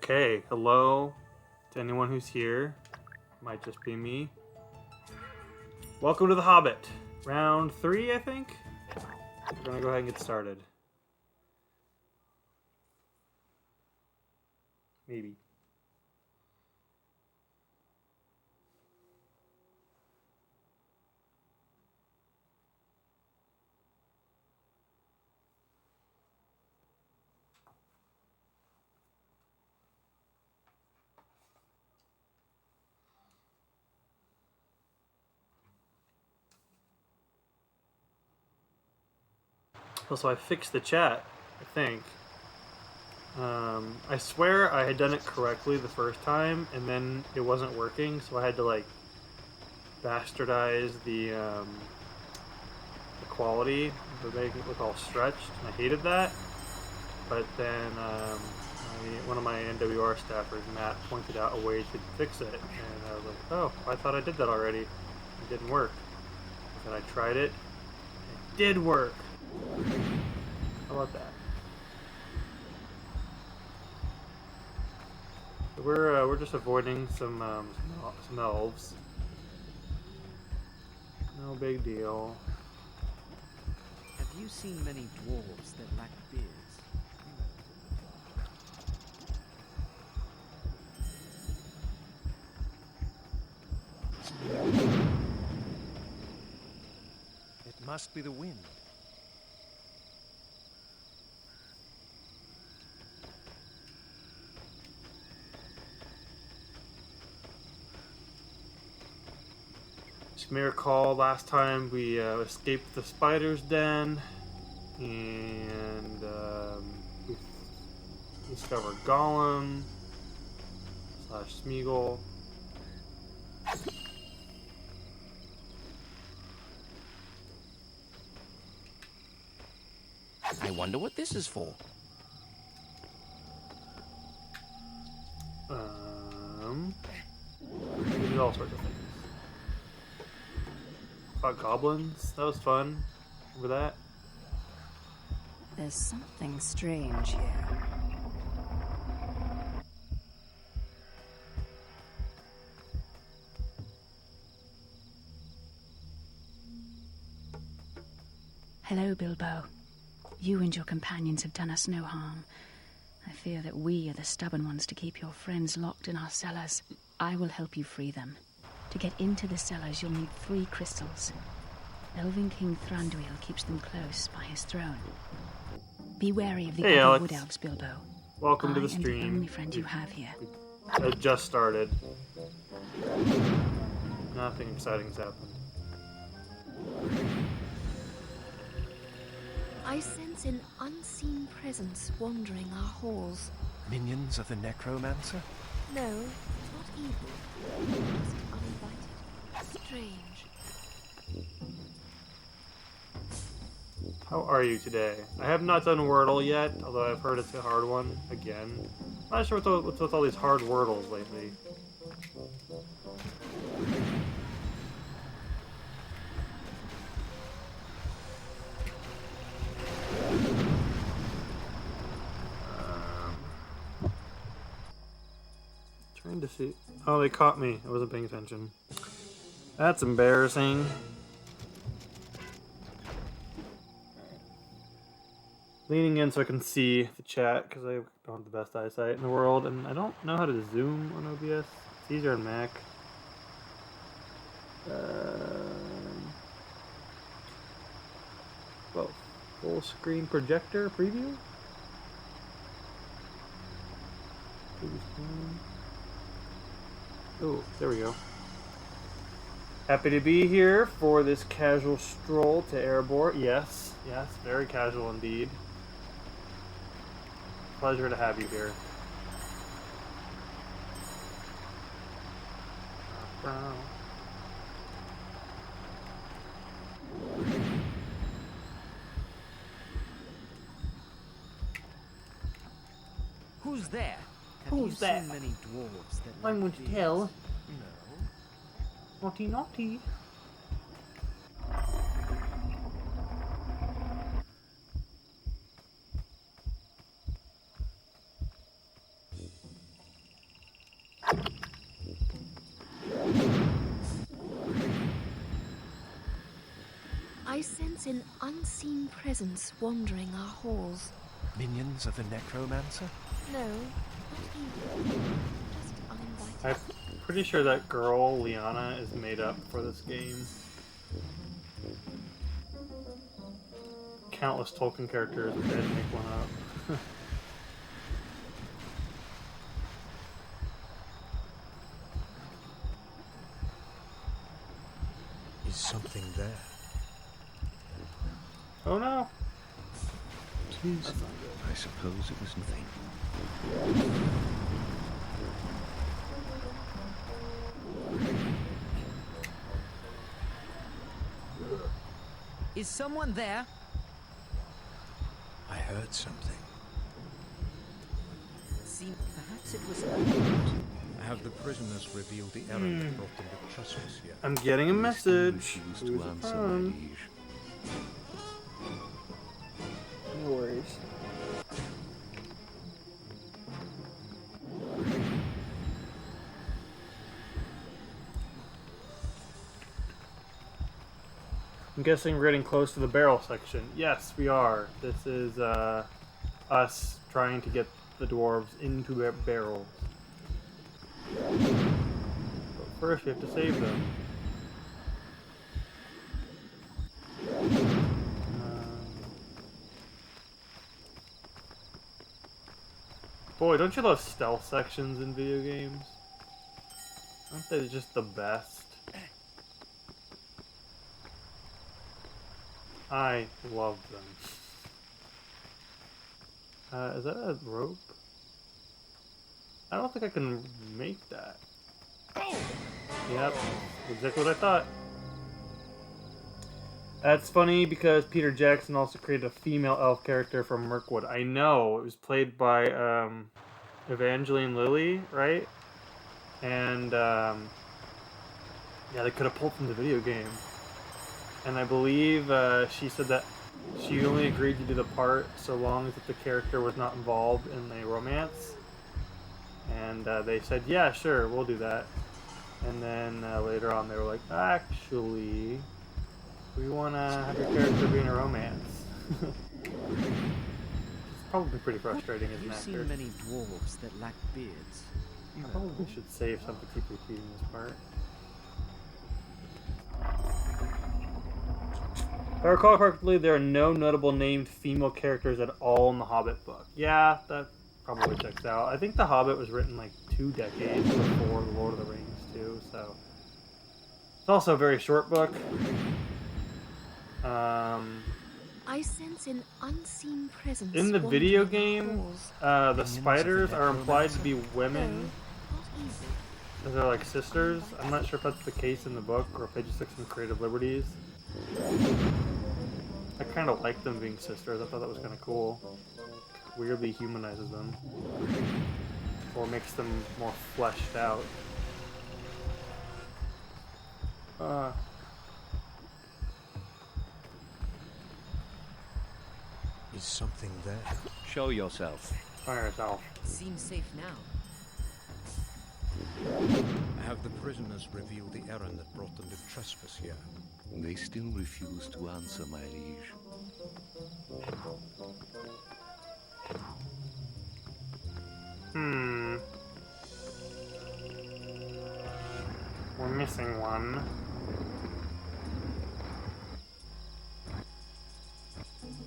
Okay, hello to anyone who's here. Might just be me. Welcome to the Hobbit. Round 3, I think? We're gonna go ahead and get started. Maybe. Also, I fixed the chat, I think. I swear I had done it correctly the first time, and then it wasn't working, so I had to, like, bastardize the quality to make it look all stretched, and I hated that. But then one of my NWR staffers, Matt, pointed out a way to fix it, and I was like, oh, I thought I did that already. It didn't work. And then I tried it, and it did work. How about that? So we're just avoiding some elves. No big deal. Have you seen many dwarves that lack beards? It must be the wind. You may recall last time we escaped the spider's den, and we discovered Gollum / Smeagol. I wonder what this is for. We did all sorts of things. Fought goblins. That was fun. Remember that? There's something strange here. Hello, Bilbo. You and your companions have done us no harm. I fear that we are the stubborn ones to keep your friends locked in our cellars. I will help you free them. To get into the cellars, you'll need 3 crystals. Elven King Thranduil keeps them close by his throne. Be wary of the other Alex. wood elves, Bilbo. Welcome to the I am stream. the only friend you have here. It just started. Nothing exciting's happened. I sense an unseen presence wandering our halls. Minions of the necromancer? No, not evil. Just uninvited. Strange. How are you today? I have not done Wordle yet, although I've heard it's a hard one again. I'm not sure what's with all these hard Wordles lately. Trying to see. Oh, they caught me. I wasn't paying attention. That's embarrassing. Leaning in so I can see the chat because I don't have the best eyesight in the world, and I don't know how to zoom on OBS. It's easier on Mac. Well, full screen projector preview. Oh, there we go. Happy to be here for this casual stroll to Erebor. Yes, very casual indeed. Pleasure to have you here. Who's there? Who's Have there? you seen many dwarves that I'm lack going to beards? tell. No. Naughty, naughty. I sense an unseen presence wandering our halls. Minions of the necromancer? No, not evil. Just uninvited. I'm pretty sure that girl, Liana, is made up for this game. Countless Tolkien characters, but they didn't make one up. Is something there? Oh no! Tis. I suppose it was nothing. Is someone there? I heard something. Perhaps it was. Have the prisoners revealed the errand that brought them to trespass here? I'm getting a message. Refused Who's to it answer, from? my liege. No worries. I'm guessing we're getting close to the barrel section. Yes, we are. This is us trying to get the dwarves into their barrels. But first, we have to save them. Boy, don't you love stealth sections in video games? Aren't they just the best? I love them. Is that a rope? I don't think I can make that. Yep, exactly what I thought. That's funny because Peter Jackson also created a female elf character from Mirkwood. I know, it was played by Evangeline Lilly, right? And yeah, they could have pulled from the video game. And I believe she said that she only agreed to do the part so long as the character was not involved in a romance. And they said, yeah, sure, we'll do that. And then later on they were like, actually, we want to have your character be in a romance. It's probably pretty frustrating as an Have you actor. seen many dwarves that lack beards? I probably should save something to keep repeating this part. If I recall correctly, there are no notable named female characters at all in the Hobbit book. Yeah, that probably checks out. I think the Hobbit was written like 2 decades before the Lord of the Rings too, so it's also a very short book. I sense an unseen presence. In the wandering video our game, halls. the spiders are implied to be women. No, not evil. They're like sisters. I'm not sure if that's the case in the book or if they just took some creative liberties. I kind of like them being sisters. I thought that was kind of cool. Weirdly humanizes them. Or makes them more fleshed out. Is something there? Show yourself. Fire yourself. Seems safe now. Have the prisoners revealed the errand that brought them to trespass here? They still refuse to answer, my liege. We're missing one.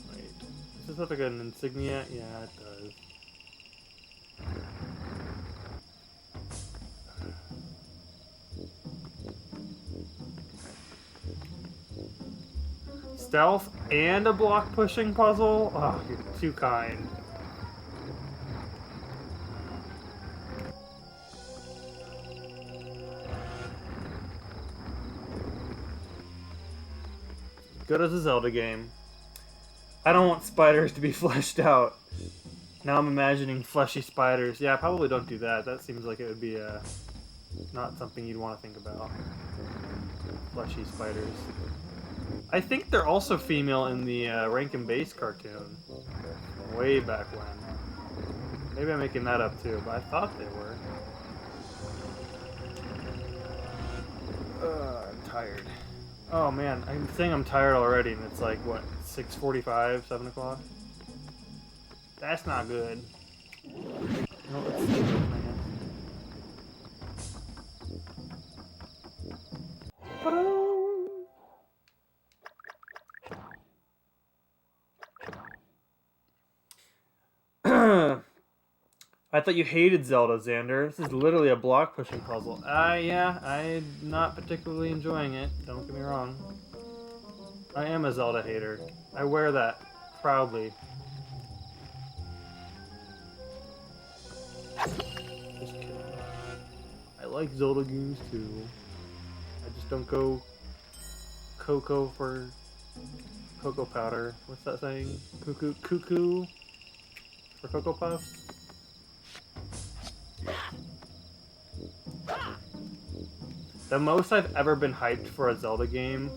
Wait. Does this have like an insignia? Yeah, it does. Stealth and a block pushing puzzle? Oh, you're too kind. Good as a Zelda game. I don't want spiders to be fleshed out. Now I'm imagining fleshy spiders. Yeah, probably don't do that. That seems like it would be not something you'd want to think about. Fleshy spiders. I think they're also female in the Rankin Bass cartoon. Way back when. Maybe I'm making that up too, but I thought they were. I'm tired. Oh, Oh man, I'm saying I'm tired already, and it's like, what, 6:45, 7 o'clock? That's not good. No, let's see, man. I thought you hated Zelda, Xander. This is literally a block pushing puzzle. Yeah, I'm not particularly enjoying it. Don't get me wrong. I am a Zelda hater. I wear that proudly. Just kidding. I like Zelda games too. I just don't go Cocoa for Cocoa Powder. What's that saying? Cuckoo for Cocoa Puffs? The most I've ever been hyped for a Zelda game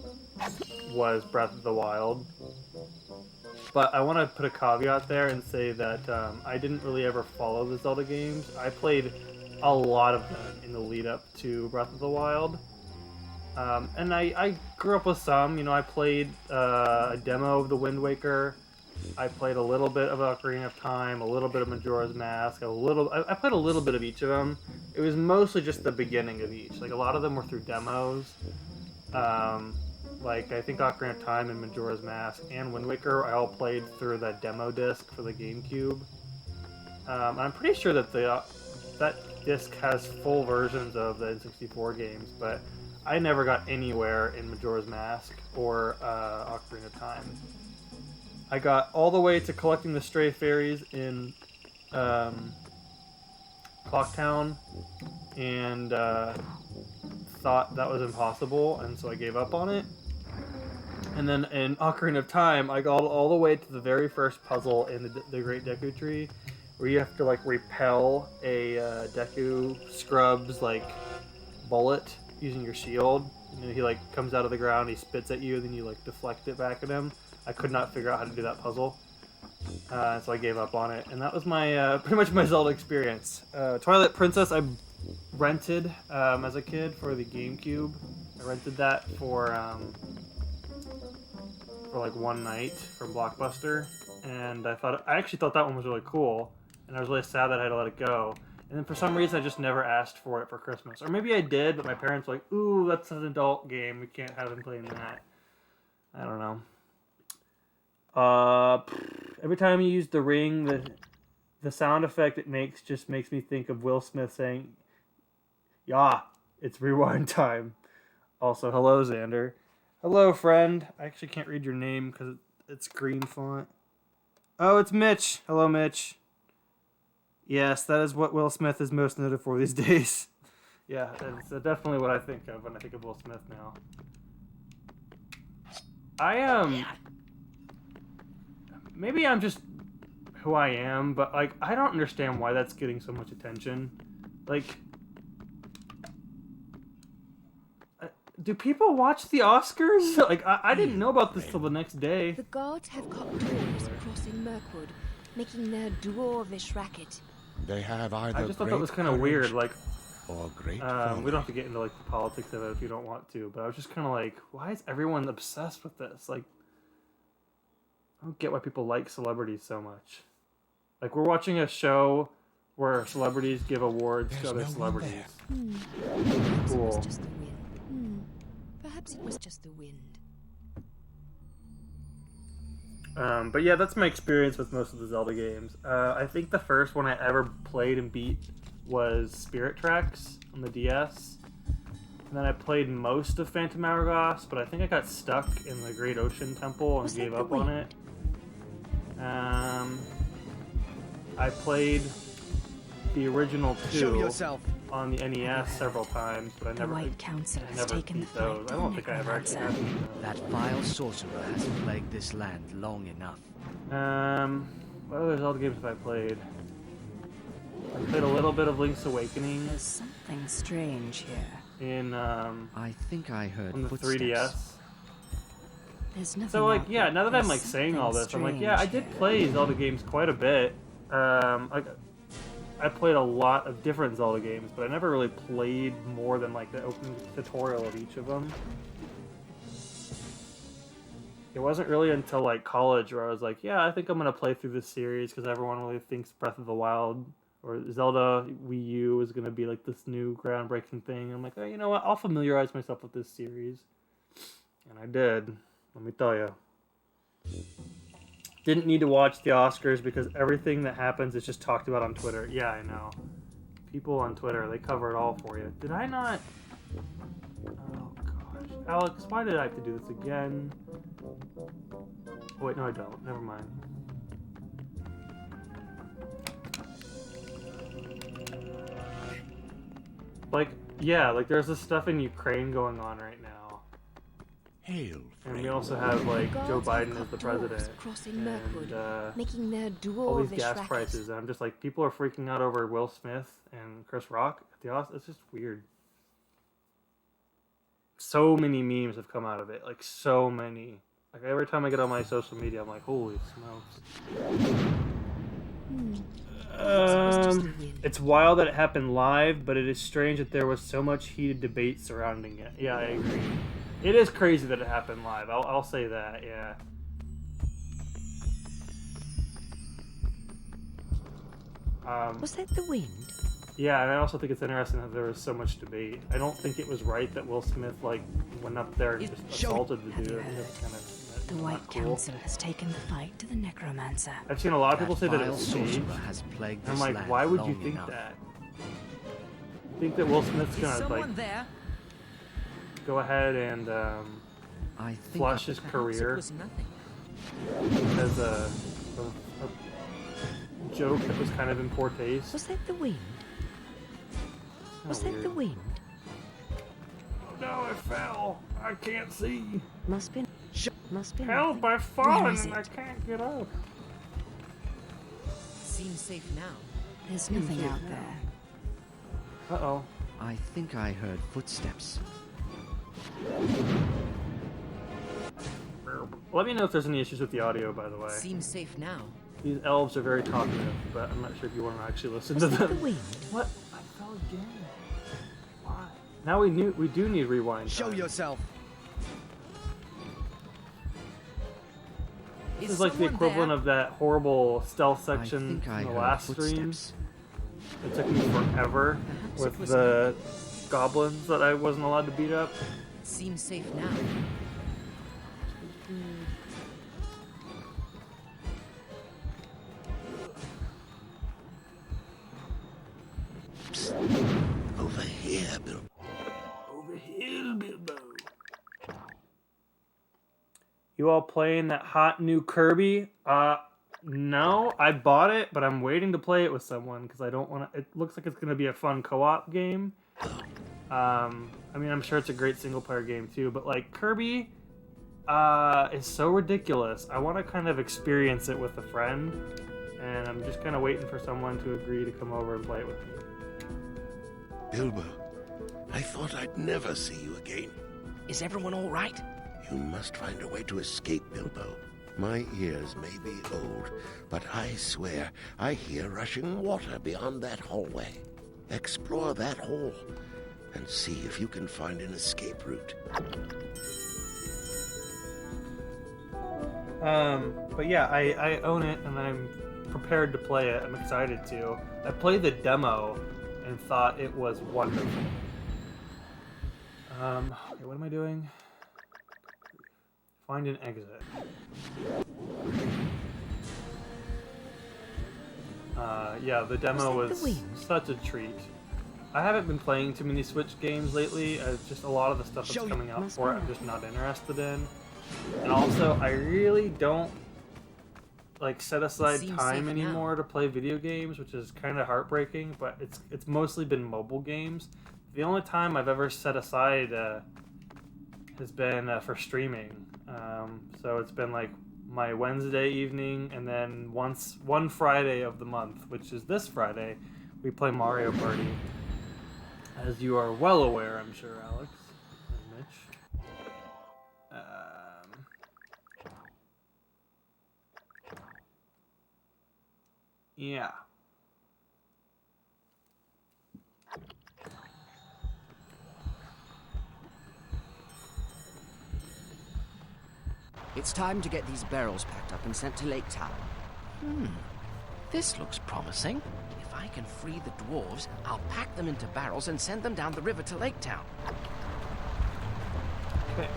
was Breath of the Wild. But I want to put a caveat there and say that I didn't really ever follow the Zelda games. I played a lot of them in the lead up to Breath of the Wild. And I grew up with some. You know, I played a demo of the Wind Waker. I played a little bit of Ocarina of Time, a little bit of Majora's Mask, I played a little bit of each of them. It was mostly just the beginning of each. Like, a lot of them were through demos. Like, I think Ocarina of Time and Majora's Mask and Wind Waker, I all played through that demo disc for the GameCube. I'm pretty sure that that disc has full versions of the N64 games, but I never got anywhere in Majora's Mask or Ocarina of Time. I got all the way to collecting the stray fairies in Clocktown, and thought that was impossible, and so I gave up on it. And then in Ocarina of Time, I got all the way to the very first puzzle in the Great Deku Tree, where you have to like repel a Deku Scrub's like bullet using your shield. You know, he like comes out of the ground, he spits at you, and then you like deflect it back at him. I could not figure out how to do that puzzle, so I gave up on it. And that was my pretty much my Zelda experience. Twilight Princess I rented as a kid for the GameCube. I rented that for like one night from Blockbuster, and I actually thought that one was really cool, and I was really sad that I had to let it go. And then for some reason, I just never asked for it for Christmas. Or maybe I did, but my parents were like, ooh, that's an adult game. We can't have him playing that. I don't know. Every time you use the ring, the sound effect it makes just makes me think of Will Smith saying, "Yeah, it's rewind time." Also, hello, Xander. Hello, friend. I actually can't read your name because it's green font. Oh, it's Mitch. Hello, Mitch. Yes, that is what Will Smith is most noted for these days. Yeah, that's definitely what I think of when I think of Will Smith now. Maybe I'm just who I am, but like I don't understand why that's getting so much attention. Like, do people watch the Oscars? Like, I didn't know about this till the next day. The guards have cocked doors crossing Mirkwood, making their dwarvish racket. They have either I just thought that was kind of weird. Like, or great. we don't have to get into like the politics of it if you don't want to, but I was just kind of like, why is everyone obsessed with this? Like, I don't get why people like celebrities so much. Like, we're watching a show where celebrities give awards to other celebrities. Cool. Perhaps it was just the wind. But yeah, that's my experience with most of the Zelda games. I think the first one I ever played and beat was Spirit Tracks on the DS. And then I played most of Phantom Hourglass, but I think I got stuck in the Great Ocean Temple and gave up on it. I played the original 2 on the NES several times, but I never beat those. I don't think I ever actually had those. That vile sorcerer has plagued this land long enough. What other Zelda games have I played? I played a little bit of Link's Awakening. There's something strange here. In I think I heard on the footsteps. 3DS. There's nothing. So like, yeah, now that I'm like saying all this, I'm like, yeah, I did play Zelda games quite a bit. Like, I played a lot of different Zelda games, but I never really played more than like the opening tutorial of each of them. it wasn't really until like college where I was like, yeah, I think I'm gonna play through this series because everyone really thinks Breath of the Wild or Zelda Wii U is gonna be like this new groundbreaking thing. I'm like, oh, you know what? I'll familiarize myself with this series, and I did. Let me tell you. Didn't need to watch the Oscars because everything that happens is just talked about on Twitter. Yeah, I know. People on Twitter, they cover it all for you. Did I not? Oh gosh, Alex, why did I have to do this again? Oh, wait, no, I don't. Never mind. Like, yeah, like there's this stuff in Ukraine going on right now. Hail, And friend. we also have like Joe Guards have Biden as the cut dwarves president. crossing Mirkwood, And making their all these dwarvish gas racket. prices. And I'm just like, people are freaking out over Will Smith and Chris Rock at the Oscars. It's just weird. So many memes have come out of it. Like, so many. Like, every time I get on my social media, I'm like, holy smokes. It's wild that it happened live, but it is strange that there was so much heated debate surrounding it. Yeah, I agree. It is crazy that it happened live. I'll say that, yeah. Was that the wind? Yeah, and I also think it's interesting that there was so much debate. I don't think it was right that Will Smith, like, went up there and just assaulted the dude. I think that's kind of The not White cool. Council has taken the fight to the necromancer. I've seen a lot of people say that it vile was staged. sorcerer has plagued I'm this like, land why would you long think enough. that? You think that Will Smith's Is gonna, someone like, there? go ahead and I think flush his perhaps career it was nothing. as a joke that was kind of in poor taste? Was that the wind? Was Kinda that the weird. wind? Oh no, I fell. I can't see. Must be. Must be. Help, nothing. I've fallen is and I it? can't get up. Seems safe now. There's nothing out there. Uh-oh. I think I heard footsteps. Let me know if there's any issues with the audio, by the way. Seems safe now. These elves are very talkative, but I'm not sure if you want to actually listen Was to that the them. wind? What? I fell again. Why? Now we do need rewind Show time. yourself. This is like the equivalent of that horrible stealth I section think I in the heard last stream. footsteps. It took me forever Perhaps it with was the goblins that I wasn't allowed to beat up. Seems safe now. Over here, Bill. Over here, Bilbo. You all playing that hot new Kirby? No, I bought it, but I'm waiting to play it with someone because I don't want to. It looks like it's going to be a fun co-op game. I mean, I'm sure it's a great single-player game too, but like Kirby, is so ridiculous. I want to kind of experience it with a friend, and I'm just kind of waiting for someone to agree to come over and play it with me. Bilbo, I thought I'd never see you again. Is everyone all right? You must find a way to escape, Bilbo. My ears may be old, but I swear I hear rushing water beyond that hallway. Explore that hole and see if you can find an escape route. But yeah, I own it and I'm prepared to play it. I'm excited to. I played the demo and thought it was wonderful. Okay, what am I doing? Find an exit. Yeah, the demo Was that was the wind? such a treat. I haven't been playing too many Switch games lately. Just a lot of the stuff that's coming out Must for it, be I'm just not interested in. And also, I really don't like set aside Seems time safe now. anymore to play video games, which is kind of heartbreaking. But it's mostly been mobile games. The only time I've ever set aside has been for streaming. So it's been like my Wednesday evening, and then one Friday of the month, which is this Friday, we play Mario Party. As you are well aware, I'm sure, Alex and Mitch. Yeah. It's time to get these barrels packed up and sent to Lake Town. This looks promising. If I can free the dwarves, I'll pack them into barrels and send them down the river to Lake Town. Okay.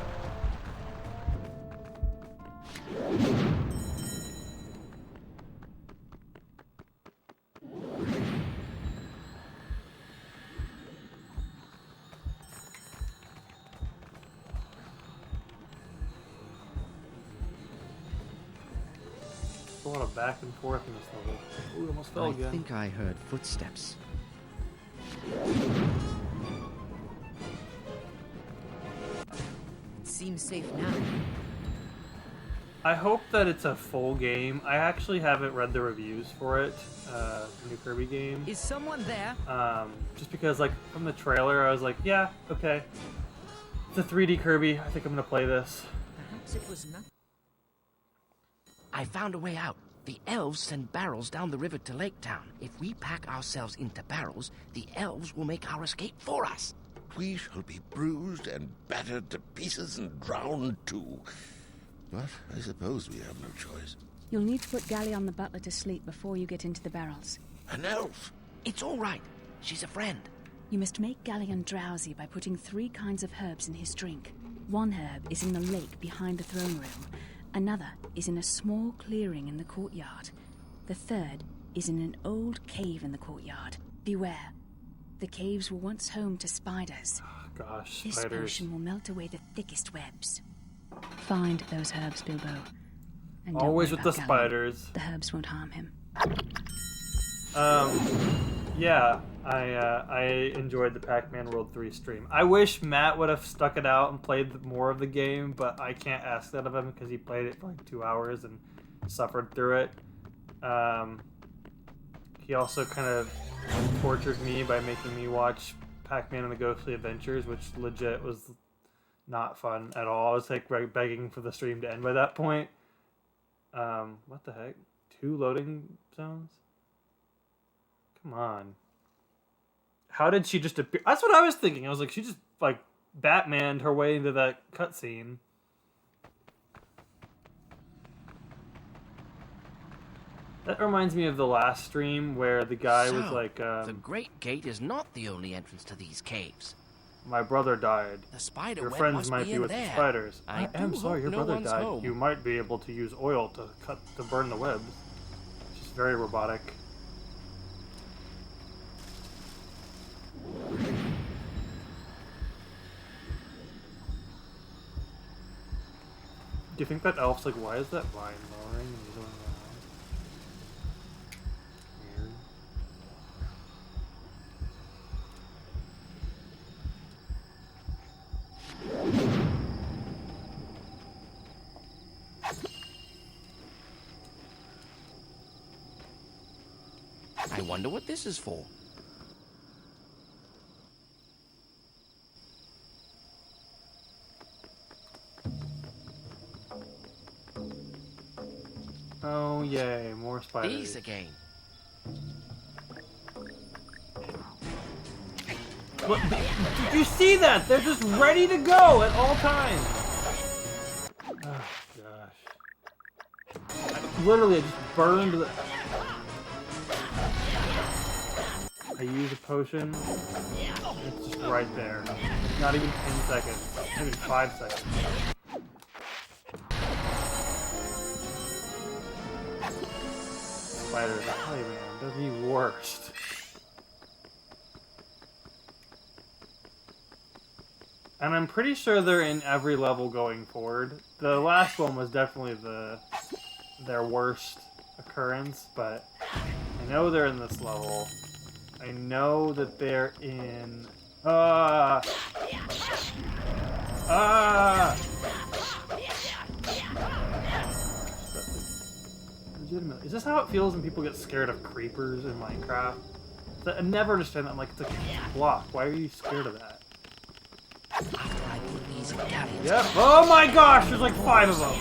A lot of back and forth in this level. Ooh, almost fell I again. think I heard footsteps. Seems safe now. I hope that it's a full game. I actually haven't read the reviews for it, the new Kirby game. Is someone there? Just because, like, from the trailer, I was like, yeah, okay. It's a 3D Kirby. I think I'm gonna play this. Perhaps it was nothing. I found a way out. The elves send barrels down the river to Lake Town. If we pack ourselves into barrels, the elves will make our escape for us. We shall be bruised and battered to pieces and drowned too. But I suppose we have no choice. You'll need to put Gallion the butler to sleep before you get into the barrels. An elf? It's all right. She's a friend. You must make Gallion drowsy by putting 3 kinds of herbs in his drink. One herb is in the lake behind the throne room. Another is in a small clearing in the courtyard. The third is in an old cave in the courtyard. Beware. The caves were once home to spiders. Oh, gosh, This spiders. potion will melt away the thickest webs. Find those herbs, Bilbo. And don't Always worry with the about Gallion. spiders. The herbs won't harm him. Yeah, I enjoyed the Pac-Man World 3 stream. I wish Matt would have stuck it out and played more of the game, but I can't ask that of him because he played it for like 2 hours and suffered through it. He also kind of tortured me by making me watch Pac-Man and the Ghostly Adventures, which legit was not fun at all. I was like begging for the stream to end by that point. What the heck? 2 loading zones? Come on. How did she just appear? That's what I was thinking. I was like, she just, like, Batmaned her way into that cutscene. That reminds me of the last stream where the guy was like, the Great Gate is not the only entrance to these caves. my brother died. The spider Your web friends must might be be in with there. the spiders. I am do sorry, hope your no brother one's died. home. You might be able to use oil to burn the webs. It's just very robotic. Do you think that elf's like, why is that vine lowering and he's going around? Weird. I wonder what this is for. Oh yay, more spiders. These again. What, did you see that? They're just ready to go at all times. Oh gosh. I just burned the... I use a potion. It's just right there. Not even 10 seconds. Not even 5 seconds. Spiders, I tell you, man, they're the worst. And I'm pretty sure they're in every level going forward. The last one was definitely their worst occurrence, but I know they're in this level. I know that they're in... Legitimately. Is this how it feels when people get scared of creepers in Minecraft? I never understand that. I'm like, it's a block. Why are you scared of that? After I put these in galleons, Yep. Oh my gosh, there's like 5 of them.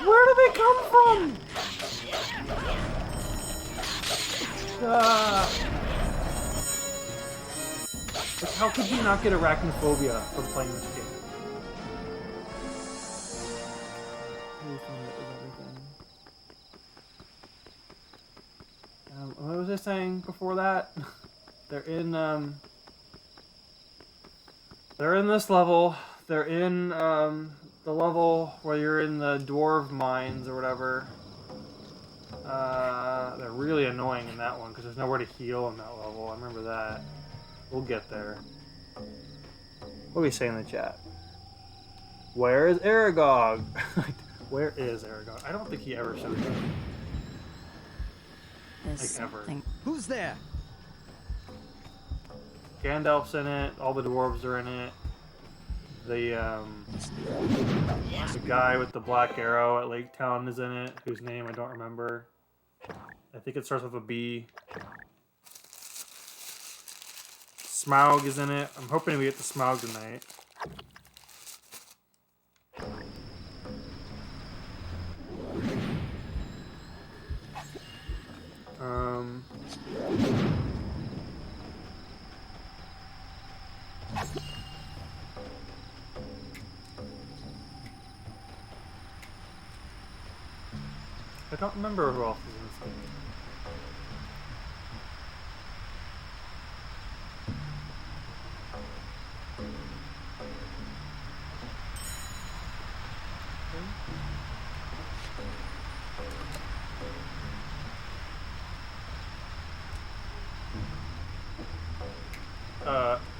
Where do they come from? Like, how could you not get arachnophobia from playing this game? I saying before that? They're in this level. They're in the level where you're in the dwarf mines or whatever. They're really annoying in that one because there's nowhere to heal in that level. I remember that. We'll get there. What do we say in the chat? Where is Aragog? Where is Aragog? I don't think he ever shows up. There's Like ever. something. Who's there? Gandalf's in it. All the dwarves are in it. The guy with the black arrow at Lake Town is in it, whose name I don't remember. I think it starts with a B. Smaug is in it. I'm hoping we get the Smaug tonight. I don't remember who else is in this game.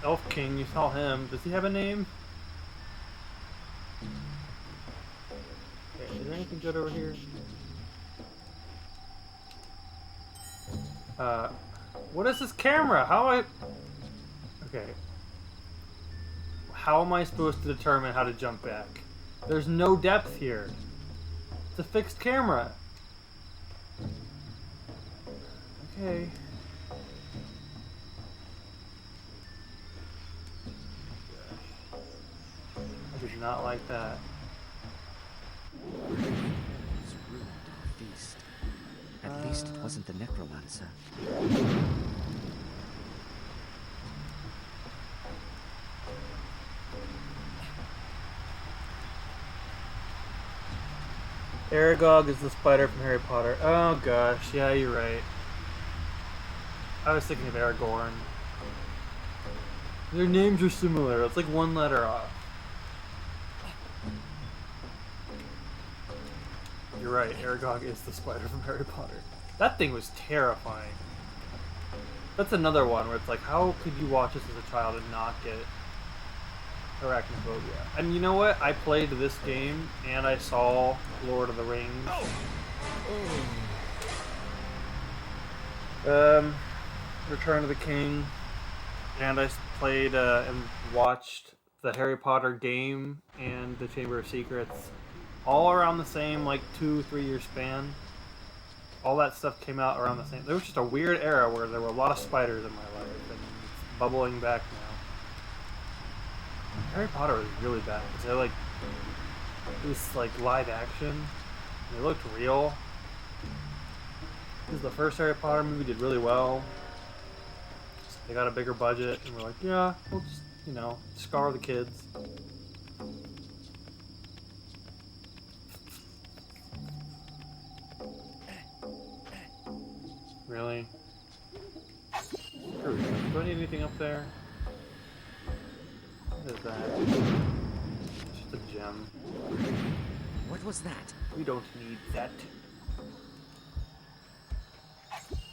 Elf King, you saw him. Does he have a name? Okay, is there anything good over here? What is this camera? Okay. How am I supposed to determine how to jump back? There's no depth here. It's a fixed camera. Okay. I did not like that. It's ruined our feast. At least it wasn't the necromancer. Aragog is the spider from Harry Potter. Oh gosh, yeah, you're right. I was thinking of Aragorn. Their names are similar. It's like one letter off. You're right, Aragog is the spider from Harry Potter. That thing was terrifying. That's another one where it's like, how could you watch this as a child and not get arachnophobia? And you know what? I played this game and I saw Lord of the Rings. Return of the King. And I played and watched the Harry Potter game and the Chamber of Secrets. All around the same, like, 2-3 year span. All that stuff came out around the same. There was just a weird era where there were a lot of spiders in my life, and it's bubbling back now. Harry Potter was really bad because it was like live action. And it looked real. This is the first Harry Potter movie, did really well. So they got a bigger budget, and we're like, yeah, we'll just, scar the kids. Really? Screw it. Do I need anything up there? What is that? It's just a gem. What was that? We don't need that.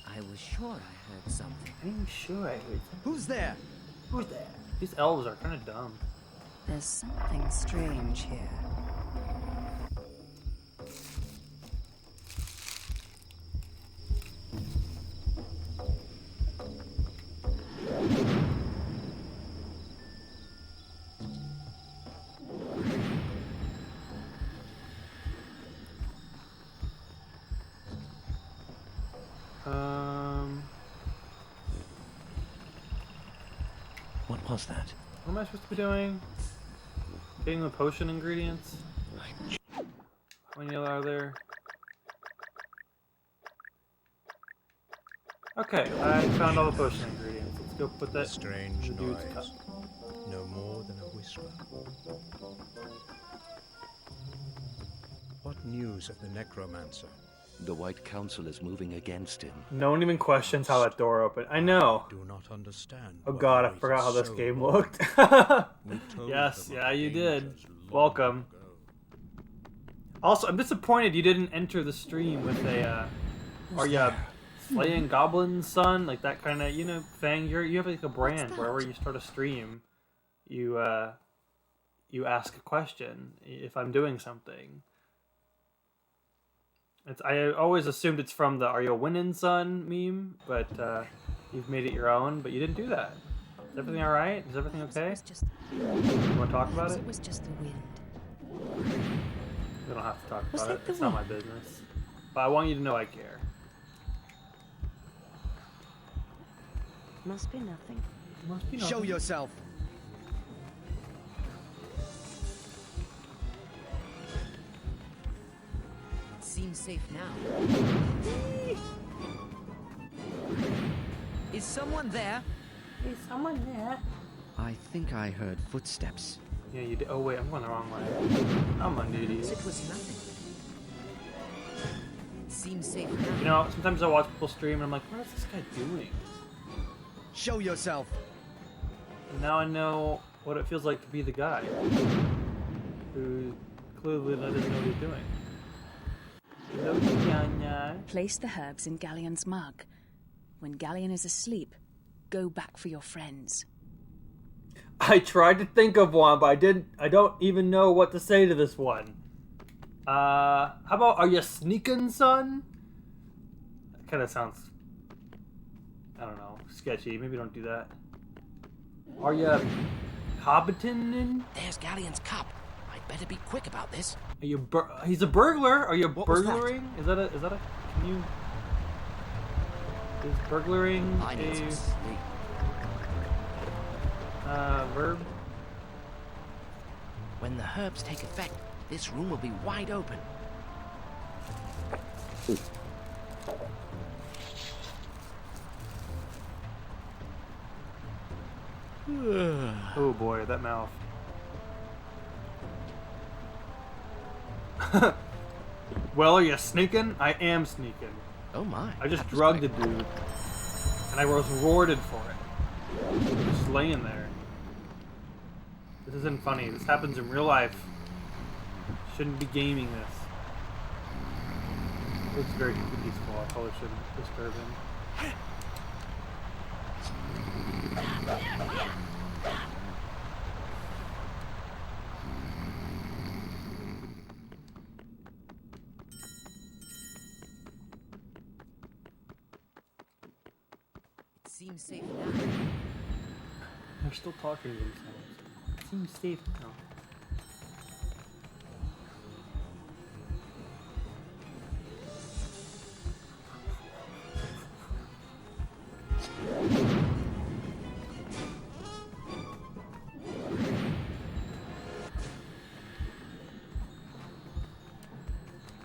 I was sure I heard something. I'm sure I heard something. Who's there? Who's that? These elves are kind of dumb. There's something strange here. What was that? What am I supposed to be doing? Getting the potion ingredients? How many are there? Okay, I found all the potion ingredients. Let's go put that Strange in the dude's cup. noise. No more than a whisper. What news of the necromancer? The White Council is moving against him. No one even questions how that door opened. I know. Do not understand. Oh why god, I waited forgot how this so game long. looked. We told Yes, them yeah, of you did. dangers long Welcome. ago. Also, I'm disappointed you didn't enter the stream with a, are ya slaying goblins, son? Like that kind of, you know, thing. You have like a brand. Wherever you start a stream, you ask a question if I'm doing something. I always assumed it's from the "Are you winning, son?" meme, but you've made it your own. But you didn't do that. Is everything all right? Is everything okay? You want to talk about it? It was just the wind. We don't have to talk Was about that it. the It's not my wind? business. But I want you to know I care. Must be nothing. Must be Show nothing. yourself. Seems safe now. Is someone there? Is someone there? I think I heard footsteps. Yeah, you did. Oh wait, I'm going the wrong way. I'm an idiot. It was nothing. Seems safe now. You know, sometimes I watch people stream and I'm like, what is this guy doing? Show yourself. And now I know what it feels like to be the guy who clearly doesn't know what he's doing. Hello, Tiana. Place the herbs in Galleon's mug. When Galleon is asleep, go back for your friends. I tried to think of one, but I don't even know what to say to this one. How about, are you sneaking, son? That kind of sounds, I don't know, sketchy. Maybe don't do that. Are you hobbiting? There's Galleon's cup. I'd better be quick about this. Are you he's a burglar? Are you What was that? burglaring? Is that a can you is burglaring I need some a sleep. verb? When the herbs take effect, this room will be wide open. Oh boy, that mouth. Well, are you sneaking? I am sneaking. Oh my. I just that was drugged a quick. dude, and I was rewarded for it. Just laying there. This isn't funny. This happens in real life. Shouldn't be gaming this. Looks very peaceful. I probably shouldn't disturb him. Seems safe now. They're still talking to themselves. It seems safe now.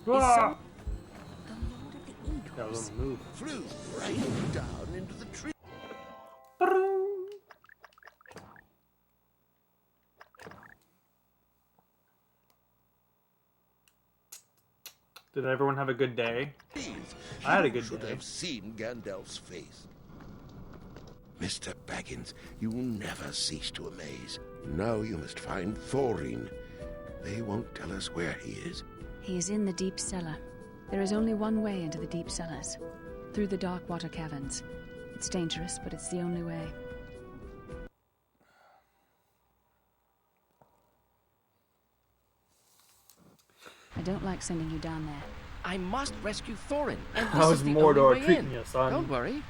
Ah! The Lord of the Eagles. That was on the move. Flew right down into the tree. Did everyone have a good day? Please, I had a you good should day. have seen Gandalf's face. Mr. Baggins, you never cease to amaze. Now you must find Thorin. They won't tell us where he is. He is in the deep cellar. There is only one way into the deep cellars. Through the dark water caverns. It's dangerous, but it's the only way. I don't like sending you down there. I must rescue Thorin. And this How's is the Mordor only way treating in. you, son? Don't worry.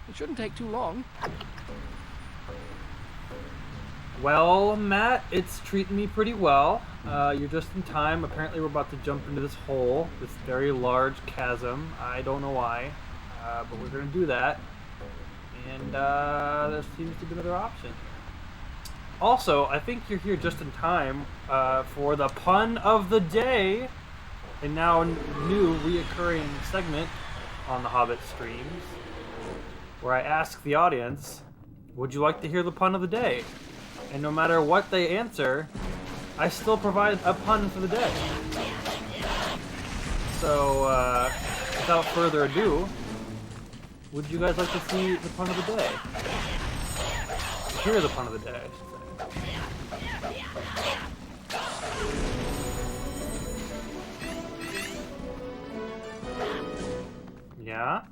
It shouldn't take too long. Well, Matt, it's treating me pretty well. You're just in time. Apparently, we're about to jump into this hole, this very large chasm. I don't know why, but we're going to do that. And there seems to be another option. Also, I think you're here just in time for the pun of the day, a now new reoccurring segment on the Hobbit streams, where I ask the audience, would you like to hear the pun of the day? And no matter what they answer, I still provide a pun for the day. So, without further ado, would you guys like to see the pun of the day? Hear the pun of the day, I should say. Yeah?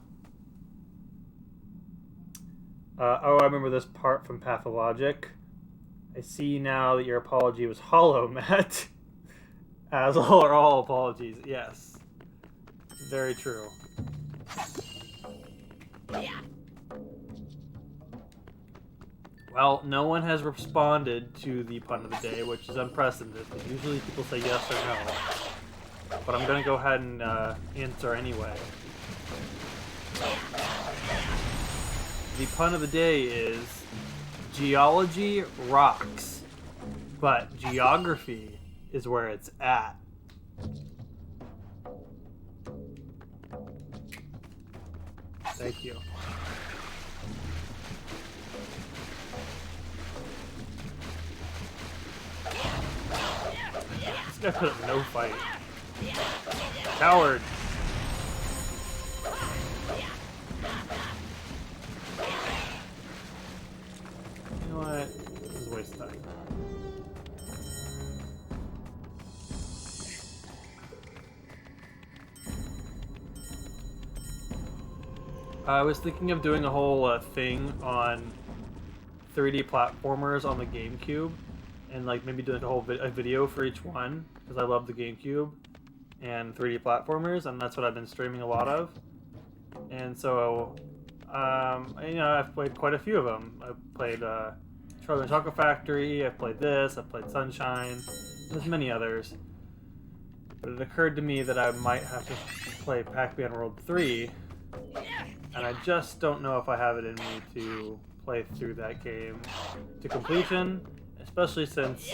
Oh, I remember this part from Pathologic. I see now that your apology was hollow, Matt. As are all apologies, yes. Very true. Well, no one has responded to the pun of the day, which is unprecedented. Usually people say yes or no. But I'm going to go ahead and answer anyway. The pun of the day is, geology rocks, but geography is where it's at. Thank you. This guy put up no fight. Coward. You know what? This is a waste of time. I was thinking of doing a whole thing on 3D platformers on the GameCube, and like maybe doing a video for each one, because I love the GameCube and 3D platformers, and that's what I've been streaming a lot of. And so, I've played quite a few of them. I've played Charlie and Chocolate Factory, I've played this, I've played Sunshine, there's many others. But it occurred to me that I might have to play Pac-Man World 3, and I just don't know if I have it in me to play through that game to completion, especially since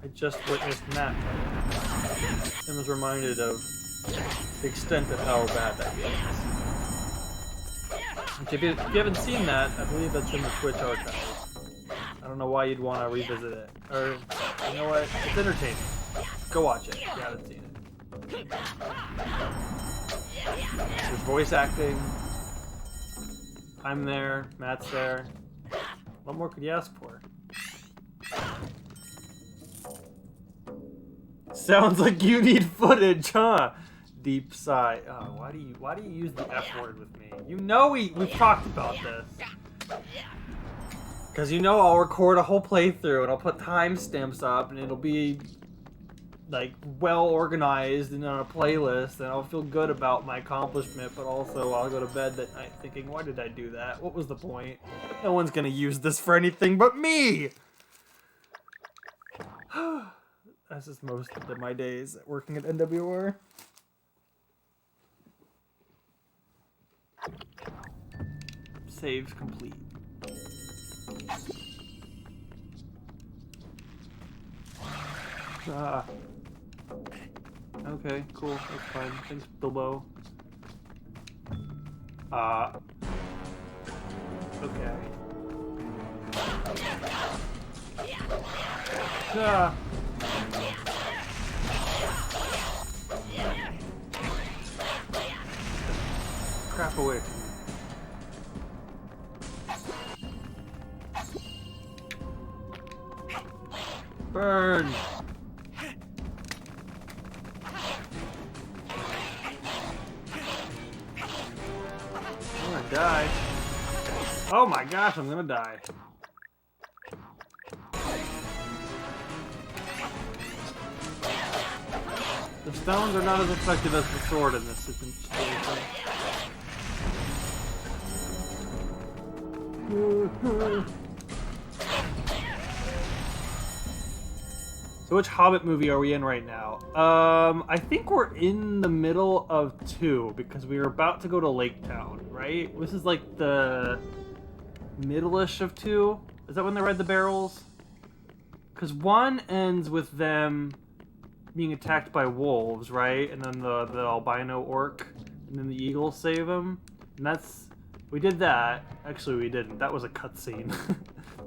I just witnessed Matt and was reminded of the extent of how bad that game is. If you haven't seen that, I believe that's in the Twitch archives. I don't know why you'd want to revisit it. Or, you know what? It's entertaining. Go watch it if you haven't seen it. There's voice acting. I'm there. Matt's there. What more could you ask for? Sounds like you need footage, huh? Deep sigh. Oh, why do you use the F word with me? You know we've talked about this. Because you know I'll record a whole playthrough and I'll put timestamps up and it'll be like well organized and on a playlist, and I'll feel good about my accomplishment, but also I'll go to bed that night thinking, why did I do that? What was the point? No one's gonna use this for anything but me! That's just most of my days working at NWR. Saves complete. Okay, cool, that's fine. Thanks, Bilbo. Okay. Crap away. Burn! I'm gonna die. Oh my gosh, I'm gonna die. The stones are not as effective as the sword in this situation. So which Hobbit movie are we in right now? I think we're in the middle of 2, because we were about to go to Lake Town, right? This is like the middle-ish of 2. Is that when they ride the barrels? Because 1 ends with them being attacked by wolves, right? And then the albino orc, and then the eagles save them. And that's... we did that. Actually, we didn't. That was a cutscene.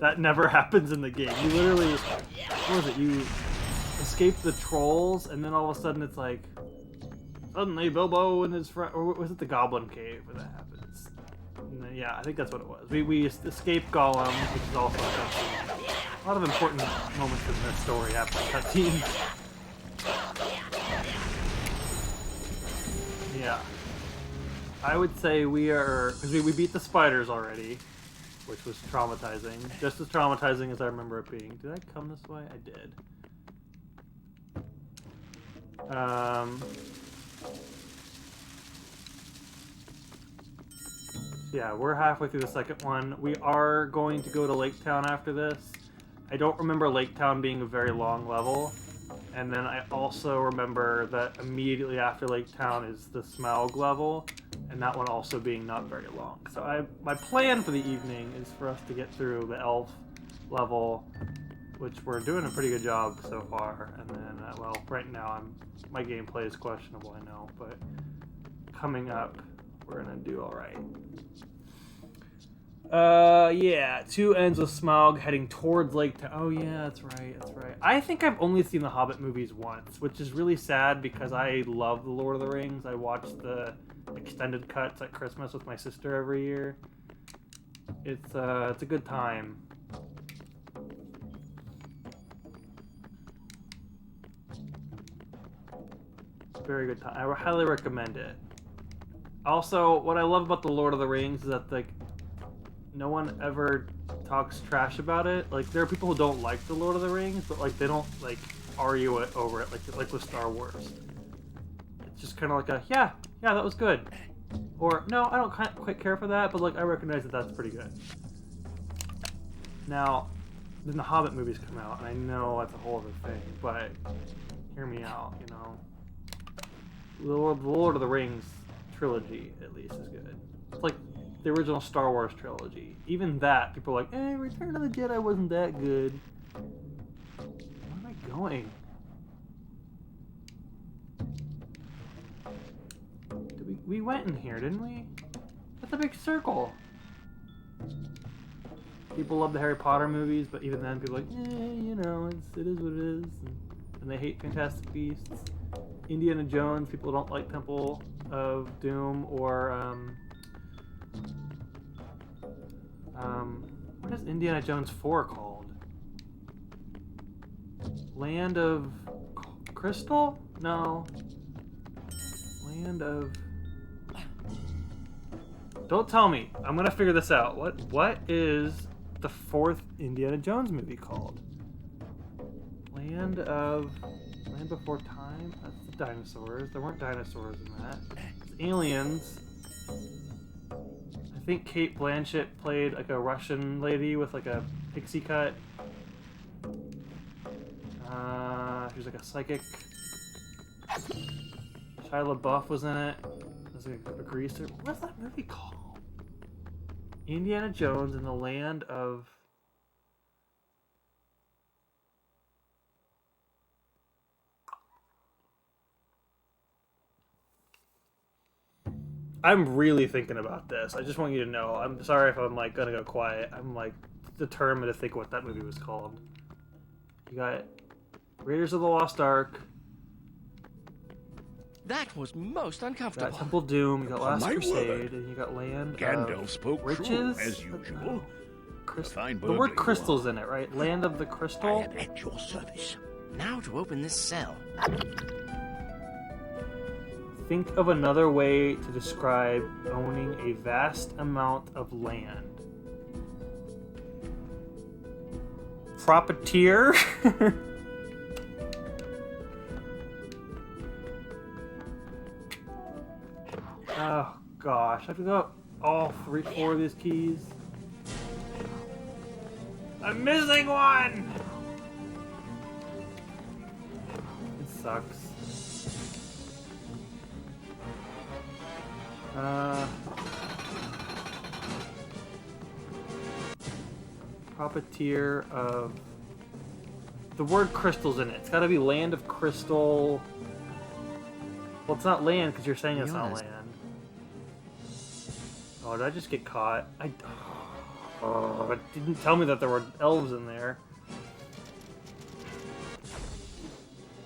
That never happens in the game. You literally... what was it? You escape the trolls, and then all of a sudden it's like... suddenly Bilbo and his friend, or was it the Goblin Cave where that happens? And then, yeah, I think that's what it was. We escape Gollum, which is also a cutscene. A lot of important moments in this story happen in cutscenes. Yeah. I would say we are, because we beat the spiders already, which was traumatizing. Just as traumatizing as I remember it being. Did I come this way? I did. Yeah, we're halfway through the second one. We are going to go to Lake Town after this. I don't remember Lake Town being a very long level. And then I also remember that immediately after Lake Town is the Smaug level, and that one also being not very long. So my plan for the evening is for us to get through the elf level, which we're doing a pretty good job so far. And then, well, right now my gameplay is questionable, I know, but coming up, we're gonna do all right. Yeah, 2 ends with Smaug heading towards Lake Town. Oh yeah, that's right. I think I've only seen the Hobbit movies once, which is really sad because I love the Lord of the Rings. I watch the extended cuts at Christmas with my sister every year. It's a good time. Very good time. I highly recommend it. Also, what I love about the Lord of the Rings is that no one ever talks trash about it. Like, there are people who don't like the Lord of the Rings, but like they don't like argue it over it like with Star Wars. It's just kind of like yeah, that was good, or no, I don't quite care for that, but like I recognize that that's pretty good. Now, then the Hobbit movies come out, and I know that's a whole other thing, but hear me out. You know, the Lord of the Rings trilogy at least is good. It's like the original Star Wars trilogy. Even that, people are like, Return of the Jedi wasn't that good. Where am I going? We went in here, didn't we? That's a big circle. People love the Harry Potter movies, but even then, people are like, you know, it is what it is. And they hate Fantastic Beasts. Indiana Jones, people don't like Temple of Doom, or what is Indiana Jones 4 called? Land of Crystal? No. Land of... Don't tell me. I'm gonna figure this out. What is the 4th Indiana Jones movie called? Land Before Time? That's the dinosaurs. There weren't dinosaurs in that. It's aliens. I think Kate Blanchett played like a Russian lady with like a pixie cut. She was like a psychic. Shia LaBeouf was in it. Was like a greaser. What's that movie called? Indiana Jones in the Land of... I'm really thinking about this. I just want you to know. I'm sorry if I'm like gonna go quiet. I'm like determined to think what that movie was called. You got Raiders of the Lost Ark. That was most uncomfortable. You got Temple Doom. You got Last My Crusade, word. and you got Land Gandalf of spoke Riches. true, as usual. The word crystal's in it, right? Land of the I Crystal. am at your service. Now to open this cell. Think of another way to describe owning a vast amount of land. Profiteer? Oh gosh, I have to go all 4 of these keys. I'm missing one! It sucks. Profiteer of... The word crystal's in it. It's gotta be Land of Crystal... Well, it's not land because you're saying it's not land. Oh, did I just get caught? Oh, it didn't tell me that there were elves in there.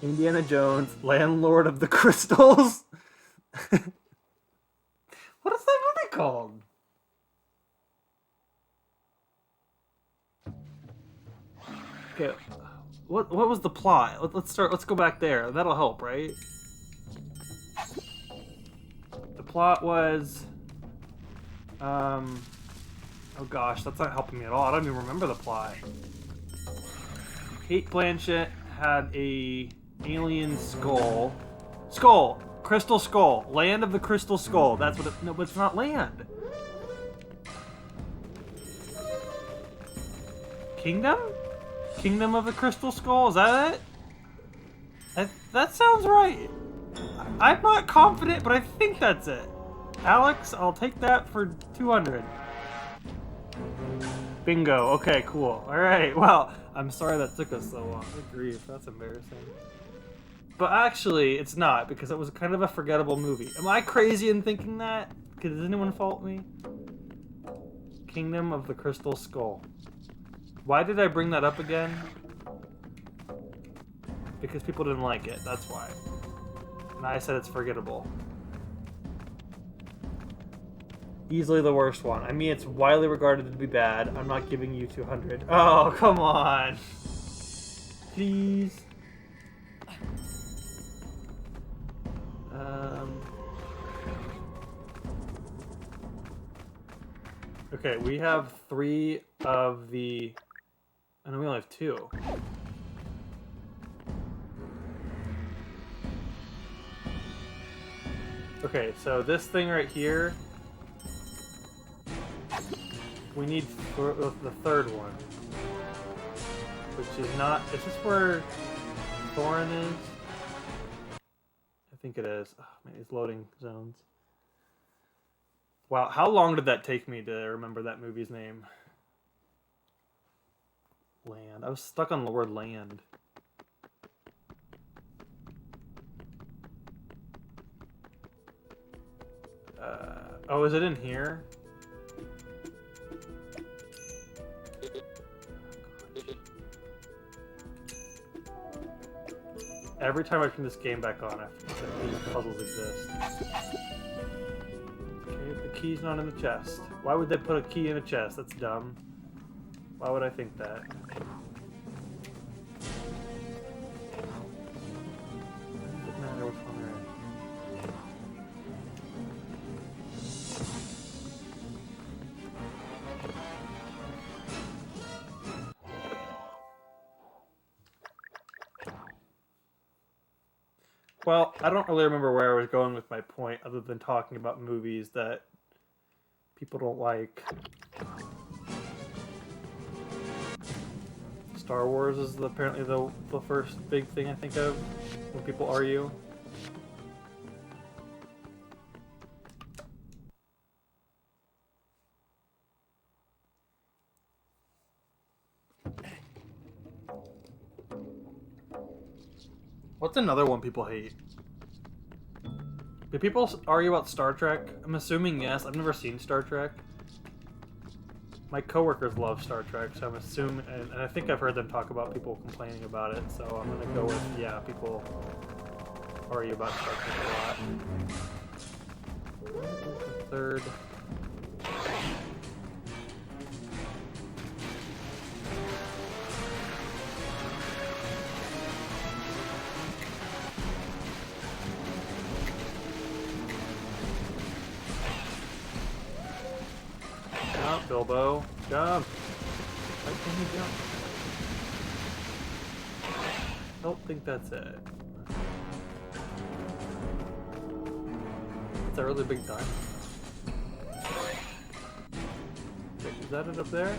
Indiana Jones, Landlord of the Crystals. What is that movie called? Okay, what was the plot? Let's go back there. That'll help, right? The plot was, oh gosh, that's not helping me at all. I don't even remember the plot. Kate Blanchett had a alien skull. Crystal skull. Land of the Crystal Skull. That's what it... No, but it's not land. Kingdom? Kingdom of the Crystal Skull? Is that it? That sounds right. I'm not confident, but I think that's it. Alex, I'll take that for 200. Bingo. Okay, cool. Alright, well, I'm sorry that took us so long. Good grief, that's embarrassing. But actually, it's not, because it was kind of a forgettable movie. Am I crazy in thinking that? Does anyone fault me? Kingdom of the Crystal Skull. Why did I bring that up again? Because people didn't like it, that's why. And I said it's forgettable. Easily the worst one. I mean, it's widely regarded to be bad. I'm not giving you 200. Oh, come on. Please. Okay, we have 3 of the... Oh, no, we only have 2. Okay, so this thing right here... We need the third one. Which is not... Is this where Thorin is? I think it is. Oh, man, it's loading zones. Wow, how long did that take me to remember that movie's name? Land. I was stuck on the word land. Oh, is it in here? Every time I turn this game back on, I forget that these puzzles exist. Okay, the key's not in the chest. Why would they put a key in a chest? That's dumb. Why would I think that? Doesn't matter which one they're in. Well, I don't really remember where I was going with my point, other than talking about movies that people don't like. Star Wars is apparently the first big thing I think of when people argue. What's another one people hate? Do people argue about Star Trek? I'm assuming yes. I've never seen Star Trek. My coworkers love Star Trek, so I'm assuming, and I think I've heard them talk about people complaining about it, so I'm gonna go with, yeah, people argue about Star Trek a lot. Third. Jump, Bilbo. Jump! Why can't you jump? Don't think that's it. It's a really big diamond. Wait, is that it up there?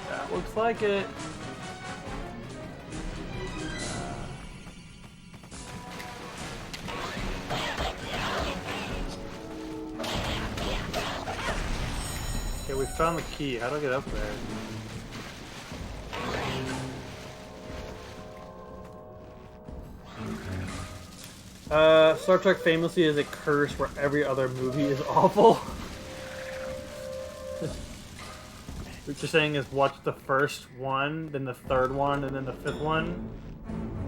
That looks like it. Okay, we found the key. How do I get up there? Star Trek famously is a curse where every other movie is awful. What you're saying is watch the first one, then the third one, and then the fifth one?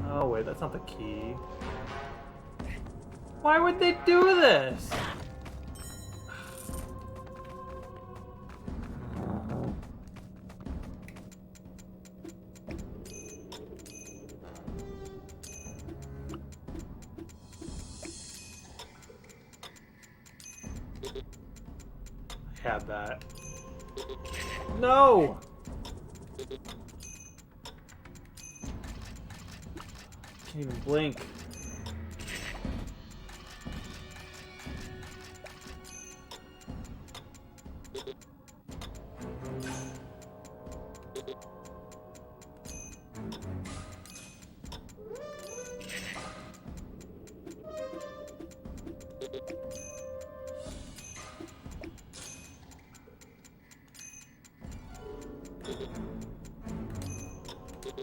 Oh wait, that's not the key. Why would they do this? I had that. No! Can't even blink.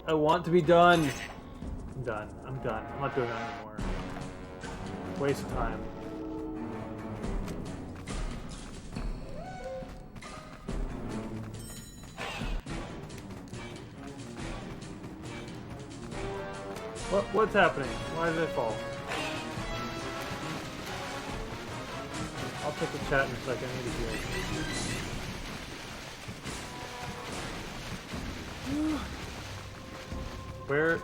I want to be done. I'm done. I'm done. I'm not doing that anymore. Waste of time. What's happening? Why did I fall? I'll take the chat in a second. I need to heal. Where is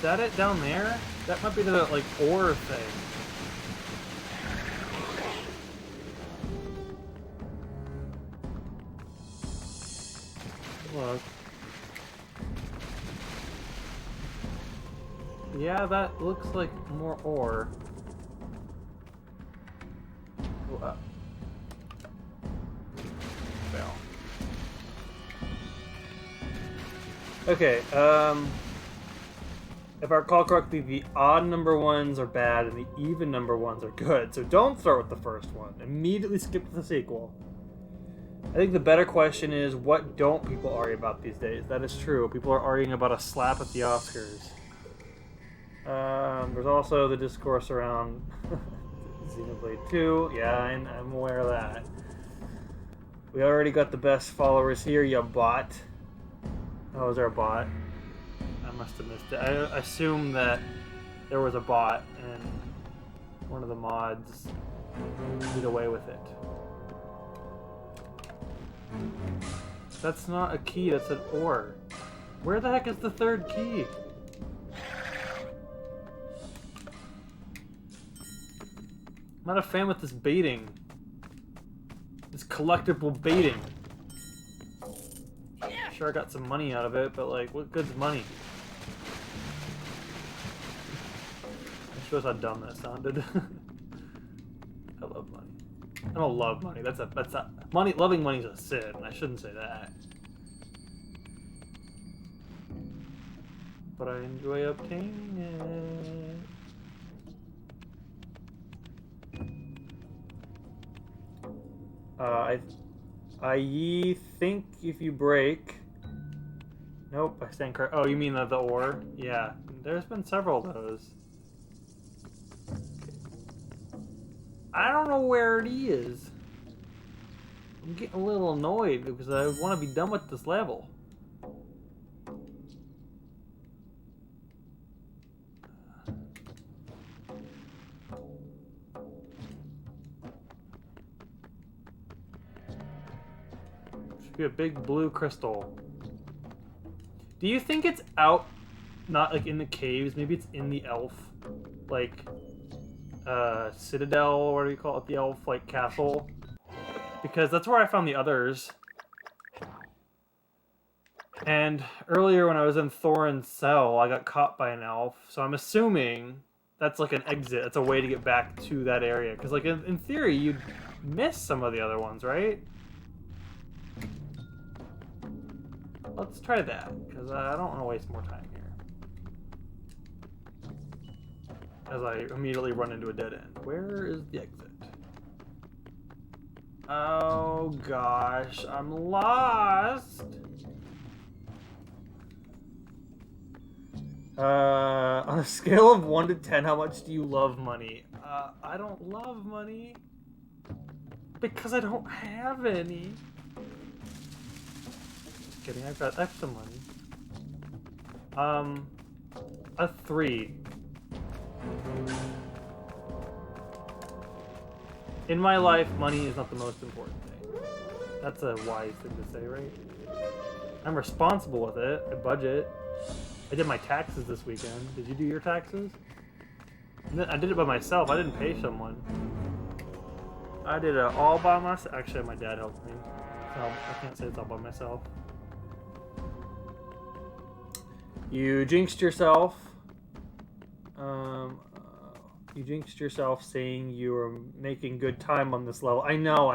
that? It down there? That might be the like ore thing. Look. Yeah, that looks like more ore. Go up. Fail. Okay, if I recall correctly, the odd number ones are bad and the even number ones are good. So don't start with the first one. Immediately skip to the sequel. I think the better question is, what don't people argue about these days? That is true. People are arguing about a slap at the Oscars. There's also the discourse around Xenoblade 2. Yeah, I'm aware of that. We already got the best followers here, you bot. Oh, is there a bot? I must have missed it. I assume that there was a bot and one of the mods did away with it. That's not a key, that's an ore. Where the heck is the third key? I'm not a fan with this baiting. This collectible baiting. Sure, I got some money out of it, but like, what good's money? That shows how dumb that sounded. I love money. I don't love money. That's not money. Loving money is a sin. I shouldn't say that. But I enjoy obtaining it. I think if you break. Nope, I stand correct. Oh, you mean the ore? Yeah, there's been several of those. I don't know where it is. I'm getting a little annoyed because I want to be done with this level. Should be a big blue crystal. Do you think it's out, not like in the caves? Maybe it's in the elf, like, citadel, or what do you call it? The elf, like, castle? Because that's where I found the others. And earlier when I was in Thorin's cell, I got caught by an elf. So I'm assuming that's like an exit. That's a way to get back to that area. Because, like, in theory, you'd miss some of the other ones, right? Let's try that, because I don't want to waste more time here. As I immediately run into a dead end. Where is the exit? Oh gosh, I'm lost! On a scale of 1 to 10, how much do you love money? I don't love money. Because I don't have any. kidding. I have some money. A 3. In my life, money is not the most important thing. That's a wise thing to say, right? I'm responsible with it. I budget. I did my taxes this weekend. Did you do your taxes? I did it by myself. I didn't pay someone. I did it all by myself. Actually, my dad helped me. So I can't say it's all by myself. You jinxed yourself. You jinxed yourself saying you were making good time on this level. I know.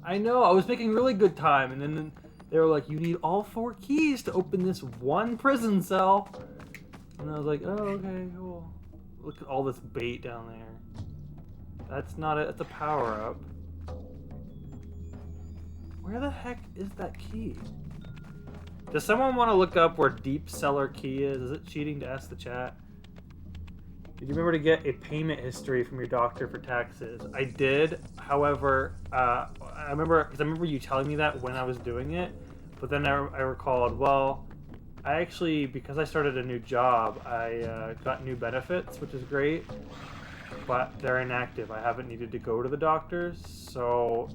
I was making really good time, and then they were like, "You need all 4 keys to open this one prison cell." And I was like, "Oh, okay, cool." Look at all this bait down there. That's not it. It's a power-up. Where the heck is that key? Does someone want to look up where Deep Cellar Key is? Is it cheating to ask the chat? Did you remember to get a payment history from your doctor for taxes? I did. However, I remember you telling me that when I was doing it, but then I recalled, well, I actually, because I started a new job, I got new benefits, which is great, but they're inactive. I haven't needed to go to the doctors, so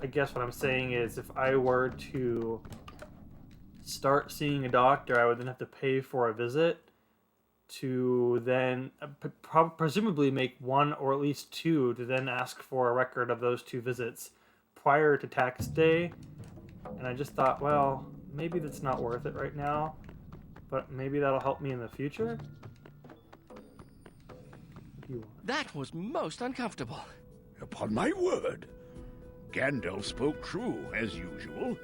I guess what I'm saying is if I were to start seeing a doctor, I would then have to pay for a visit to then presumably make 1 or at least 2 to then ask for a record of those 2 visits prior to tax day. And I just thought, well, maybe that's not worth it right now, but maybe that'll help me in the future. That was most uncomfortable. Upon my word. Gandalf spoke true, as usual.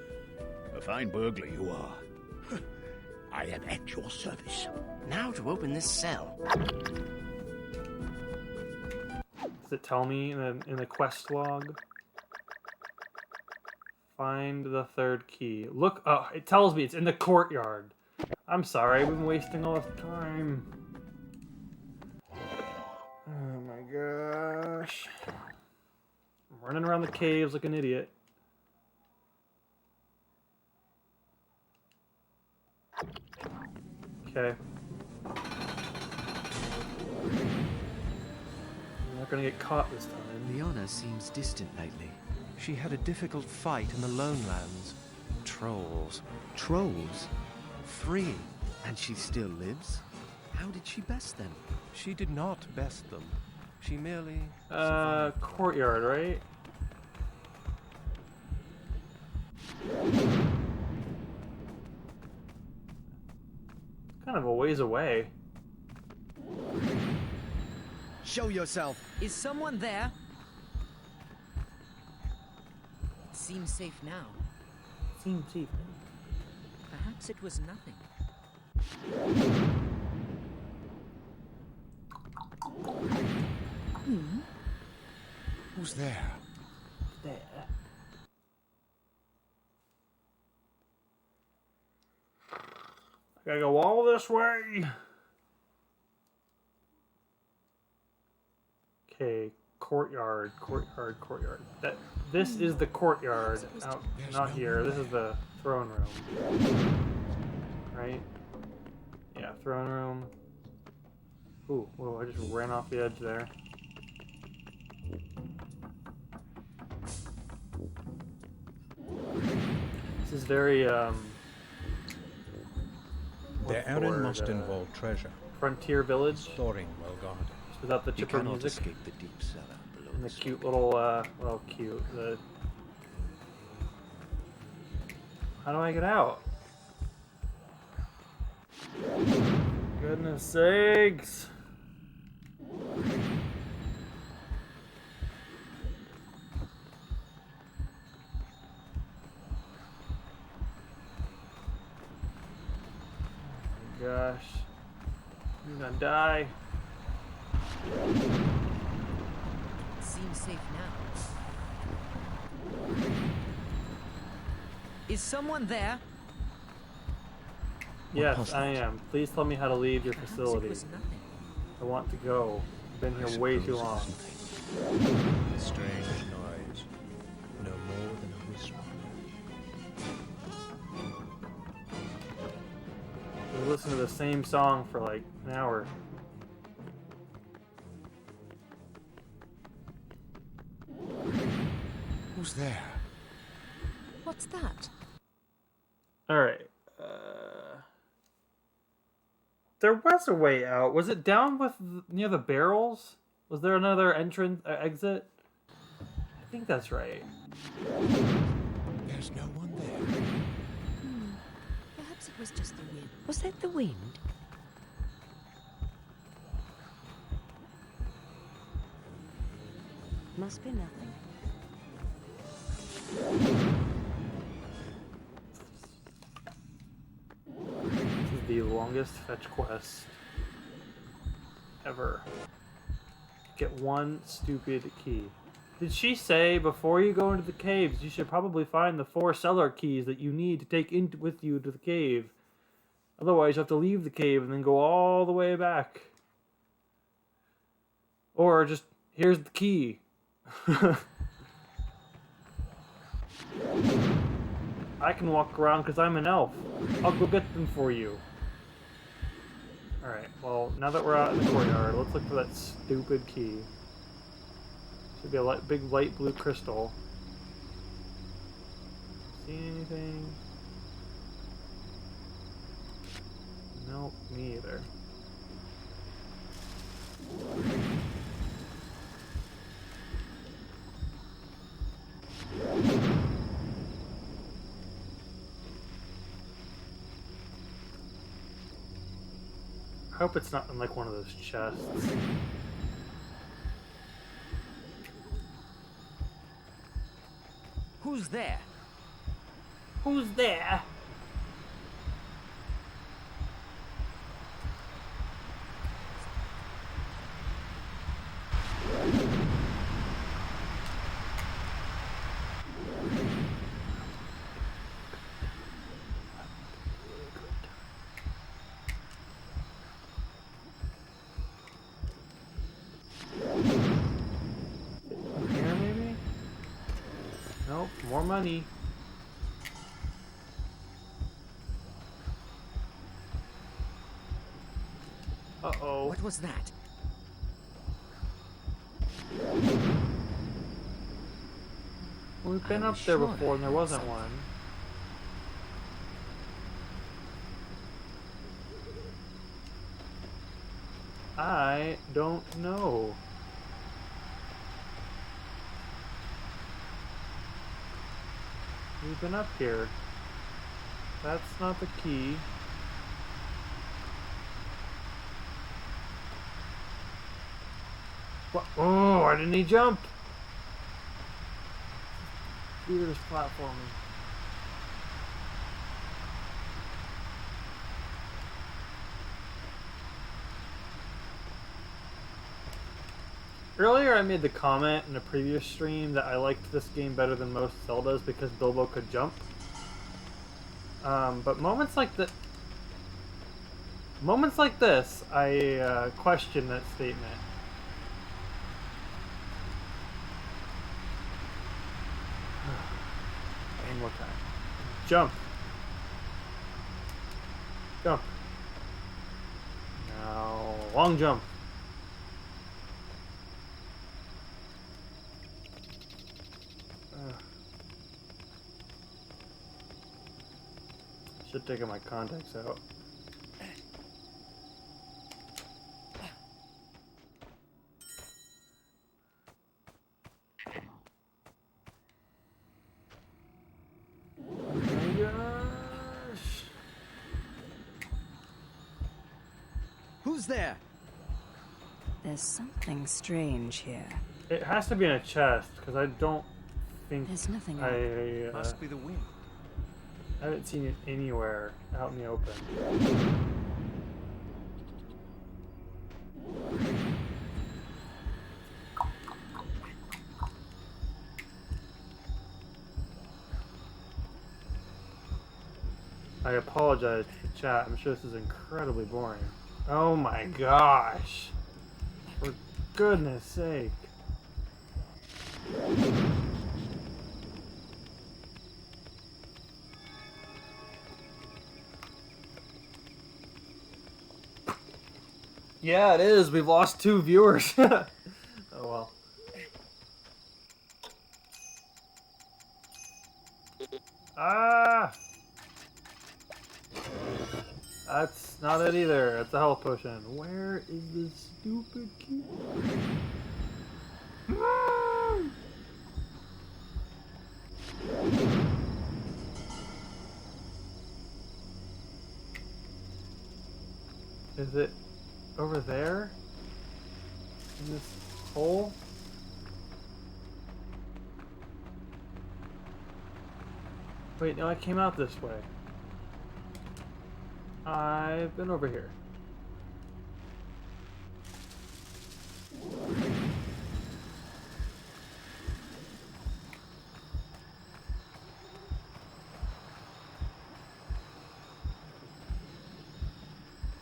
A fine burglar you are. I am at your service. Now to open this cell. Does it tell me in the quest log? Find the 3rd key. Look, it tells me it's in the courtyard. I'm sorry, I've been wasting all this time. Oh my gosh. I'm running around the caves like an idiot. Okay. I'm not gonna get caught this time. Liana seems distant lately. She had a difficult fight in the Lone Lands. Trolls. Trolls? 3. And she still lives? How did she best them? She did not best them. She merely... courtyard, right? Kind of a ways away. Show yourself. Is someone there? It seems safe now. Seems safe. Perhaps it was nothing. Who's there? There. I gotta go all this way. Okay, courtyard. This is the courtyard. Oh, not here. This is the throne room. Right? Yeah, throne room. Ooh, whoa, I just ran off the edge there. This is very, Their errand must involve treasure. Frontier village. Storing well guarded. Without the You chipper cannot music. escape the deep cellar below And the the cute slope. little, well, cute. How do I get out? Goodness sakes. Oh my gosh. I'm gonna die. Seems safe now. Is someone there? Yes, I am. Please tell me how to leave your Perhaps facility. it was nothing. I want to go. I've been here way too long. A strange noise. No more than a whisper. listen to the same song for like an hour. Who's there? What's that? Alright. There was a way out. Was it down with near the barrels? Was there another entrance exit? I think that's right. There's no one there. Perhaps it was just the wind. Was that the wind? Must be nothing. This is the longest fetch quest ever. Get one stupid key. Did she say before you go into the caves, you should probably find the 4 cellar keys that you need to take with you to the cave? Otherwise, you have to leave the cave and then go all the way back. Or just, here's the key. I can walk around because I'm an elf. I'll go get them for you. Alright, well, now that we're out in the courtyard, let's look for that stupid key. Should be a big light blue crystal. See anything? Nope, me either. I hope it's not in like one of those chests. Who's there? Who's there? Here maybe? Nope, more money. Uh-oh. What was that? We've been I up was there sure before and there I heard wasn't something. one. I don't know. We've been up here. That's not the key. What? Oh, why didn't he jump? Weirdest platforming. Earlier I made the comment in a previous stream that I liked this game better than most Zeldas because Bilbo could jump. But moments like this, I question that statement. One more time. Jump. Jump. Now, long jump. Should take my contacts out. Oh my gosh. Who's there? There's something strange here. It has to be in a chest because I don't think There's nothing I Must be the wind. haven't seen it anywhere out in the open. I apologize to the chat. I'm sure this is incredibly boring. Oh my gosh. For goodness sake. Yeah, it is. We've lost 2 viewers. Oh well. Ah! That's not it either. It's a health potion. Where is this stupid key? Is it over there? In this hole? Wait, no, I came out this way. I've been over here.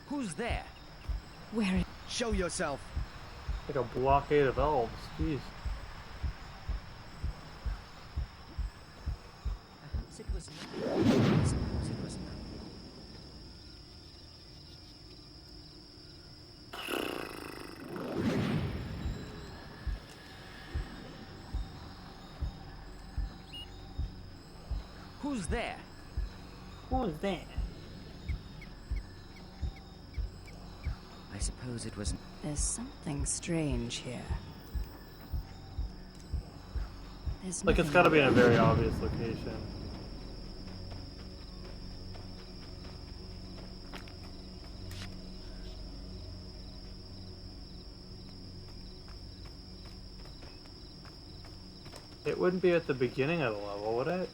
Who's there? Where? Show yourself. Like a blockade of elves. Jeez. Perhaps it was nothing. Suppose it was nothing. Who's there? Who's that? I suppose it was. There's something strange here. There's Like, it's nothing- gotta be in a very obvious location. It wouldn't be at the beginning of the level, would it?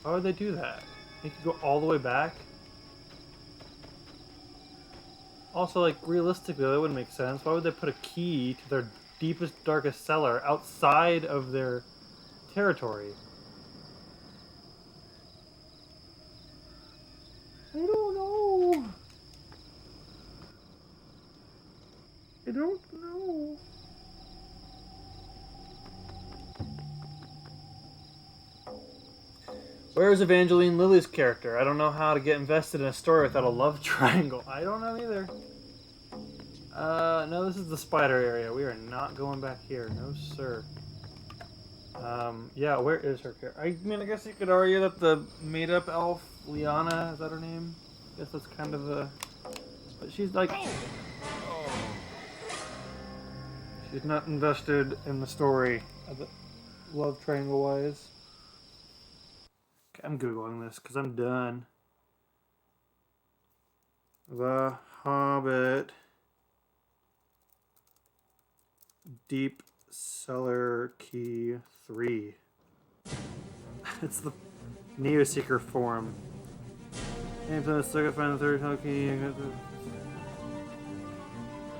Why would they do that? You could go all the way back? Also, like, realistically, that wouldn't make sense. Why would they put a key to their deepest, darkest cellar outside of their territory? I don't know. I don't know. Where's Evangeline Lilly's character? I don't know how to get invested in a story without a love triangle. I don't know either. No, this is the spider area. We are not going back here. No, sir. Yeah, where is her character? I mean, I guess you could argue that the made-up elf, Liana, is that her name? I guess that's kind of a... But she's like... She's not invested in the story, love triangle-wise. I'm Googling this because I'm done. The Hobbit Deep Cellar Key 3. It's the Neoseeker form. Aim for the second, find the third hell key.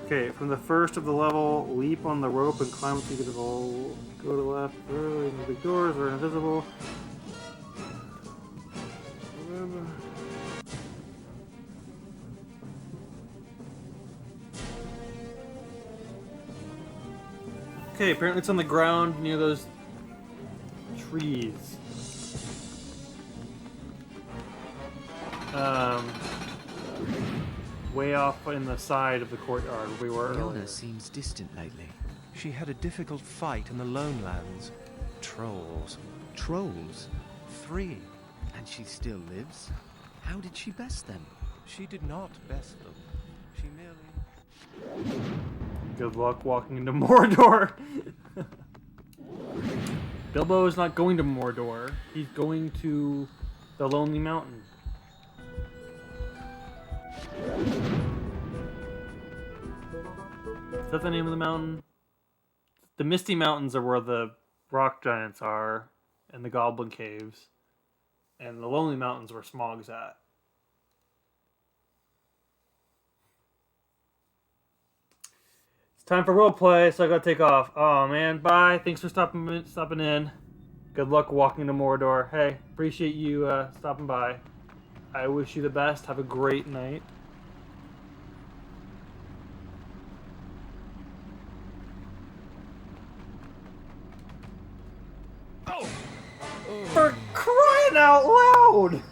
Okay, from the first of the level, leap on the rope and climb to the hole. Go to the left, the big doors are invisible. Okay, apparently it's on the ground near those trees. Way off in the side of the courtyard where we were earlier. Fiona seems distant lately. She had a difficult fight in the Lone Lands. Trolls. Trolls? 3. And she still lives? How did she best them? She did not best them. She merely... Good luck walking into Mordor. Bilbo is not going to Mordor. He's going to the Lonely Mountain. Is that the name of the mountain? The Misty Mountains are where the rock giants are, and the Goblin Caves. And the Lonely Mountains where Smaug's at. It's time for roleplay, so I gotta take off. Oh man, bye. Thanks for stopping in. Good luck walking to Mordor. Hey, appreciate you stopping by. I wish you the best. Have a great night. For crying out loud!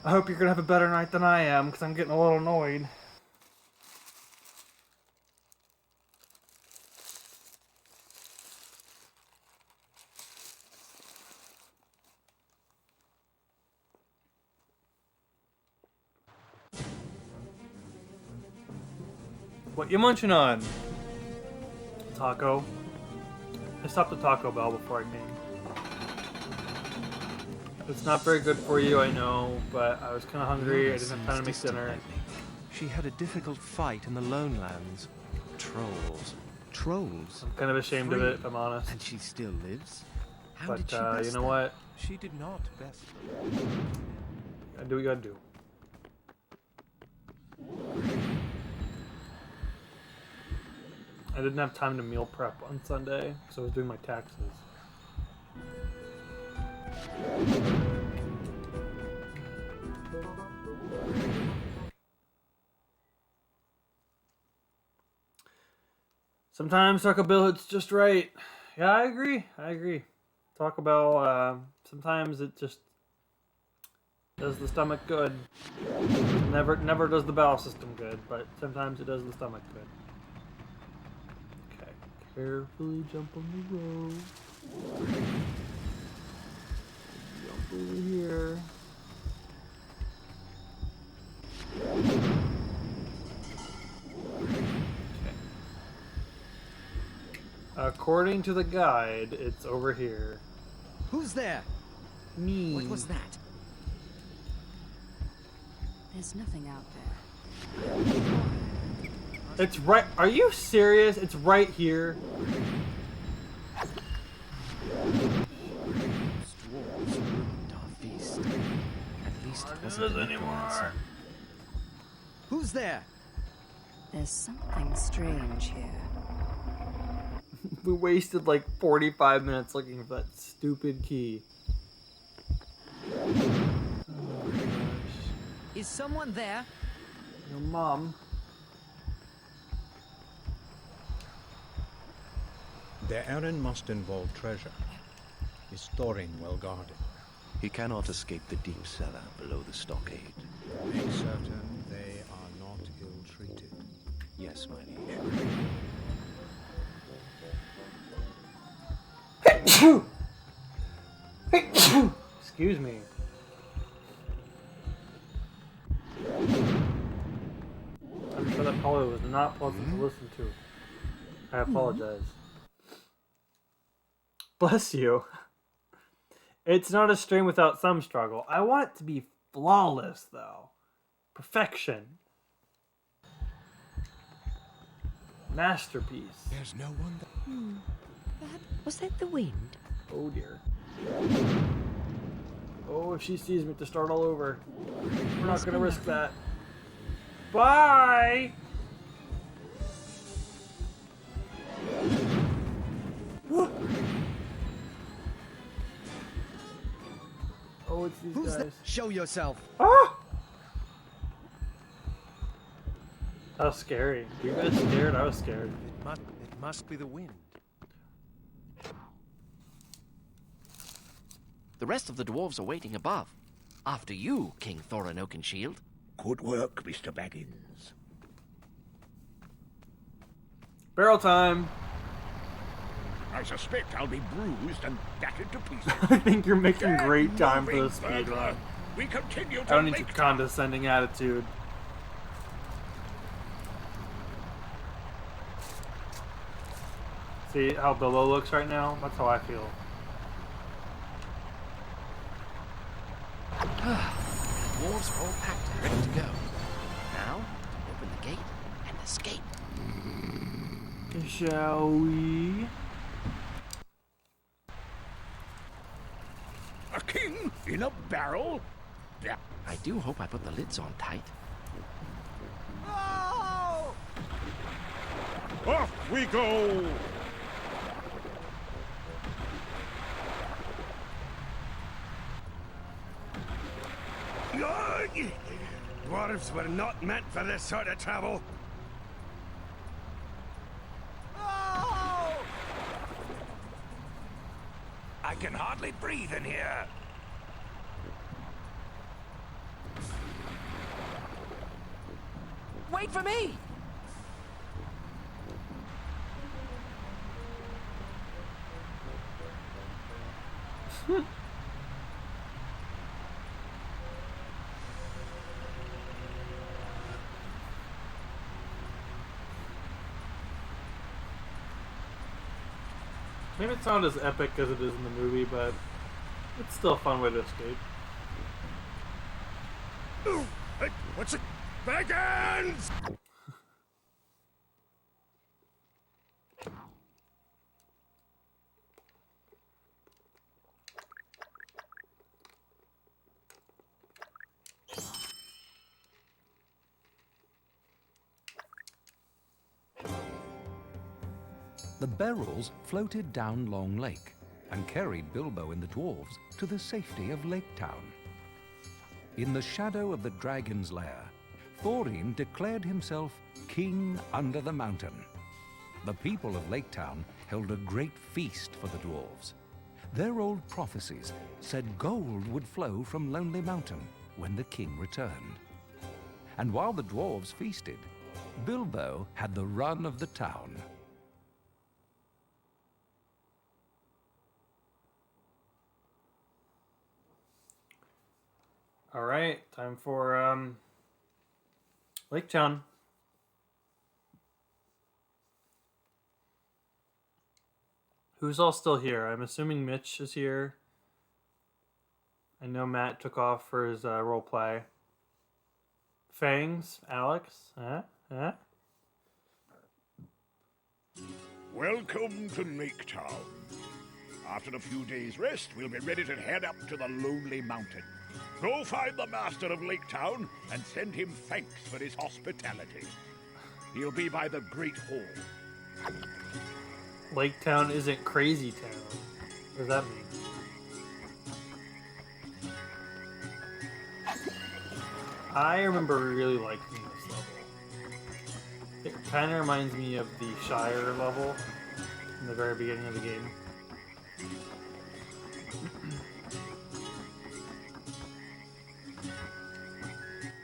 I hope you're gonna have a better night than I am, because I'm getting a little annoyed. What you munching on? Taco. I stopped at Taco Bell before I came. It's not very good for you, I know, but I was kind of hungry. I didn't have time to make dinner. She had a difficult fight in the lone lands. Trolls. Trolls? I'm kind of ashamed of it, if I'm honest. And she still lives? How But did she best you know them? what? She did not best I do what you gotta do. I didn't have time to meal prep on Sunday, so I was doing my taxes. Sometimes Taco Bell hits just right. Yeah, I agree. Taco Bell, sometimes it just does the stomach good. Never does the bowel system good, but sometimes it does the stomach good. Okay, carefully jump on the road. Jump over here. According to the guide, it's over here. Who's there? Me. What was that? There's nothing out there. It's right. Are you serious? It's right here. Dwarves ruined our feast. At least it wasn't an influencer. Who's there? There's something strange here. We wasted like 45 minutes looking for that stupid key. Oh gosh. Is someone there? Your mom. Their errand must involve treasure. Is Thorin well guarded? He cannot escape the deep cellar below the stockade. Make certain they are not ill-treated. Yes, my liege. Excuse me. I'm sure that probably was not pleasant to listen to. I apologize. Bless you. It's not a stream without some struggle. I want it to be flawless, though. Perfection. Masterpiece. There's no one there. Perhaps was that the wind? Oh dear. Oh, if she sees me to start all over. We're not gonna risk that. Bye! Oh, it's these Who's guys. there? Show yourself. Ah! That was scary. Were you guys scared? I was scared. It must be the wind. The rest of the dwarves are waiting above. After you, King Thorin Oakenshield. Good work, Mr. Baggins. Barrel time. I suspect I'll be bruised and battered to pieces. I think you're making great time for the Moving speed burglar. run. We continue I to don't need your make condescending attitude. See how Bilbo looks right now? That's how I feel. Dwarves are all packed and ready to go. Now, to open the gate and escape. Shall we? a king in a barrel? Yeah. I do hope I put the lids on tight. Off we go! Dwarves were not meant for this sort of travel. I can hardly breathe in here. Wait for me! Maybe it's not as epic as it is in the movie, but it's still a fun way to escape. Hey, what's it? Baggins! The barrels floated down Long Lake and carried Bilbo and the dwarves to the safety of Lake Town. In the shadow of the dragon's lair, Thorin declared himself king under the mountain. The people of Lake Town held a great feast for the dwarves. Their old prophecies said gold would flow from Lonely Mountain when the king returned. And while the dwarves feasted, Bilbo had the run of the town. All right, time for Lake Town. Who's all still here? I'm assuming Mitch is here. I know Matt took off for his role play. Fangs, Alex, huh? Welcome to Lake Town. After a few days' rest, we'll be ready to head up to the Lonely Mountain. Go find the master of Lake Town and send him thanks for his hospitality. He'll be by the Great Hall. Lake Town isn't Crazy Town. What does that mean? I remember really liking this level. It kind of reminds me of the Shire level in the very beginning of the game.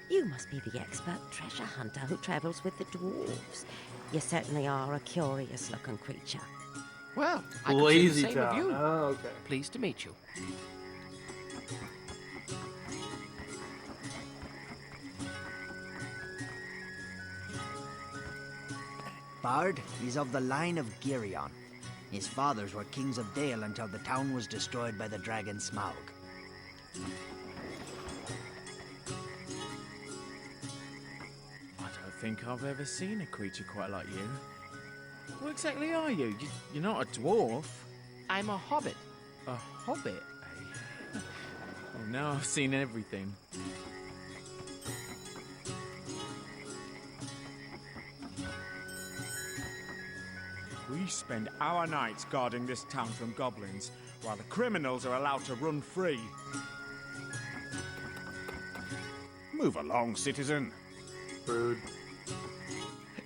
You must be the expert treasure hunter who travels with the dwarves. You certainly are a curious-looking creature. Well, I could say Lazy the same Town. of you. Oh, okay. Pleased to meet you. Bard is of the line of Girion. His fathers were kings of Dale until the town was destroyed by the dragon Smaug. I don't think I've ever seen a creature quite like you. What exactly are you? You're not a dwarf. I'm a hobbit. A hobbit, eh? Oh, now I've seen everything. We spend our nights guarding this town from goblins, while the criminals are allowed to run free. Move along, citizen. Rude.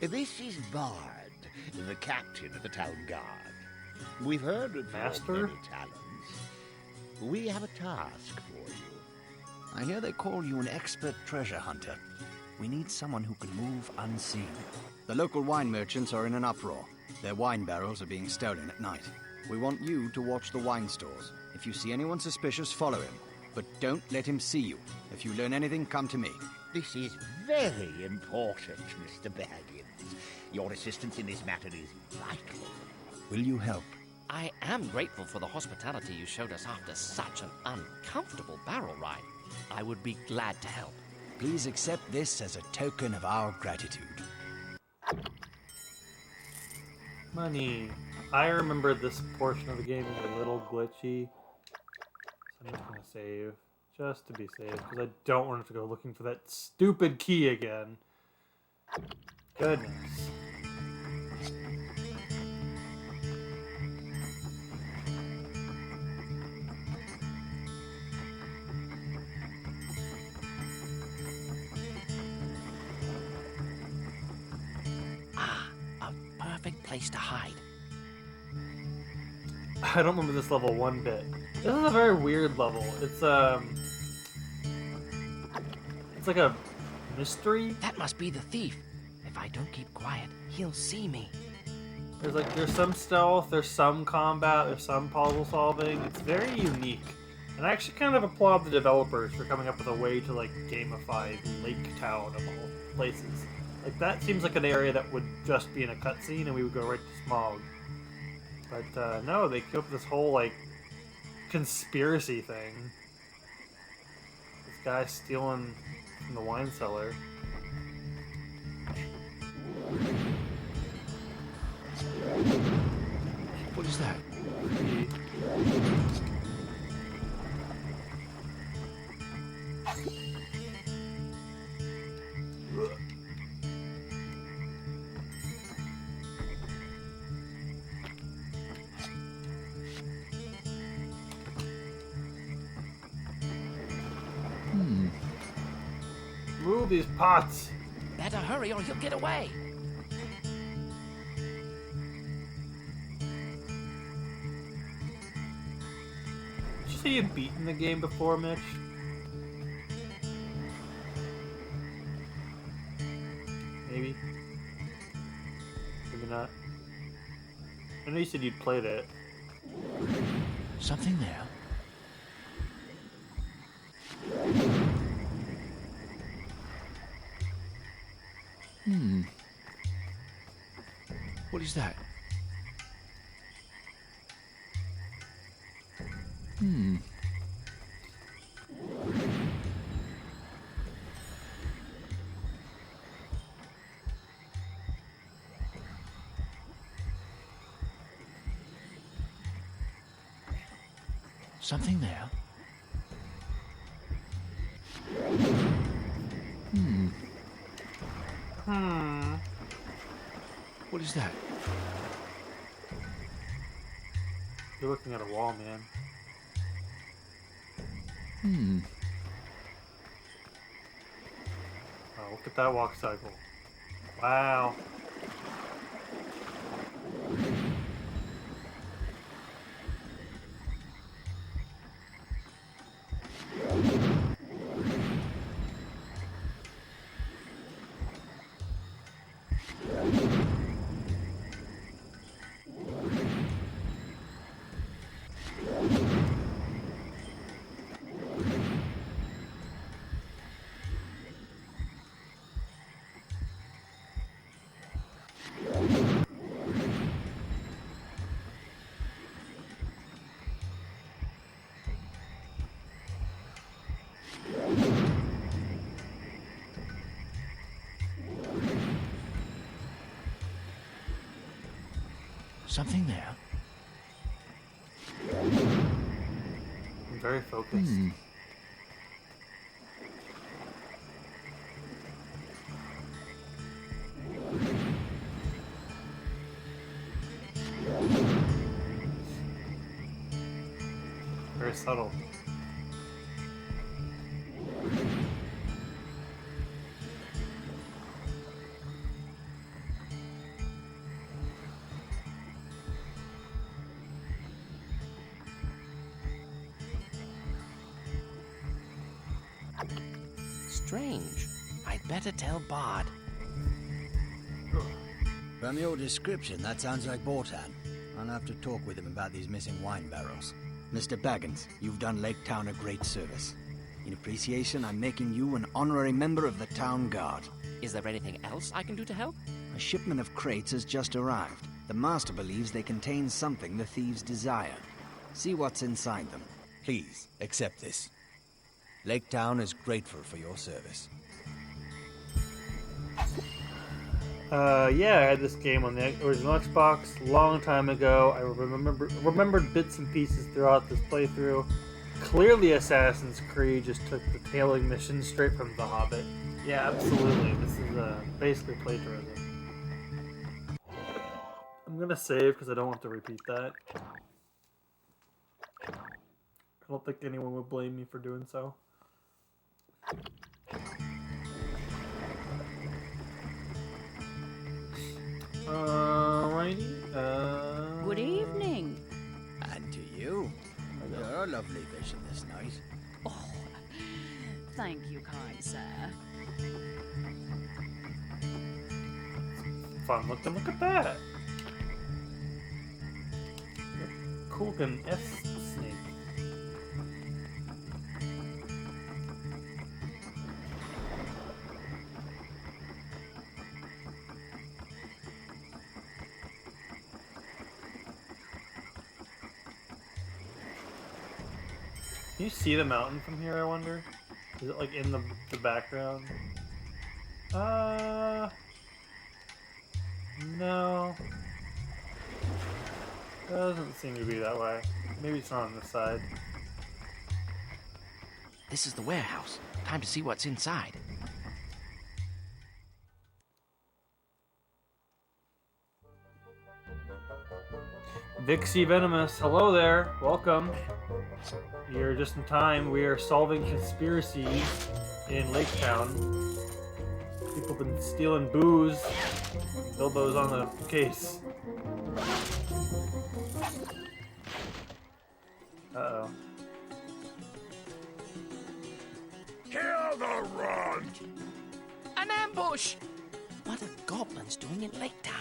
This is Bard, the captain of the town guard. We've heard of Master? your many talents. We have a task for you. I hear they call you an expert treasure hunter. We need someone who can move unseen. The local wine merchants are in an uproar. Their wine barrels are being stolen at night. We want you to watch the wine stores. If you see anyone suspicious, follow him. But don't let him see you. If you learn anything, come to me. This is very important, Mr. Baggins. Your assistance in this matter is vital. Will you help? I am grateful for the hospitality you showed us after such an uncomfortable barrel ride. I would be glad to help. Please accept this as a token of our gratitude. Money. I remember this portion of the game is a little glitchy. So I'm just going to save. Just to be safe. Because I don't want to go looking for that stupid key again. Goodness. Perfect place to hide. I don't remember this level one bit. This is a very weird level. It's like a mystery. That must be the thief. If I don't keep quiet, he'll see me. There's some stealth, there's some combat, there's some puzzle solving. It's very unique. And I actually kind of applaud the developers for coming up with a way to like gamify Lake Town of all places. Like, that seems like an area that would just be in a cutscene and we would go right to Smaug. But no, they came up with this whole like conspiracy thing. This guy stealing from the wine cellar. What is that? Move these pots. Better hurry or he'll get away. Did you say you've beaten the game before, Mitch? Maybe. Maybe not. I know you said you'd played it. Something there. What is that? Something there. What is that? You're looking at a wall, man. Oh, look at that walk cycle. Wow. Something there. I'm very focused. Very subtle. Strange. I'd better tell Bard. From your description, that sounds like Bortan. I'll have to talk with him about these missing wine barrels. Mr. Baggins, you've done Lake Town a great service. In appreciation, I'm making you an honorary member of the Town Guard. Is there anything else I can do to help? A shipment of crates has just arrived. The master believes they contain something the thieves desire. See what's inside them. Please, accept this. Lake Town is grateful for your service. Yeah, I had this game on the original Xbox a long time ago. I remembered bits and pieces throughout this playthrough. Clearly Assassin's Creed just took the tailing mission straight from The Hobbit. Yeah, absolutely. This is basically plagiarism. I'm gonna save because I don't want to repeat that. I don't think anyone would blame me for doing so. Alrighty. Good evening. And to you. You're a lovely vision this night. Oh, thank you, kind sir. Fun looking. Look at that. Kulgan S snake. Can you see the mountain from here, I wonder? Is it like in the background? No. Doesn't seem to be that way. Maybe it's not on this side. This is the warehouse. Time to see what's inside. Vixie Venomous, hello there. Welcome. You're just in time. We are solving conspiracies in Lake Town. People have been stealing booze. Bilbo's on the case. Uh-oh. Kill the runt! An ambush! What are goblins doing in Lake Town?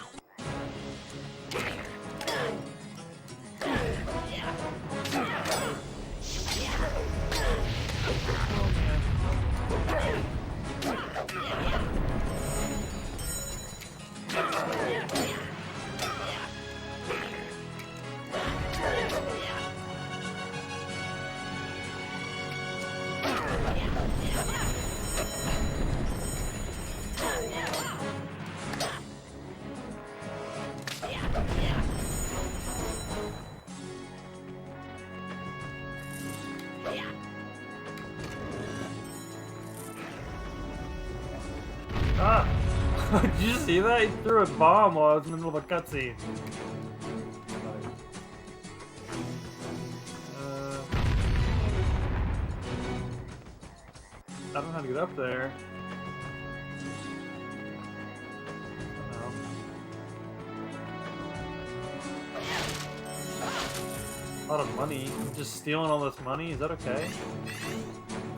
Ah! Did you see that? He threw a bomb while I was in the middle of a cutscene. I don't know how to get up there. A lot of money. I'm just stealing all this money? Is that okay?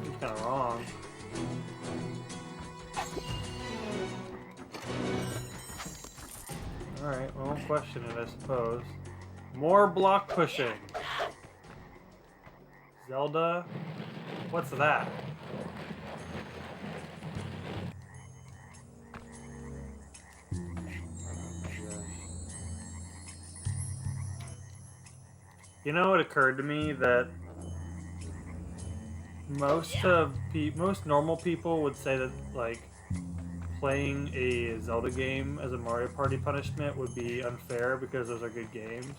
Seems kind of wrong. Alright, well, I'll question it, I suppose. More block pushing. Zelda? What's that? You know, it occurred to me that most normal people would say that, like, playing a Zelda game as a Mario Party punishment would be unfair because those are good games.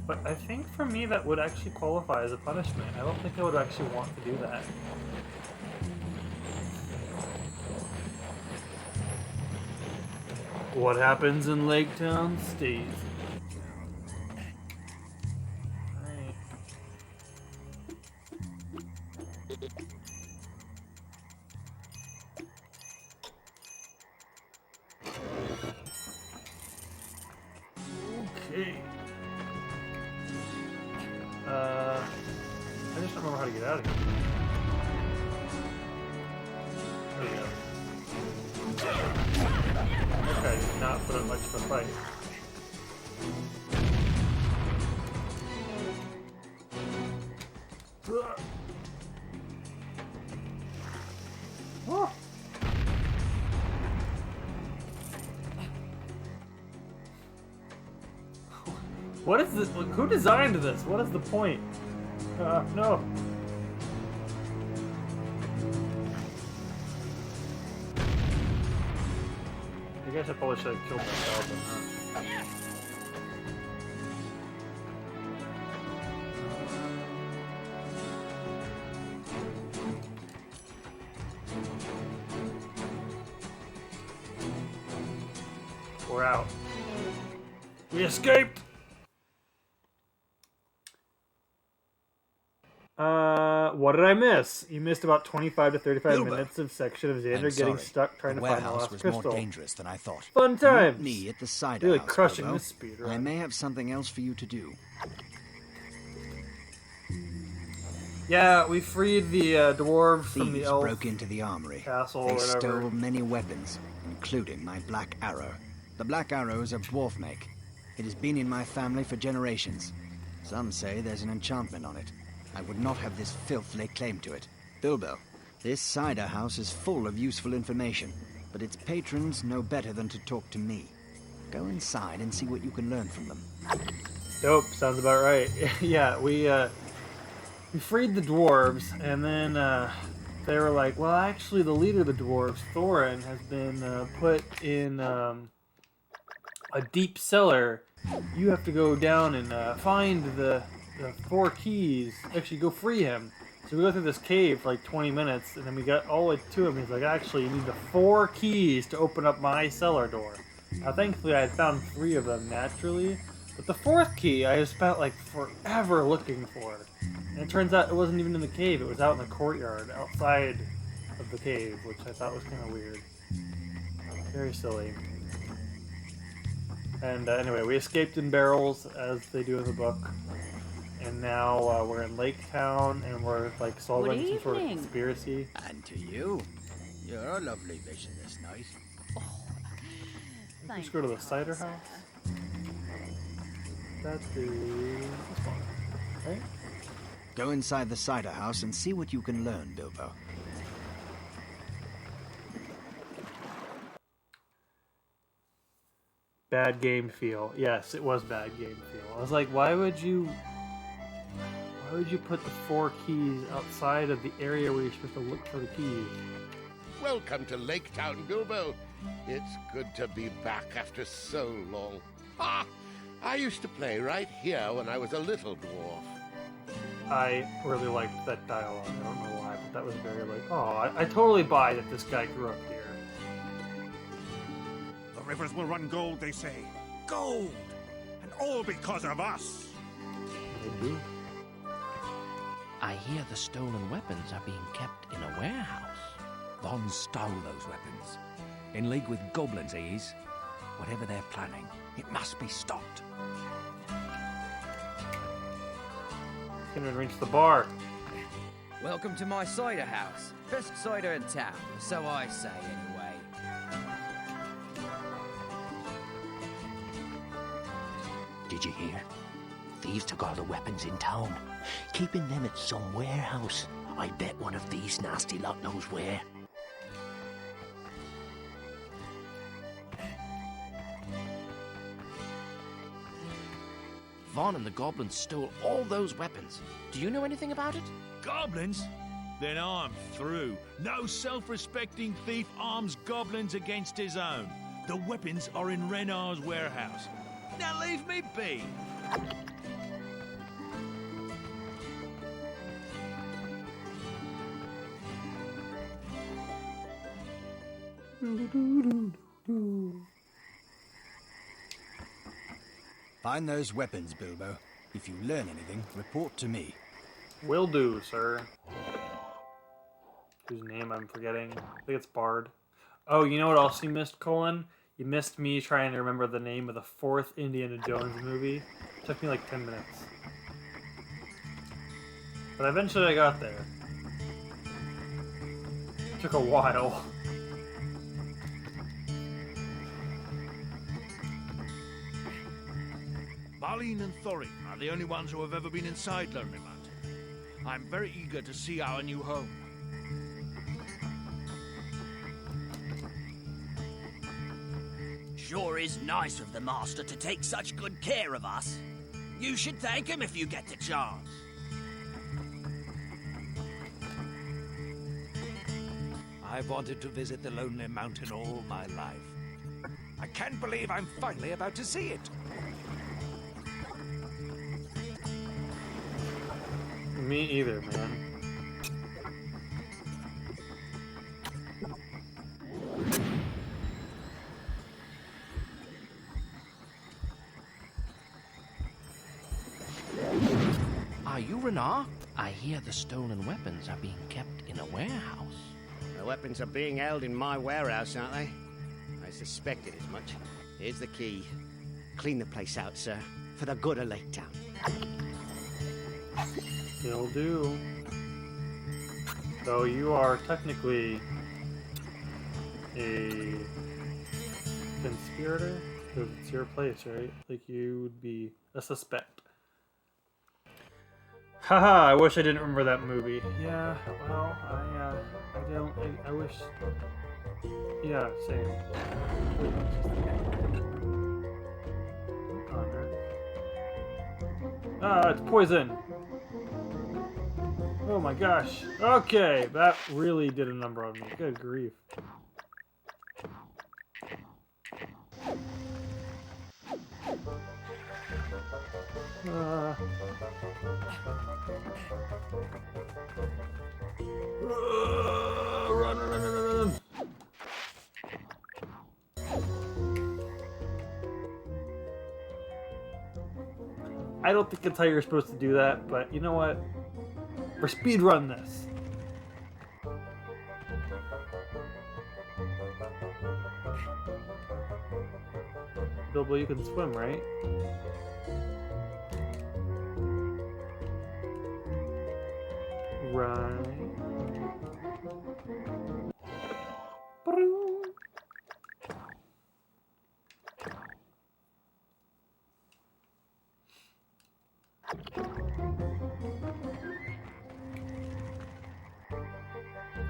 But I think for me that would actually qualify as a punishment. I don't think I would actually want to do that. What happens in Lake Town stays. I just don't remember how to get out of here. There we go. Okay, did not put up much of a fight. Oh. What is this? Who designed this? What is the point? No. I guess I probably should have killed myself, but not. We're out. We escaped! What did I miss? You missed about 25 to 35 minutes of section of Xander getting stuck trying to find the lost crystal. More dangerous than I thought. Fun times. Meet me at the cider really house, crushing Bilbo. this speed. I may have something else for you to do. Yeah, we freed the dwarves from the elf broke into the armory. Castle. They stole many weapons, including my black arrow. The black arrow is of dwarf make. It has been in my family for generations. Some say there's an enchantment on it. I would not have this filth lay claim to it. Bilbo, this cider house is full of useful information, but its patrons know better than to talk to me. Go inside and see what you can learn from them. Dope, sounds about right. Yeah, we we freed the dwarves, and then they were like, well, actually, the leader of the dwarves, Thorin, has been put in a deep cellar. You have to go down and find the 4 keys. Actually, go free him. So we go through this cave for like 20 minutes, and then we got all the way to him. He's like, actually, you need the 4 keys to open up my cellar door. Now, thankfully, I had found 3 of them naturally, but the 4th key I have spent like forever looking for. And it turns out it wasn't even in the cave. It was out in the courtyard, outside of the cave, which I thought was kind of weird. Very silly. And anyway, we escaped in barrels, as they do in the book. And now we're in Lake Town, and we're like solving some sort of conspiracy. And to you. You're a lovely vision this night. Let's go to the cider house. That is this one, right? Go inside the cider house and see what you can learn, Bilbo. Bad game feel. Yes, it was bad game feel. I was like, why would you put the 4 keys outside of the area where you're supposed to look for the keys? Welcome to Lake Town, Bilbo. It's good to be back after so long. Ah, I used to play right here when I was a little dwarf. I really liked that dialogue. I don't know why, but that was very like, oh, I totally buy that this guy grew up here. The rivers will run gold, they say. Gold! And all because of us! They do. I hear the stolen weapons are being kept in a warehouse. Von stole those weapons. In league with goblins, he is. Whatever they're planning, it must be stopped. Can't even reach the bar. Welcome to my cider house. Best cider in town, so I say anyway. Did you hear? Thieves took all the weapons in town, keeping them at some warehouse. I bet one of these nasty lot knows where. Vaughn and the goblins stole all those weapons. Do you know anything about it? Goblins? Then I'm through. No self-respecting thief arms goblins against his own. The weapons are in Renar's warehouse. Now leave me be. Find those weapons, Bilbo. If you learn anything, report to me. Will do, sir. Whose name I'm forgetting. I think it's Bard. Oh, you know what else you missed, Colin? You missed me trying to remember the name of the 4th Indiana Jones movie. It took me like 10 minutes. But eventually I got there. It took a while. Balin and Thorin are the only ones who have ever been inside Lonely Mountain. I'm very eager to see our new home. Sure is nice of the Master to take such good care of us. You should thank him if you get the chance. I've wanted to visit the Lonely Mountain all my life. I can't believe I'm finally about to see it. Me either, man. Are you Renar? I hear the stolen weapons are being kept in a warehouse. The weapons are being held in my warehouse, aren't they? I suspected as much. Here's the key. Clean the place out, sir, for the good of Lake Town. Will do. Though you are technically a conspirator, because it's your place, right? Like you would be a suspect. Haha, I wish I didn't remember that movie. Yeah, well, I wish... Yeah, same. Ah, it's poison! Oh my gosh. Okay, that really did a number on me. Good grief. Run, run, run, run, run. I don't think it's how you're supposed to do that, but you know what? We're speedrun this. Bilbo, you can swim, right? Right.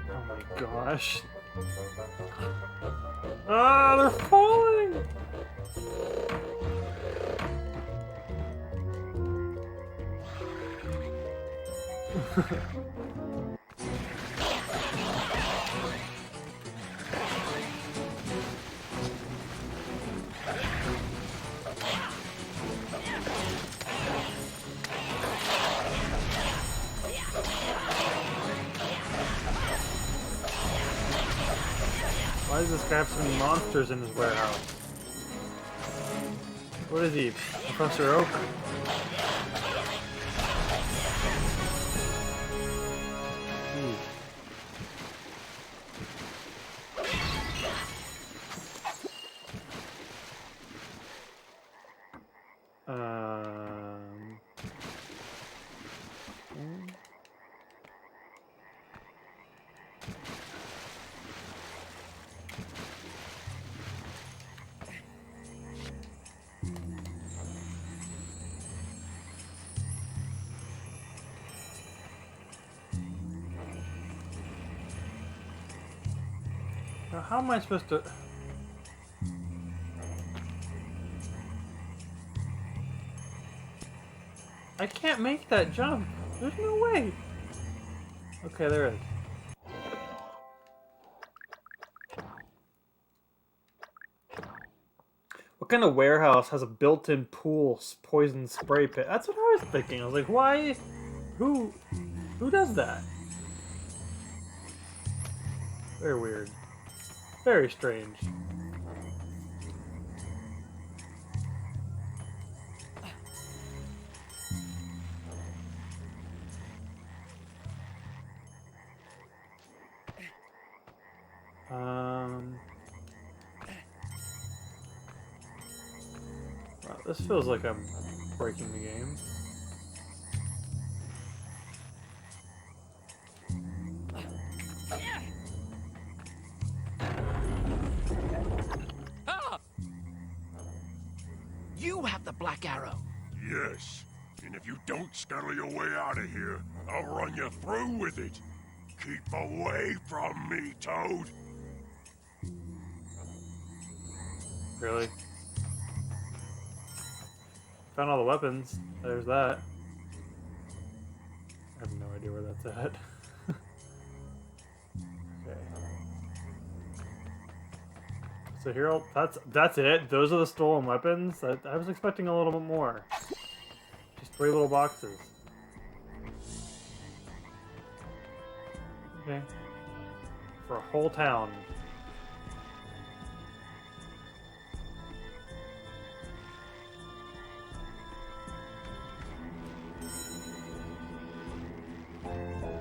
Oh my gosh. Ah, they're falling! Why does this guy have so many monsters in his warehouse? What is he? Professor Oak? Now, how am I supposed to... I can't make that jump. There's no way. Okay, there is. What kind of warehouse has a built-in pool poison spray pit? That's what I was thinking. I was like, why? Who does that? Very weird. Very strange. Wow, this feels like I'm breaking the game. You have the black arrow. Yes, and if you don't scuttle your way out of here, I'll run you through with it. Keep away from me, Toad. Really? Found all the weapons. There's that. I have no idea where that's at. Okay. So here, that's it. Those are the stolen weapons. I was expecting a little bit more. Just 3 little boxes. Okay. For a whole town.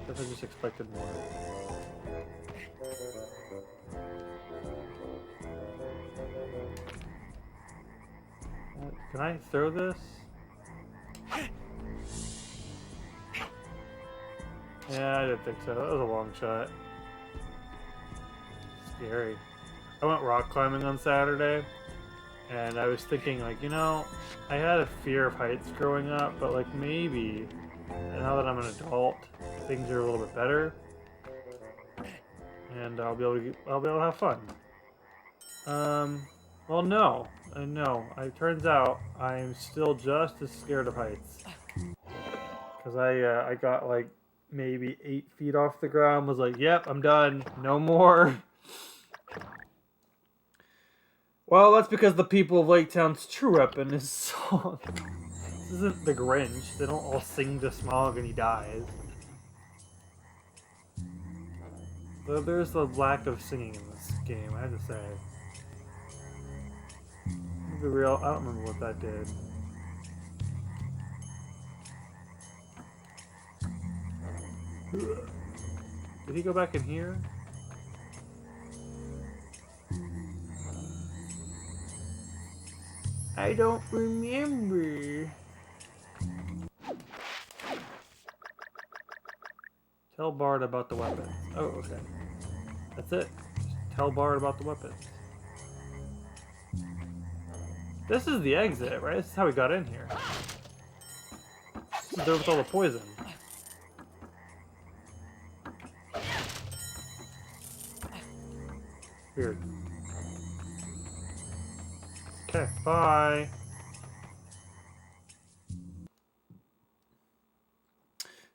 I just expected more. Can I throw this? Yeah, I didn't think so. That was a long shot. Scary. I went rock climbing on Saturday, and I was thinking, like, you know, I had a fear of heights growing up, but like maybe now that I'm an adult, things are a little bit better, and I'll be able to have fun. Well, no. It turns out I'm still just as scared of heights, because I got like maybe 8 feet off the ground, was like, yep, I'm done. No more. Well, that's because the people of Lake Town's true weapon is song. This isn't the Grinch. They don't all sing to Smaug and he dies. Though there's a lack of singing in this game, I have to say. To be real, I don't remember what that did. Did he go back in here? I don't remember. Tell Bard about the weapons. Oh, okay. That's it. Just tell Bard about the weapons. This is the exit, right? This is how we got in here. This is there with all the poison. Weird. Okay, bye.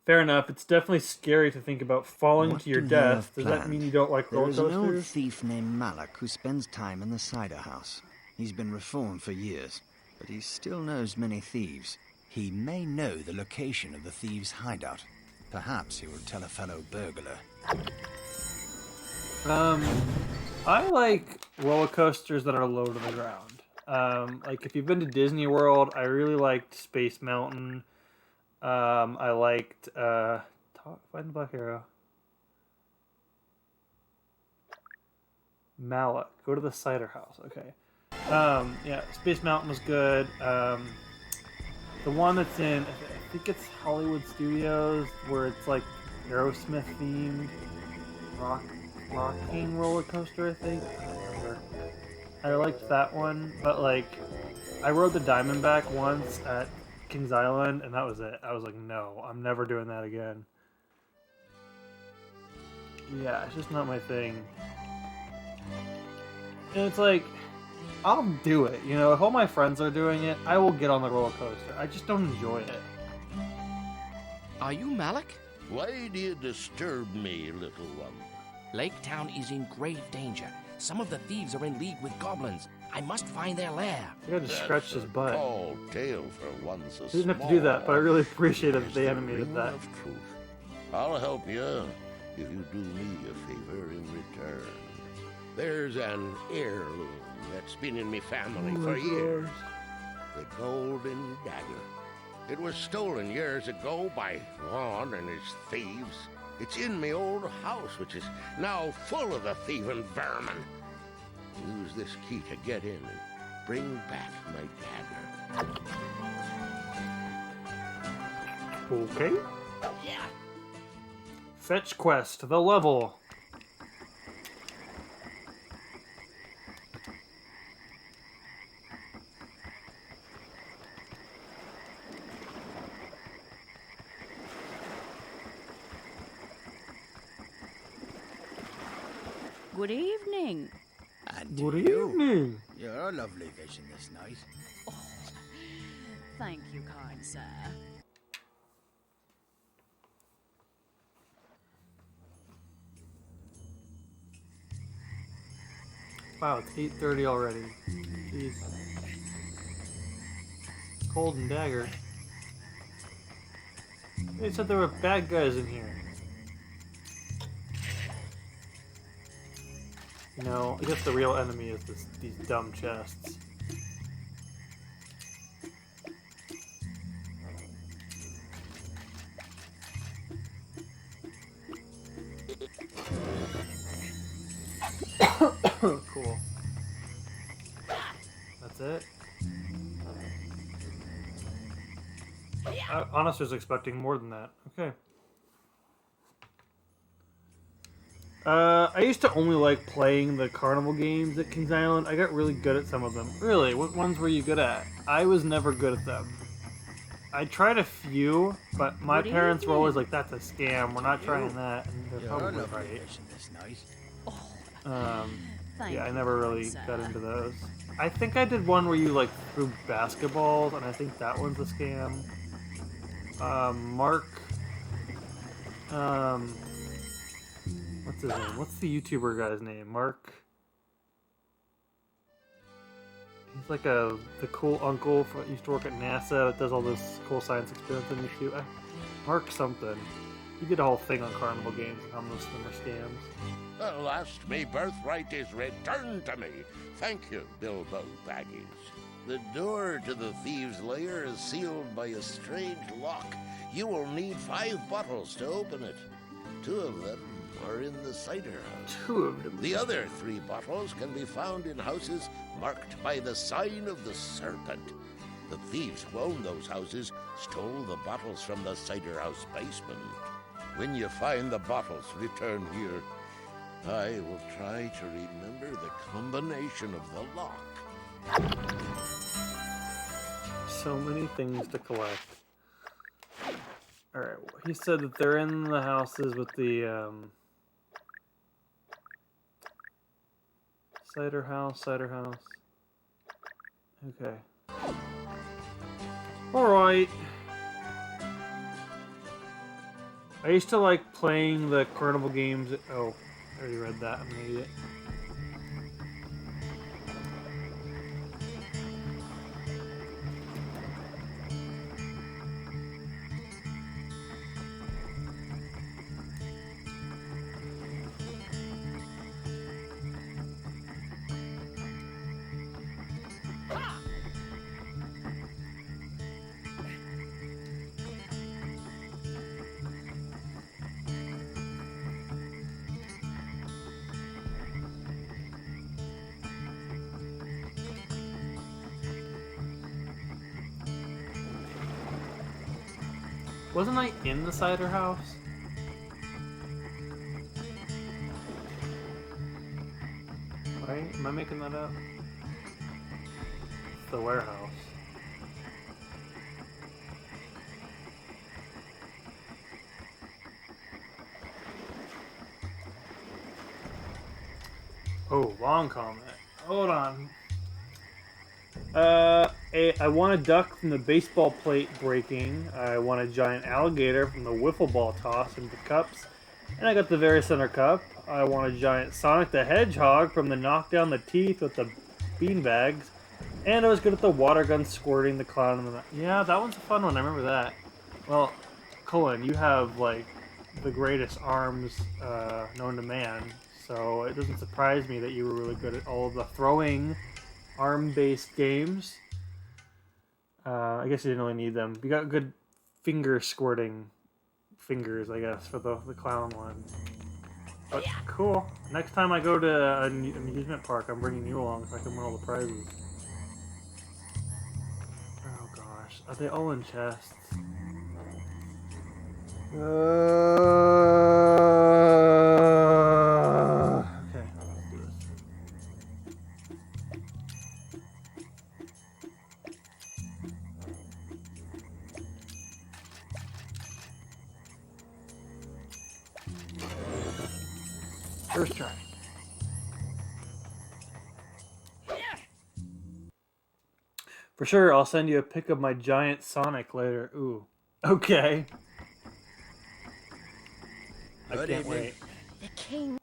Fair enough. It's definitely scary to think about falling to your death. Does that mean you don't like roller coasters? There is an old thief named Malak who spends time in the cider house. He's been reformed for years, but he still knows many thieves. He may know the location of the thieves' hideout. Perhaps he will tell a fellow burglar. I like roller coasters that are low to the ground. Like if you've been to Disney World, I really liked Space Mountain. I liked Find the Black Arrow. Malak. Go to the cider house. Okay. Yeah, Space Mountain was good. The one that's in, I think it's Hollywood Studios, where it's like Aerosmith themed. Rocking roller coaster, I think. I don't remember. I liked that one, but like, I rode the Diamondback once at Kings Island, and that was it. I was like, no, I'm never doing that again. Yeah, it's just not my thing. And it's like, I'll do it, you know, if all my friends are doing it, I will get on the roller coaster. I just don't enjoy it. Are you Malak? Why do you disturb me, little one? Lake Town is in grave danger. Some of the thieves are in league with goblins. I must find their lair. I gotta scratch his butt. Tall tale for one so He didn't have to do that, but I really appreciated that they animated that. Of truth. I'll help you if you do me a favor in return. There's an heirloom that's been in me family for years. The golden dagger. It was stolen years ago by Ron and his thieves. It's in me old house, which is now full of the thieving vermin. Use this key to get in and bring back my dagger. Okay. Yeah. Fetch quest, the level. Good evening. And Good you. evening. You're a lovely vision this night. Oh, thank you, kind sir. Wow, it's 8:30 already. Jeez. Golden dagger. They said there were bad guys in here. You know, I guess the real enemy is these dumb chests. Cool. That's it? I honestly was expecting more than that. Okay. I used to only like playing the carnival games at Kings Island. I got really good at some of them. Really? What ones were you good at? I was never good at them. I tried a few, but my parents were always like, that's a scam. We're not trying that. And they're probably right. Yeah, I never really got into those. I think I did one where you like threw basketballs, and I think that one's a scam. Mark What's his name? What's the YouTuber guy's name? Mark. He's like the cool uncle who used to work at NASA that does all this cool science experiments on YouTube. Mark something. He did a whole thing on carnival games and how most of them are scams. At last, me birthright is returned to me. Thank you, Bilbo Baggins. The door to the thieves' lair is sealed by a strange lock. You will need 5 bottles to open it. 2 of them are in the cider house. 2 of them? The other 3 bottles can be found in houses marked by the sign of the serpent. The thieves who own those houses stole the bottles from the cider house basement. When you find the bottles, return here. I will try to remember the combination of the lock. So many things to collect. Alright, well, he said that they're in the houses with the cider house. Okay. Alright. I used to like playing the carnival games. Oh, I already read that. I'm an idiot. Wasn't I in the cider house? Right? Am I making that up? It's the warehouse. Oh, long comment. Hold on. I won a duck from the baseball plate breaking. I won a giant alligator from the wiffle ball toss into cups. And I got the very center cup. I won a giant Sonic the Hedgehog from the knock down the teeth with the beanbags. And I was good at the water gun squirting the clown in the mouth. Yeah, that one's a fun one. I remember that. Well, Cullen, you have, like, the greatest arms known to man. So it doesn't surprise me that you were really good at all of the throwing arm-based games. I guess you didn't really need them. You got good finger squirting fingers, I guess, for the clown one. But cool. Next time I go to an amusement park, I'm bringing you along so I can win all the prizes. Oh gosh, are they all in chests? Okay, let's do this. First try. For sure, I'll send you a pic of my giant Sonic later. Ooh. Okay. I can't wait. The king.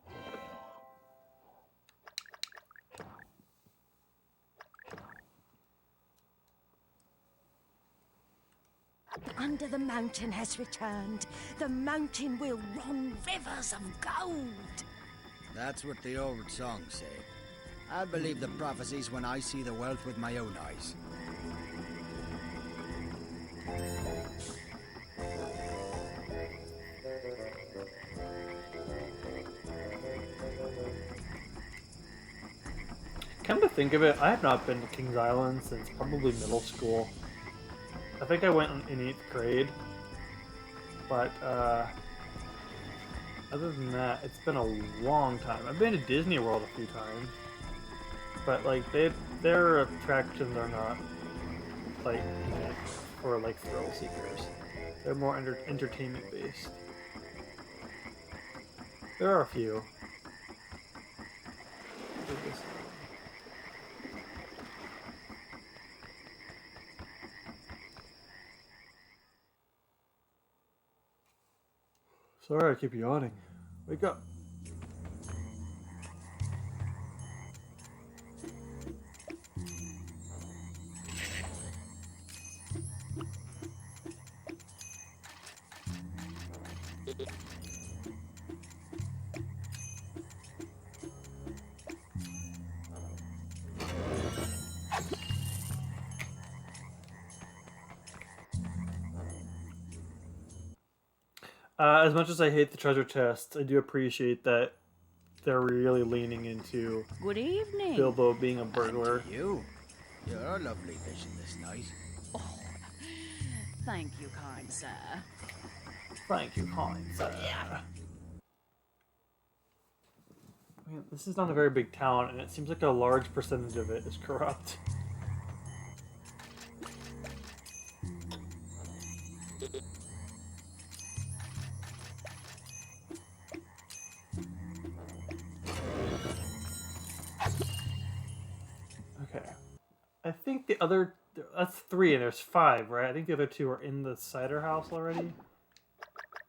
Under the mountain has returned. The mountain will run rivers of gold. That's what the old songs say. I'll believe the prophecies when I see the wealth with my own eyes. Come to think of it, I have not been to Kings Island since probably middle school. I think I went in 8th grade. But, other than that, it's been a long time. I've been to Disney World a few times. But, like, their attractions are not, like, meant for, like, thrill seekers. They're more entertainment-based. There are a few. Sorry, I keep yawning. Wake up. As much as I hate the treasure chests, I do appreciate that they're really leaning into Good evening. Bilbo being a burglar. You? You're a lovely vision this night. Thank you, kind sir. Thank you, kind sir. I mean, this is not a very big town, and it seems like a large percentage of it is corrupt. Okay. I think the other... That's 3 and there's 5, right? I think the other 2 are in the cider house already.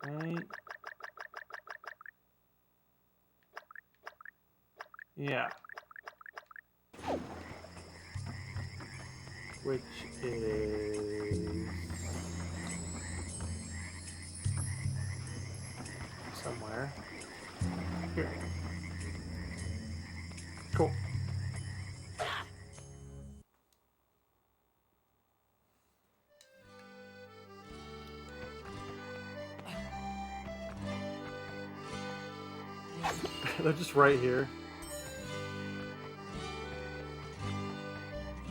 Right? Yeah. Which is... somewhere. Here. Cool. They're just right here.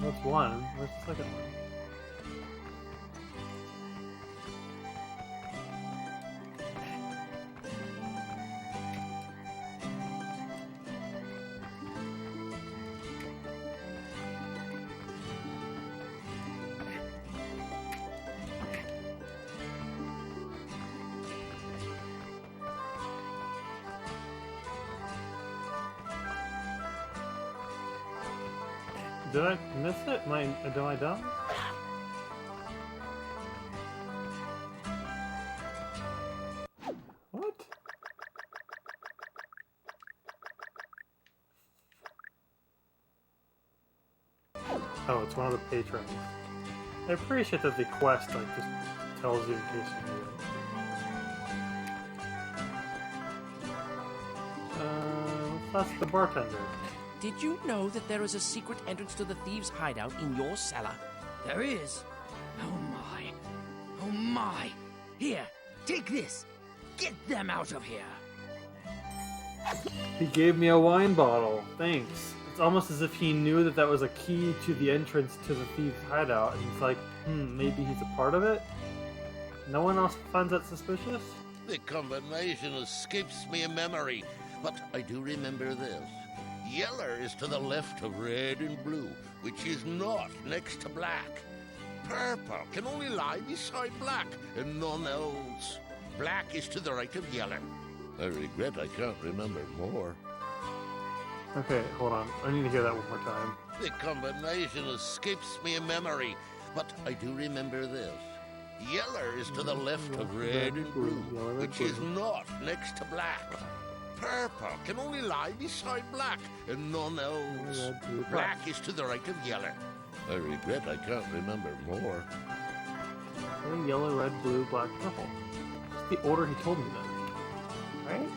That's one. Where's the second one? Did I miss it? Am I dumb? What? Oh, it's one of the patrons. I appreciate that the quest like just tells you in case you need it. That's the bartender. Did you know that there is a secret entrance to the thieves' hideout in your cellar? There is? Oh my. Oh my. Here, take this. Get them out of here. He gave me a wine bottle. Thanks. It's almost as if he knew that that was a key to the entrance to the thieves' hideout, and he's like, maybe he's a part of it? No one else finds that suspicious? The combination escapes me in memory, but I do remember this. Yeller is to the left of red and blue, which is not next to black. Purple can only lie beside black and none else. Black is to the right of yeller. I regret I can't remember more. Okay, hold on. I need to hear that one more time. The combination escapes me in memory, but I do remember this. Yeller is to the left of red and blue, which is not next to black. Purple can only lie beside black and none else. Black is to the right of yeller. I regret I can't remember more. Okay, yellow, red, blue, black, purple. It's the order he told me then. Right?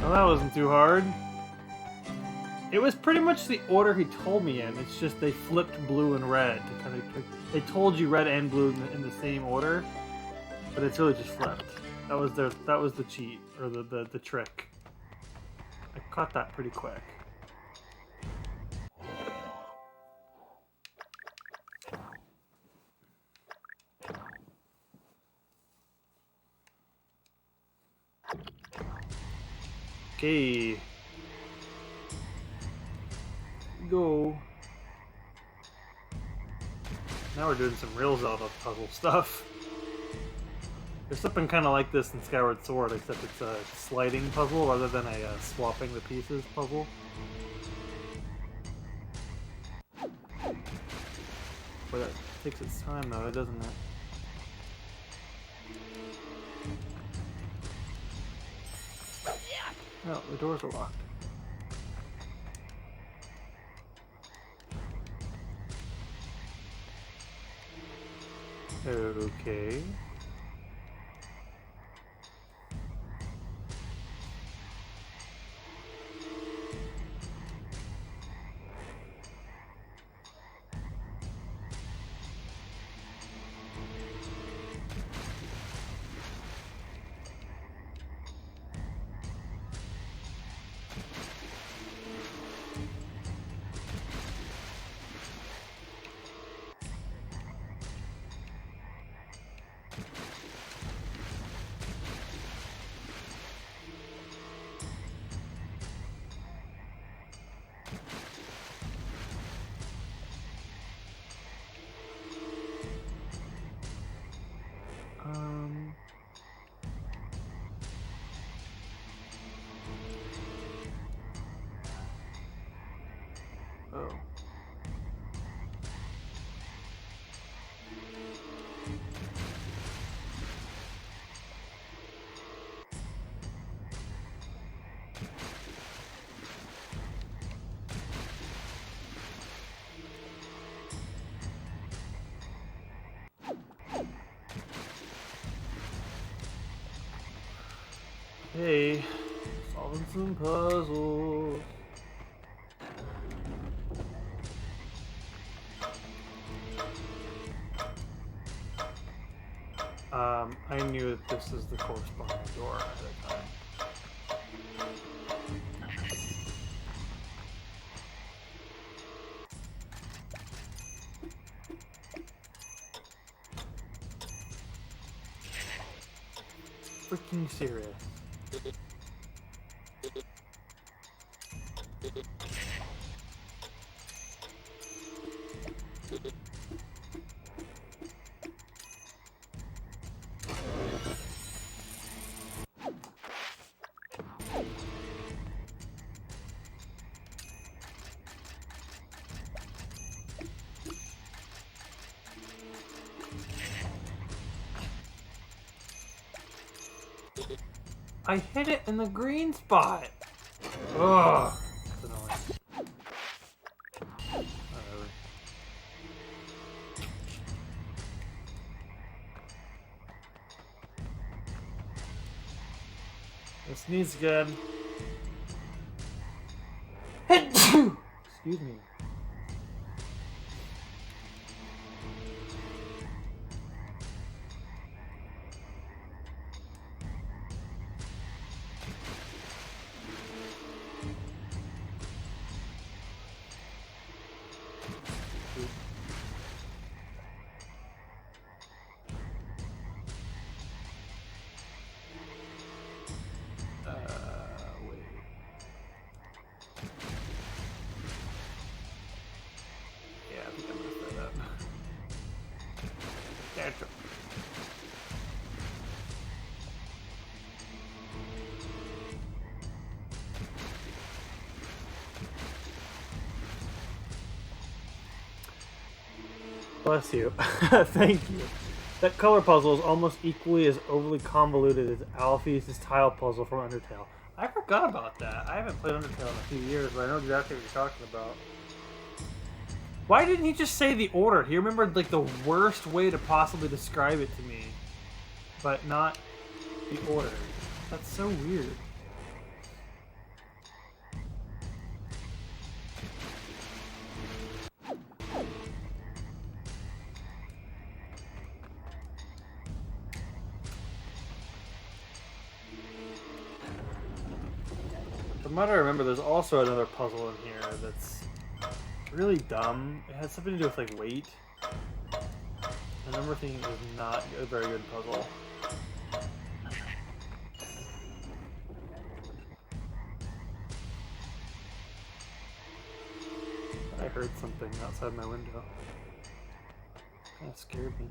Well, that wasn't too hard. It was pretty much the order he told me in. It's just they flipped blue and red to kind of. They told you red and blue in the same order, but it's really just flipped. That was the cheat or the trick. I caught that pretty quick. Okay. go. Now we're doing some real Zelda puzzle stuff. There's something kind of like this in Skyward Sword, except it's a sliding puzzle rather than a swapping the pieces puzzle. But it takes its time though, doesn't it? Oh, the doors are locked. Okay. Oh. Hey, solving some puzzles. I knew that this is the corresponding door ahead of time. Freaking serious. I hit it in the green spot. Ugh. That's annoying. Whatever. This needs good. Excuse me. Wait. Yeah, I think I messed that up. That's it. Bless you. Thank you. That color puzzle is almost equally as overly convoluted as Alphys' tile puzzle from Undertale. I forgot about that. I haven't played Undertale in a few years, but I know exactly what you're talking about. Why didn't he just say the order? He remembered like the worst way to possibly describe it to me, but not the order. That's so weird. From what I remember, there's also another puzzle in here that's really dumb. It has something to do with like weight. I remember thinking it was not a very good puzzle. I heard something outside my window. Kind of scared me.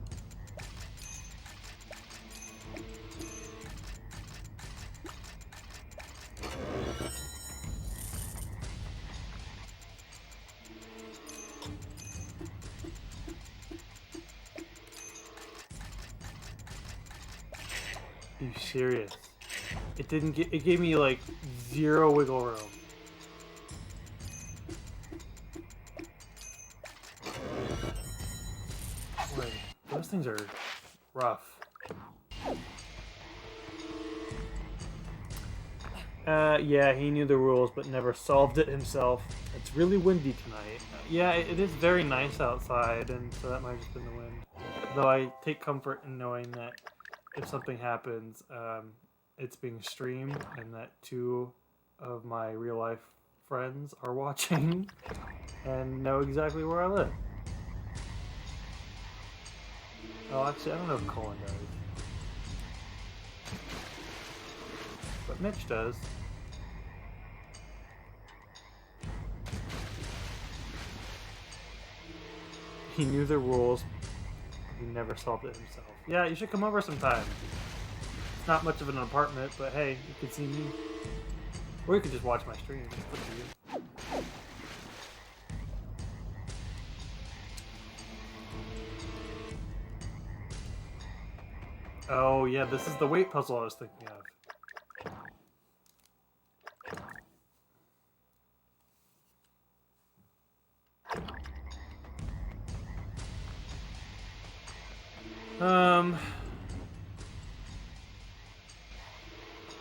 Are you serious? It didn't get. It gave me like 0 wiggle room. Wait, those things are rough. Yeah, he knew the rules, but never solved it himself. It's really windy tonight. Yeah, it is very nice outside, and so that might have just been the wind. Though I take comfort in knowing that if something happens, it's being streamed, and that 2 of my real-life friends are watching and know exactly where I live. Oh, actually, I don't know if Colin does. But Mitch does. He knew the rules, but he never solved it himself. Yeah, you should come over sometime. It's not much of an apartment, but hey, you can see me. Or you could just watch my stream. It's up to you. Oh, yeah, this is the weight puzzle I was thinking of.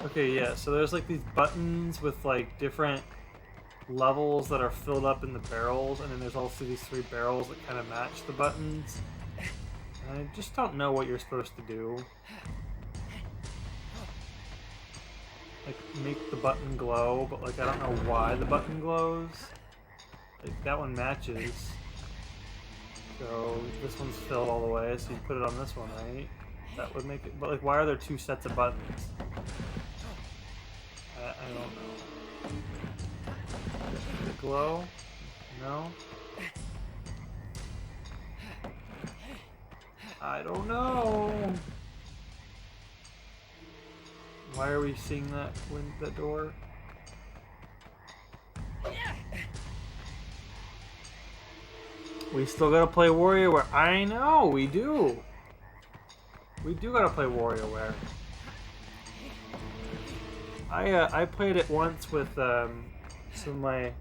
Okay, yeah, so there's like these buttons with like different levels that are filled up in the barrels, and then there's also these 3 barrels that kind of match the buttons. And I just don't know what you're supposed to do. Like, make the button glow, but like I don't know why the button glows. Like, that one matches. So this one's filled all the way, so you put it on this one, right? That would make it, but like, why are there 2 sets of buttons? I don't know. Does it glow? No? I don't know. Why are we seeing that the door? We still gotta play WarioWare. I know, we do. We do gotta play WarioWare. I played it once with some of my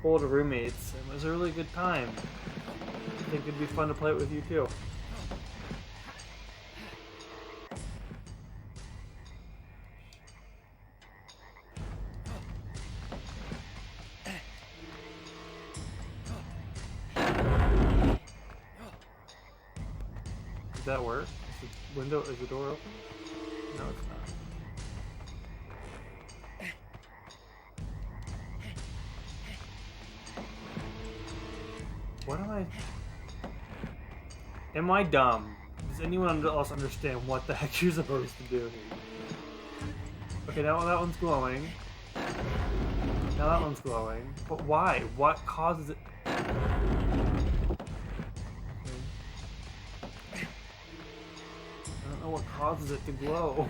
older roommates, and it was a really good time. I think it'd be fun to play it with you too. Did that work? Is the door open? No, it's not. What am I dumb? Does anyone else understand what the heck you're supposed to do? Okay, now that one's glowing. Now that one's glowing. But why? What causes it? Okay. I don't know what causes it to glow.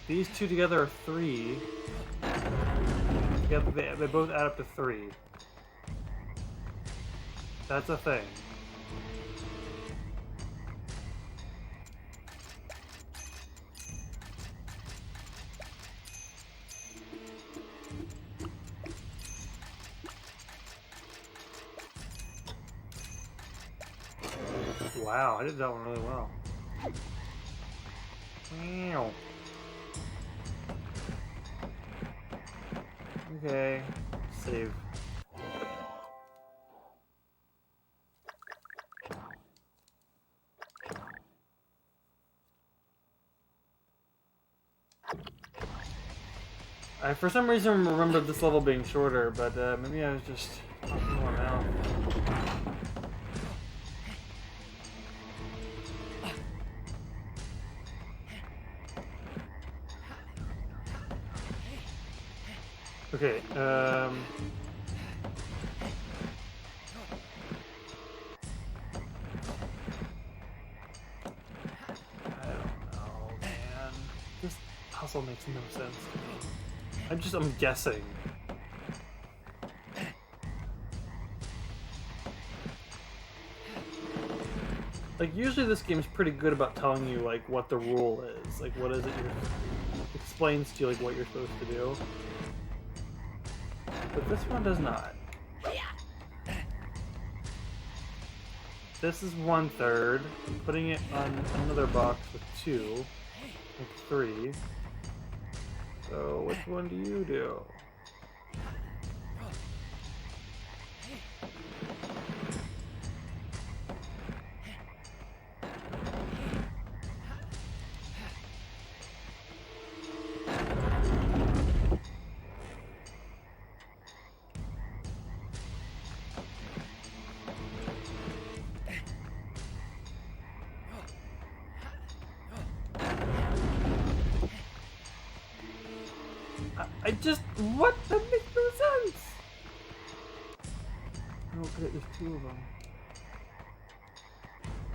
These 2 together are 3. Together they both add up to 3. That's a thing. Wow, I did that one really well. Meow. Okay, save. I for some reason remembered this level being shorter, but maybe I was just talking more now. Okay, I don't know, man. This puzzle makes no sense to me. I'm guessing. Like, usually this game's pretty good about telling you, like, what the rule is. Like, what is it explains to you, like, what you're supposed to do. But this one does not. This is 1/3. I'm putting it on another box with 2. Like 3. So, which one do you do? What? That makes no sense! Oh, okay, there's 2 of them.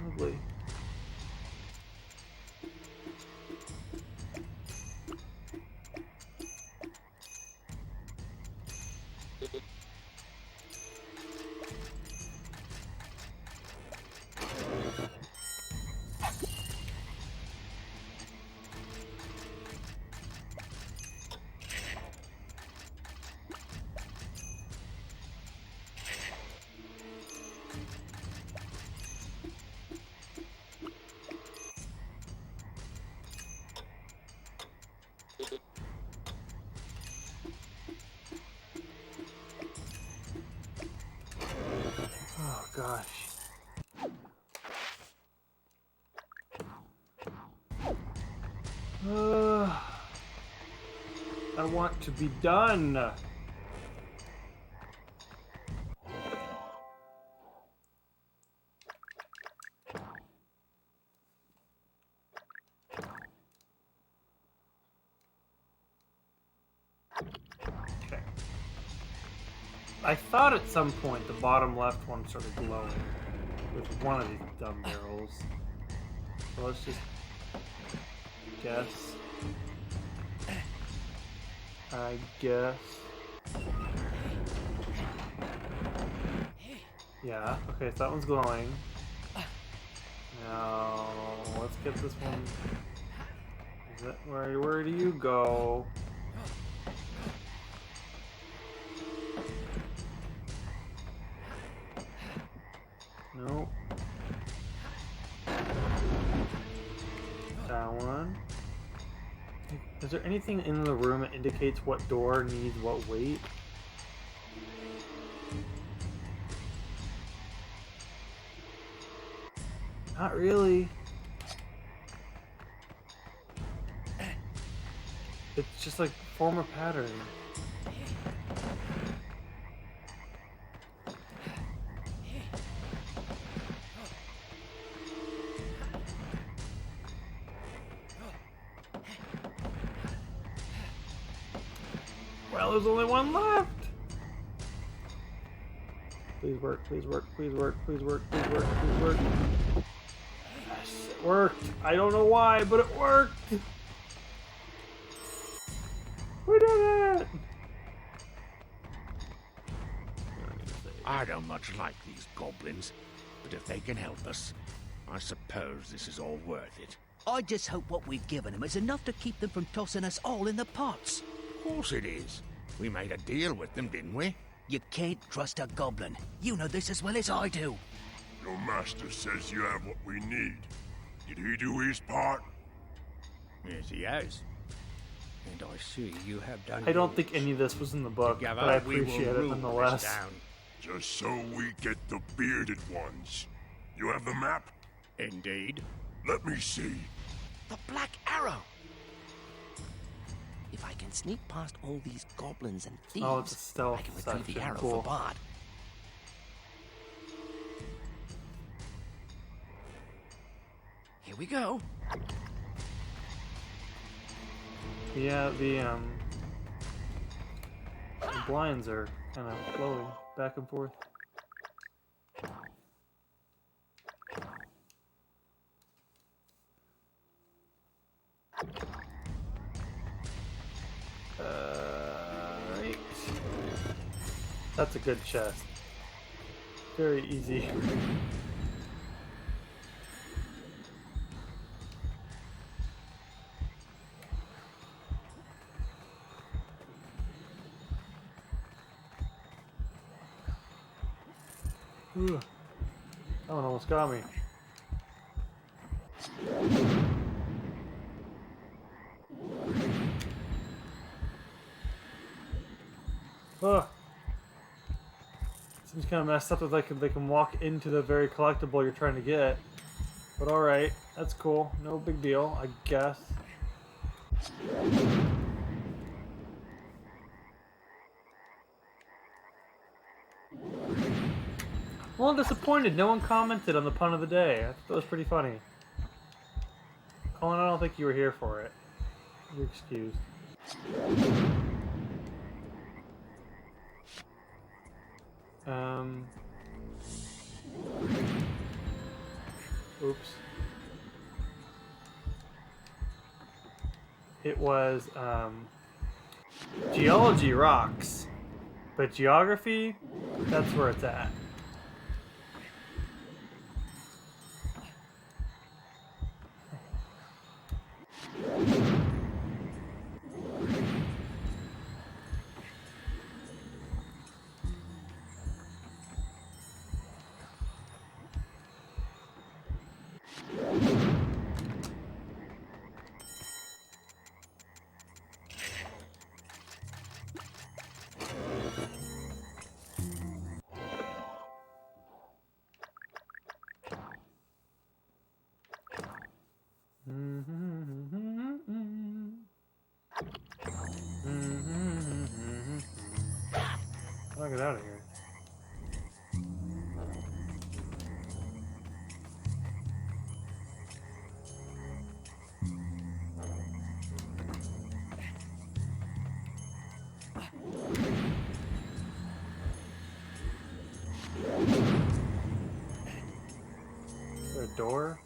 Lovely. Oh gosh. I want to be done. Okay. I thought at some point the bottom left one started glowing with one of these dumb barrels. So let's just guess. I guess. Yeah, okay, so that one's glowing. Now, let's get this one. Is that where do you go? Nope. That one. Is there anything in the room that indicates what door needs what weight? Not really. It's just like form a pattern. Well, there's only one left. Please work, please work, please work, please work, please work, please work. Yes, it worked. I don't know why, but it worked. We did it. I don't much like these goblins, but if they can help us, I suppose this is all worth it. I just hope what we've given them is enough to keep them from tossing us all in the pots. Of course it is. We made a deal with them, didn't we? You can't trust a goblin. You know this as well as I do. Your master says you have what we need. Did he do his part? Yes, he has. And I see you have done. I don't think any of this was in the book, but I appreciate it nonetheless. Just so we get the bearded ones. You have the map? Indeed. Let me see. The Black Arrow! If I can sneak past all these goblins and thieves, oh, it's a stealth I can retrieve the section. arrow Cool. for Bard. Here we go. Yeah, blinds are kind of flowing back and forth. Right. That's a good chest. Very easy. Ooh, that one almost got me. Ugh. Seems kind of messed up that they can walk into the very collectible you're trying to get. But alright, that's cool. No big deal, I guess. I'm a little disappointed. No one commented on the pun of the day. I thought that was pretty funny. Colin, I don't think you were here for it. You're excused. Oops. It was, geology rocks. But geography, that's where it's at. I'll get out of here. Is there a door?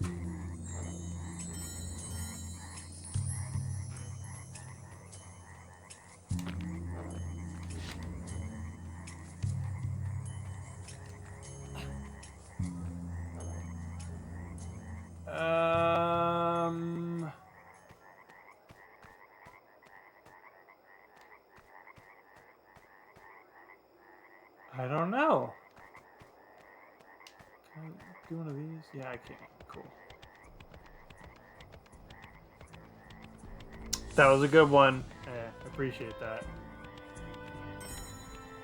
I don't know. Can I do one of these? Yeah, I can. Cool. That was a good one. I appreciate that.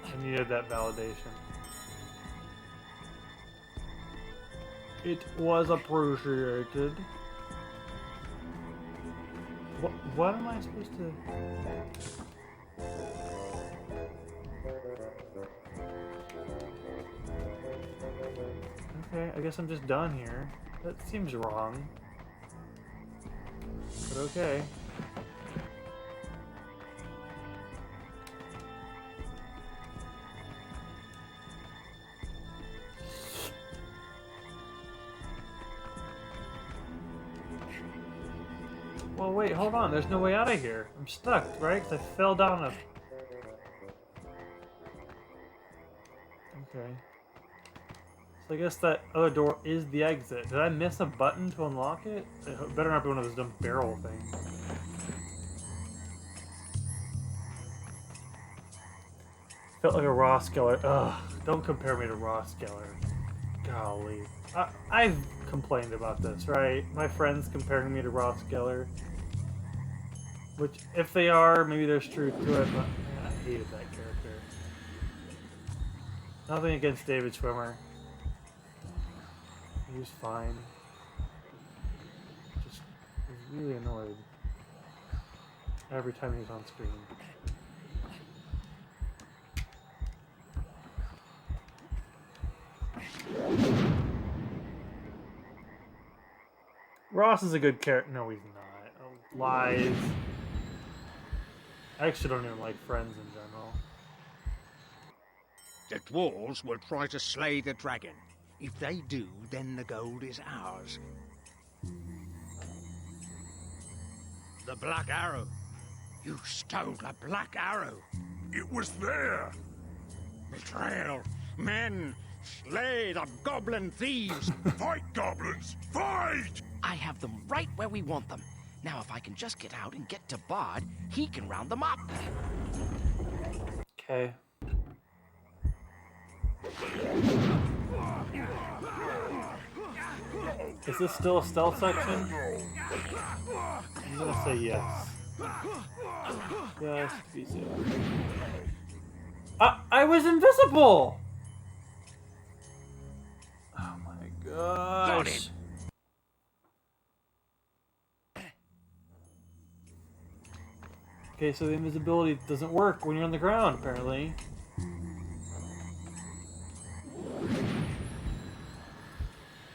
I needed that validation. It was appreciated. What am I supposed to... Okay, I guess I'm just done here. That seems wrong. But okay. Well, wait, hold on. There's no way out of here. I'm stuck, right? 'Cause I fell down a... Okay. So I guess that other door is the exit. Did I miss a button to unlock it? It better not be one of those dumb barrel things. Felt like a raw skeller. Ugh, don't compare me to raw skeller. Golly. I've complained about this, right? My friends comparing me to raw skeller. Which, if they are, maybe there's truth to it, but man, I hated that character. Nothing against David Schwimmer. He was fine. Just was really annoyed every time he was on screen. Ross is a good character. No, he's not. Oh, lies. I actually don't even like Friends in general. The dwarves will try to slay the dragon. If they do, then the gold is ours. The Black Arrow. You stole the Black Arrow. It was there. Betrayal. Men, slay the goblin thieves. Fight, goblins! Fight! I have them right where we want them. Now, if I can just get out and get to Bard, he can round them up. Okay. Is this still a stealth section? I'm gonna say yes. Just be safe. I was invisible! Oh my gosh. Okay, so the invisibility doesn't work when you're on the ground, apparently.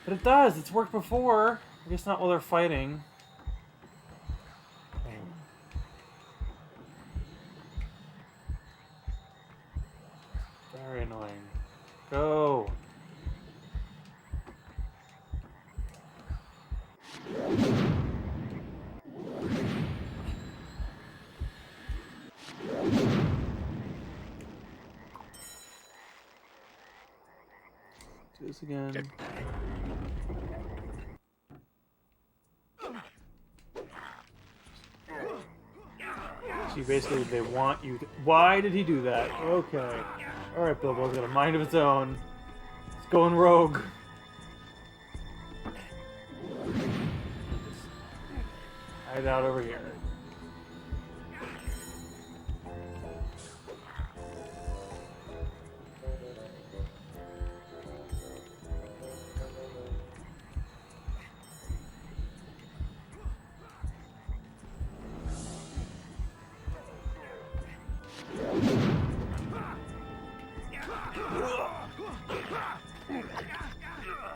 But it does. It's worked before. I guess not while they're fighting. Very annoying. Go. Do this again. See, basically, they want you to... Why did he do that? Okay. Alright, Bilbo's got a mind of its own. It's going rogue. Hide out over here.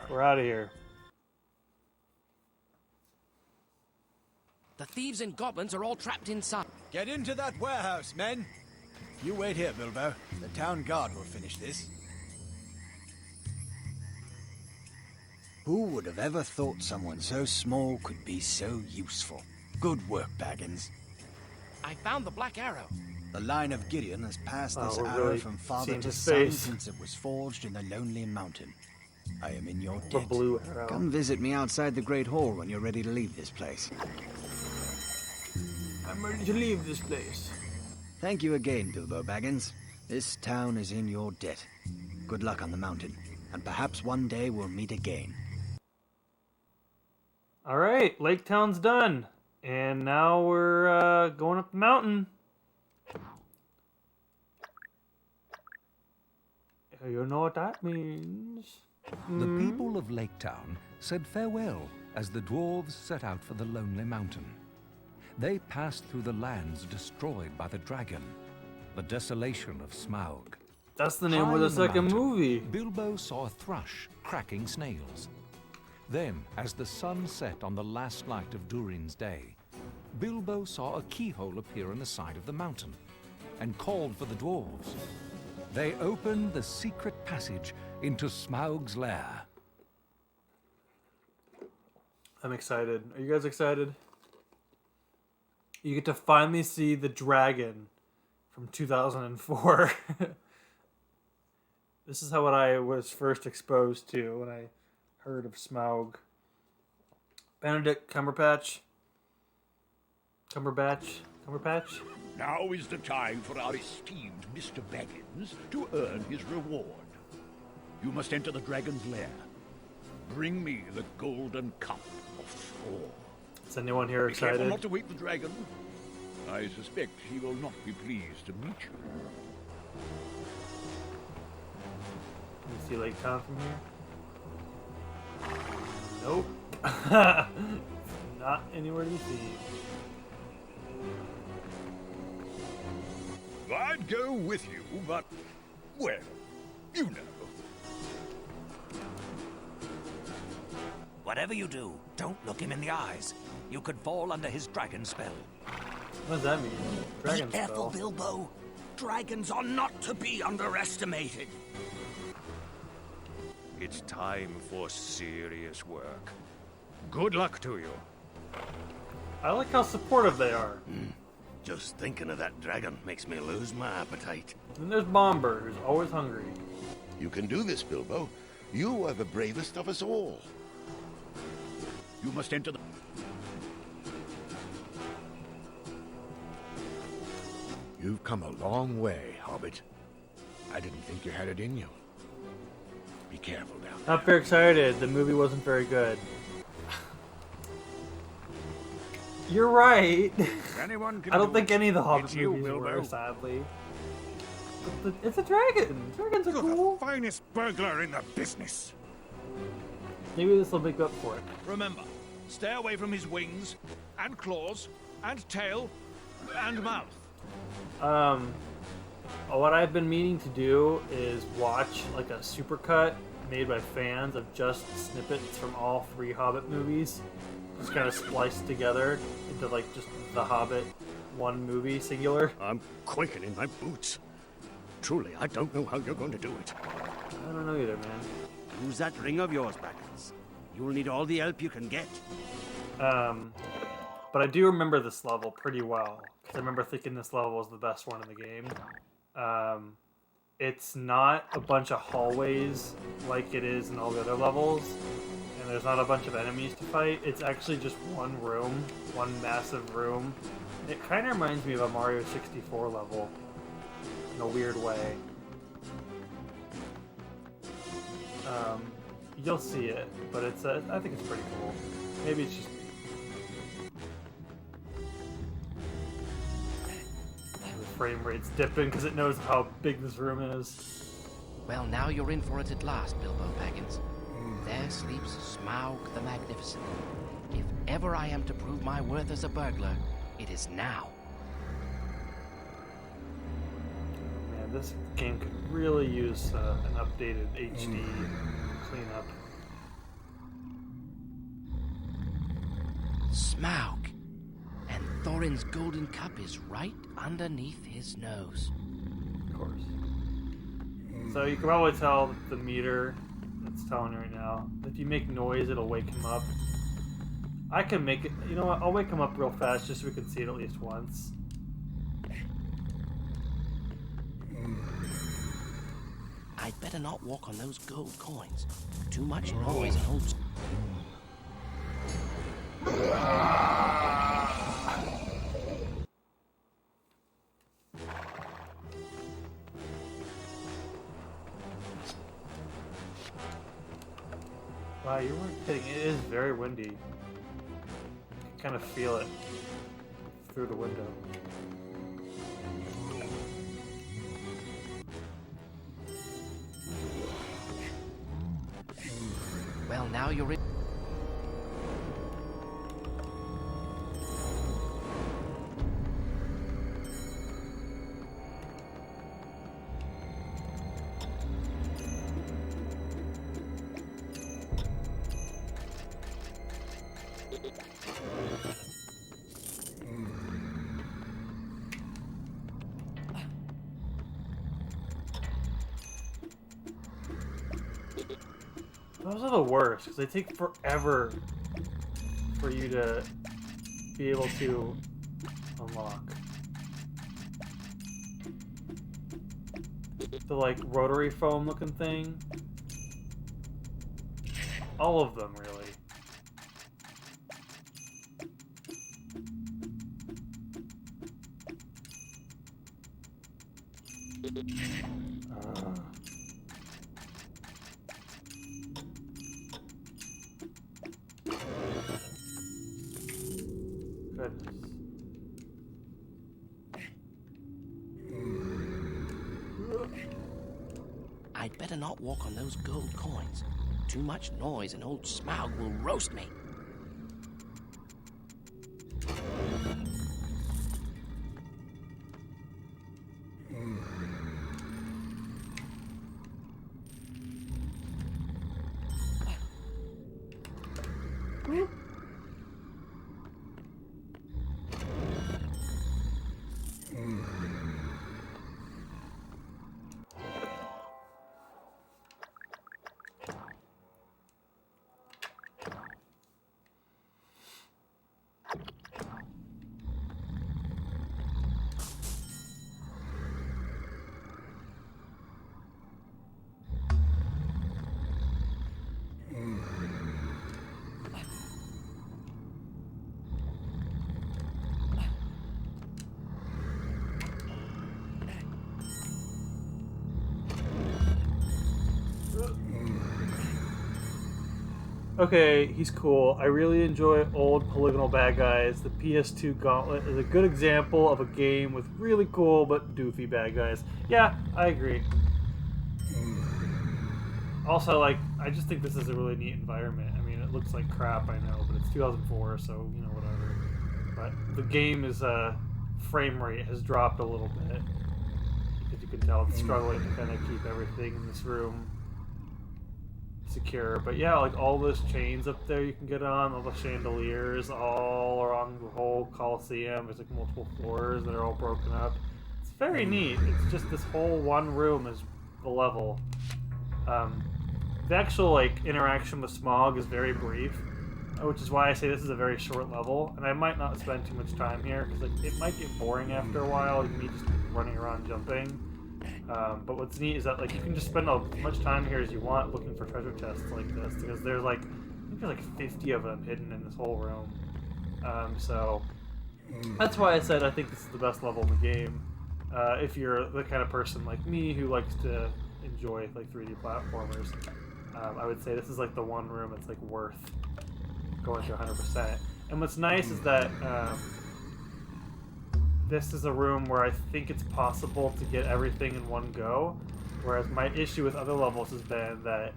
We're out of here. The thieves and goblins are all trapped inside. Get into that warehouse, men. You wait here, Bilbo. The town guard will finish this. Who would have ever thought someone so small could be so useful? Good work, Baggins. I found the Black Arrow. The line of Gideon has passed this we're arrow really from father seeing to his son face. since it was forged in the Lonely Mountain. I am in your The debt. blue arrow. Come visit me outside the Great Hall when you're ready to leave this place. I'm ready to leave this place. Thank you again, Bilbo Baggins. This town is in your debt. Good luck on the mountain, and perhaps one day we'll meet again. Alright, Lake Town's done. And now we're going up the mountain. You know what that means. The people of Lake Town said farewell as the dwarves set out for the Lonely Mountain. They passed through the lands destroyed by the dragon, the desolation of Smaug. That's the name High of the in second mountain, movie. Bilbo saw a thrush cracking snails. Then, as the sun set on the last night of Durin's day, Bilbo saw a keyhole appear in the side of the mountain and called for the dwarves. They opened the secret passage into Smaug's lair. I'm excited. Are you guys excited? You get to finally see the dragon from 2004. This is what I was first exposed to when I heard of Smaug. Benedict Cumberbatch. Cumberbatch? Now is the time for our esteemed Mr. Baggins to earn his reward. You must enter the dragon's lair. Bring me the golden cup of Thor. Is anyone here Be careful excited? not to wake the dragon. I suspect he will not be pleased to meet you. Can you see Lake Town from here? Nope. Not anywhere to be seen. I'd go with you, but, well, you know. Whatever you do, don't look him in the eyes. You could fall under his dragon spell. What does that mean? Dragon Be careful, spell? Bilbo. Dragons are not to be underestimated. It's time for serious work. Good luck to you. I like how supportive they are. Just thinking of that dragon makes me lose my appetite. Then there's Bomber, who's always hungry. You can do this, Bilbo. You are the bravest of us all. You must enter the... You've come a long way, Hobbit. I didn't think you had it in you. Be careful down there. Not very excited. The movie wasn't very good. You're right. Anyone can I don't do think it. any of the Hobbit It's you, movies Bilbo. were, sadly. But it's a dragon. Dragons are cool. The finest burglar in the business. Maybe this will make up for it. Remember, stay away from his wings, and claws, and tail, and mouth. What I've been meaning to do is watch like a supercut made by fans of just snippets from all 3 Hobbit movies, just kind of spliced together into like just the Hobbit one movie singular. I'm quaking in my boots. Truly, I don't know how you're going to do it. I don't know either, man. Use that ring of yours, Baggins. You'll need all the help you can get. But I do remember this level pretty well, because I remember thinking this level was the best one in the game. It's not a bunch of hallways like it is in all the other levels, and there's not a bunch of enemies to fight. It's actually just one room, one massive room. It kind of reminds me of a Mario 64 level in a weird way. You'll see it, but it's I think it's pretty cool. Maybe it's just the frame rate's dipping because it knows how big this room is. Well, now you're in for it at last, Bilbo Baggins. There sleeps Smaug the Magnificent. If ever I am to prove my worth as a burglar, it is now. Man, this game could really use an updated HD cleanup. Smaug! And Thorin's golden cup is right underneath his nose. Of course. So you can probably tell the meter that's telling you right now. If you make noise, it'll wake him up. I can make it. You know what? I'll wake him up real fast just so we can see it at least once. I'd better not walk on those gold coins. Too much noise and old... Wow, you weren't kidding. It is very windy. You can kind of feel it through the window. Well, now you're in... Those are the worst, because they take forever for you to be able to unlock. The, like, rotary foam looking thing. All of them, really. Goodness. I'd better not walk on those gold coins. Too much noise and old Smaug will roast me. okay, he's cool. I really enjoy old polygonal bad guys. The PS2 Gauntlet is a good example of a game with really cool but doofy bad guys. Yeah, I agree. Also, like, I just think this is a really neat environment. I mean, it looks like crap, I know, but it's 2004, so, you know, whatever. But the game is, frame rate has dropped a little bit. Because you can tell it's struggling to kind of keep everything in this room secure. But yeah, like, all those chains up there you can get on, all the chandeliers all around the whole Coliseum. There's, like, multiple floors that are all broken up. It's very neat. It's just this whole one room is a level. The actual, like, interaction with Smog is very brief, which is why I say this is a very short level, and I might not spend too much time here, because, like, it might get boring after a while, like, me just running around jumping. But what's neat is that, like, you can just spend as much time here as you want looking for treasure chests like this, because there's, like, I think there's, like, 50 of them hidden in this whole room. So that's why I said I think this is the best level in the game. If you're the kind of person like me who likes to enjoy, like, 3D platformers. I would say this is like the one room it's like worth going to 100%. And what's nice is that this is a room where I think it's possible to get everything in one go, whereas my issue with other levels has been that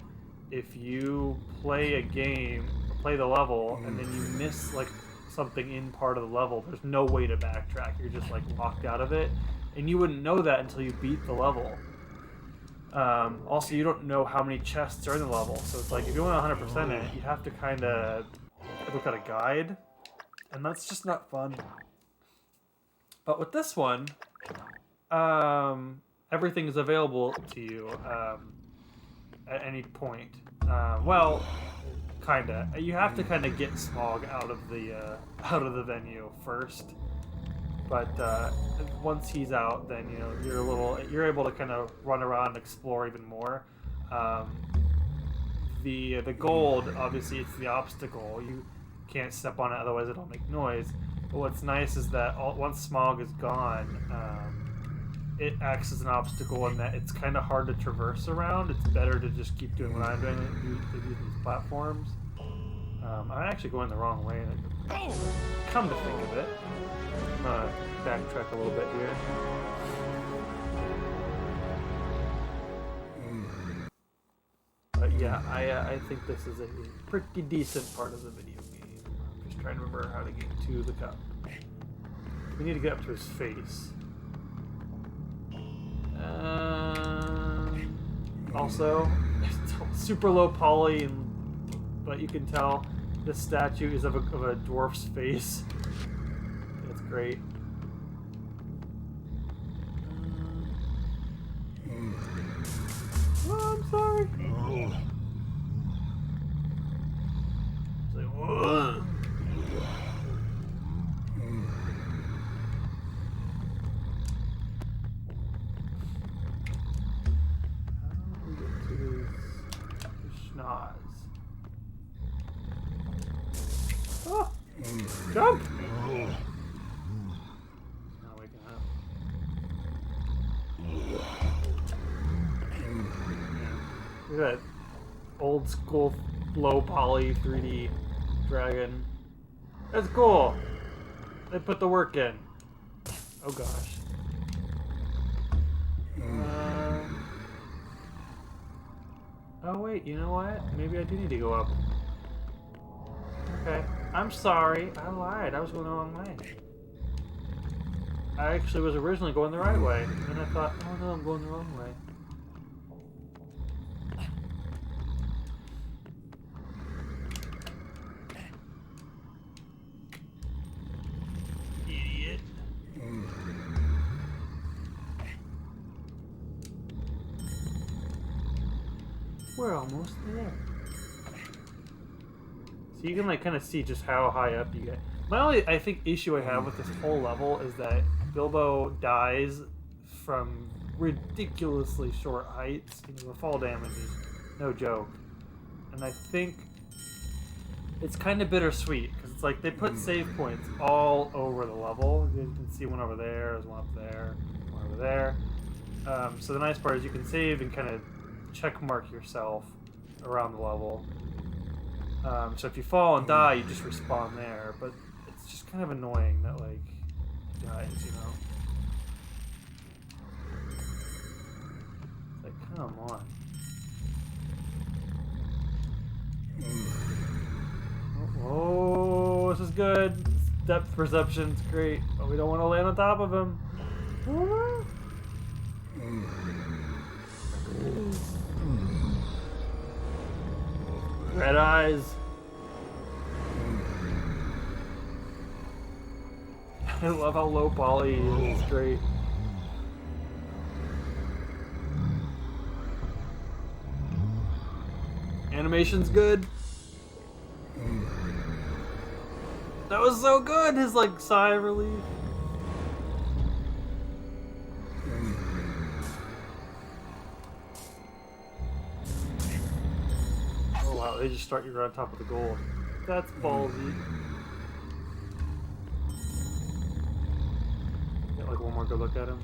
if you play a game, play the level, and then you miss like something in part of the level, there's no way to backtrack. You're just like locked out of it, and you wouldn't know that until you beat the level. Also, you don't know how many chests are in the level, so it's like if you want 100% it, you have to kind of look at a guide, and that's just not fun. But with this one, everything is available to you at any point. Well, kinda. You have to kind of get Smog out of the venue first. But once he's out, then you know you're able to kind of run around and explore even more. The gold, obviously, it's the obstacle. You can't step on it, otherwise it'll make noise. But what's nice is that once Smog is gone, it acts as an obstacle in that it's kind of hard to traverse around. It's better to just keep doing what I'm doing, using these platforms. I'm actually going the wrong way. Come to think of it. I'm gonna backtrack a little bit here. But yeah, I think this is a pretty decent part of the video game. I'm just trying to remember how to get to the cup. We need to get up to his face. Also, super low poly, but you can tell this statue is of a dwarf's face. It's great. Oh, I'm sorry. It's like, whoa. How do we get to his schnoz? Oh! Jump! Not waking up. Look at that old school low poly 3D dragon. That's cool. They put the work in. Oh gosh. Oh wait, you know what? Maybe I do need to go up. Okay. I'm sorry. I lied. I was going the wrong way. I actually was originally going the right way. And then I thought, oh no, I'm going the wrong way. Idiot. We're almost there. So you can like kind of see just how high up you get. My only, I think, issue I have with this whole level is that Bilbo dies from ridiculously short heights. You know, the fall damage is no joke. And I think it's kind of bittersweet because it's like they put save points all over the level. You can see one over there, there's one up there, one over there. So the nice part is you can save and kind of check mark yourself around the level. So if you fall and die, you just respawn there. But it's just kind of annoying that, like, he dies, you know? It's like, come on. Oh, this is good. Depth perception's great, but we don't want to land on top of him. Red eyes. I love how low poly he is. It's great. Animation's good. That was so good, his like sigh of relief. Oh wow, they just start you right on top of the gold. That's ballsy. Get like one more good look at him.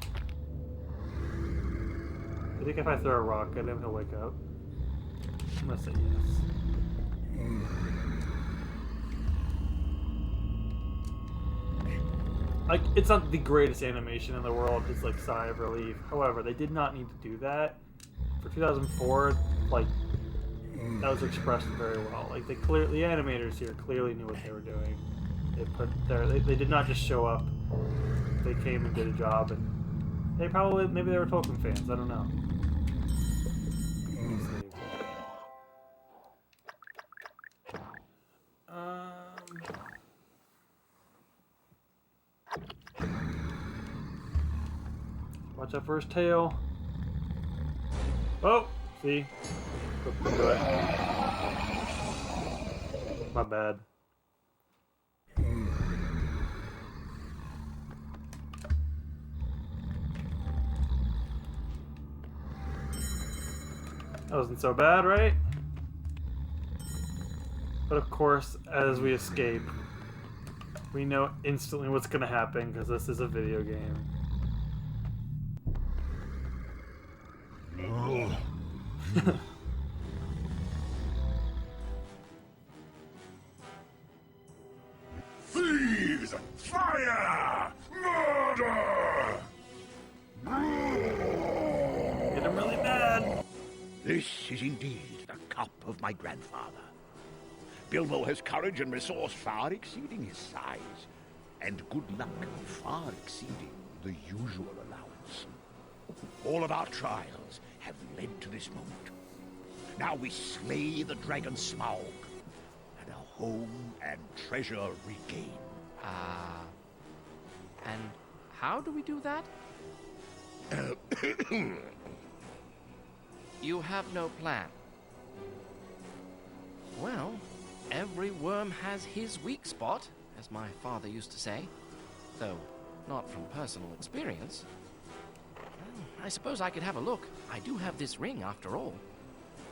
I think if I throw a rock at him, he'll wake up. I'm gonna say yes. Like, it's not the greatest animation in the world, it's like sigh of relief. However, they did not need to do that. For 2004, like, that was expressed very well. Like, the animators here clearly knew what they were doing. They did not just show up. They came and did a job, and maybe they were Tolkien fans, I don't know. Watch out for his tail. Oh, see? My bad. That wasn't so bad, right? But of course, as we escape, we know instantly what's gonna happen because this is a video game. Thieves! Fire! Murder! Get him really bad. This is indeed the cup of my grandfather. Bilbo has courage and resource far exceeding his size, and good luck far exceeding the usual allowance. All of our trials have led to this moment. Now we slay the dragon Smaug, and our home and treasure regain. And how do we do that? You have no plan. Well, every worm has his weak spot, as my father used to say, though not from personal experience. I suppose I could have a look. I do have this ring, after all.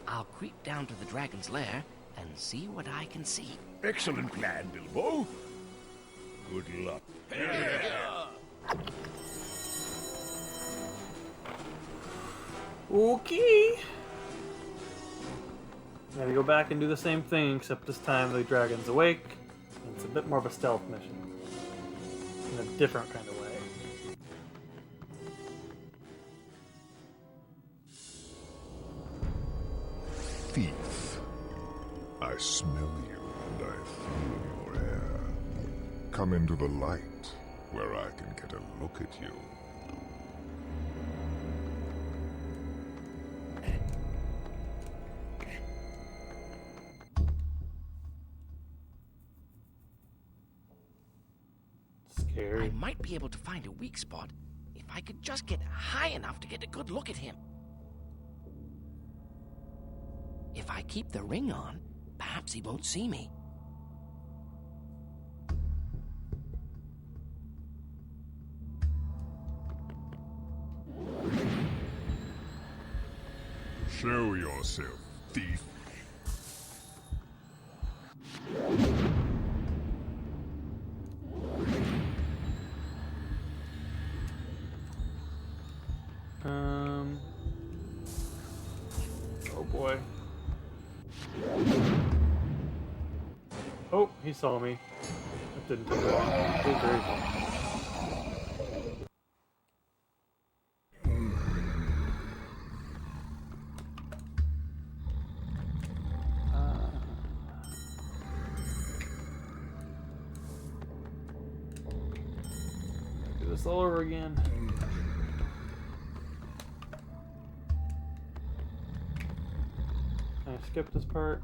I'll creep down to the dragon's lair and see what I can see. Excellent plan, Bilbo. Good luck. Okay. Now we go back and do the same thing, except this time the dragon's awake. And it's a bit more of a stealth mission. In a different kind of way. Thief. I smell you and I feel your air. Come into the light, where I can get a look at you. Scary. I might be able to find a weak spot if I could just get high enough to get a good look at him. If I keep the ring on, perhaps he won't see me. Show yourself, thief. Oh boy. He saw me. It didn't take long. It was very fun. Do this all over again. Can I skip this part?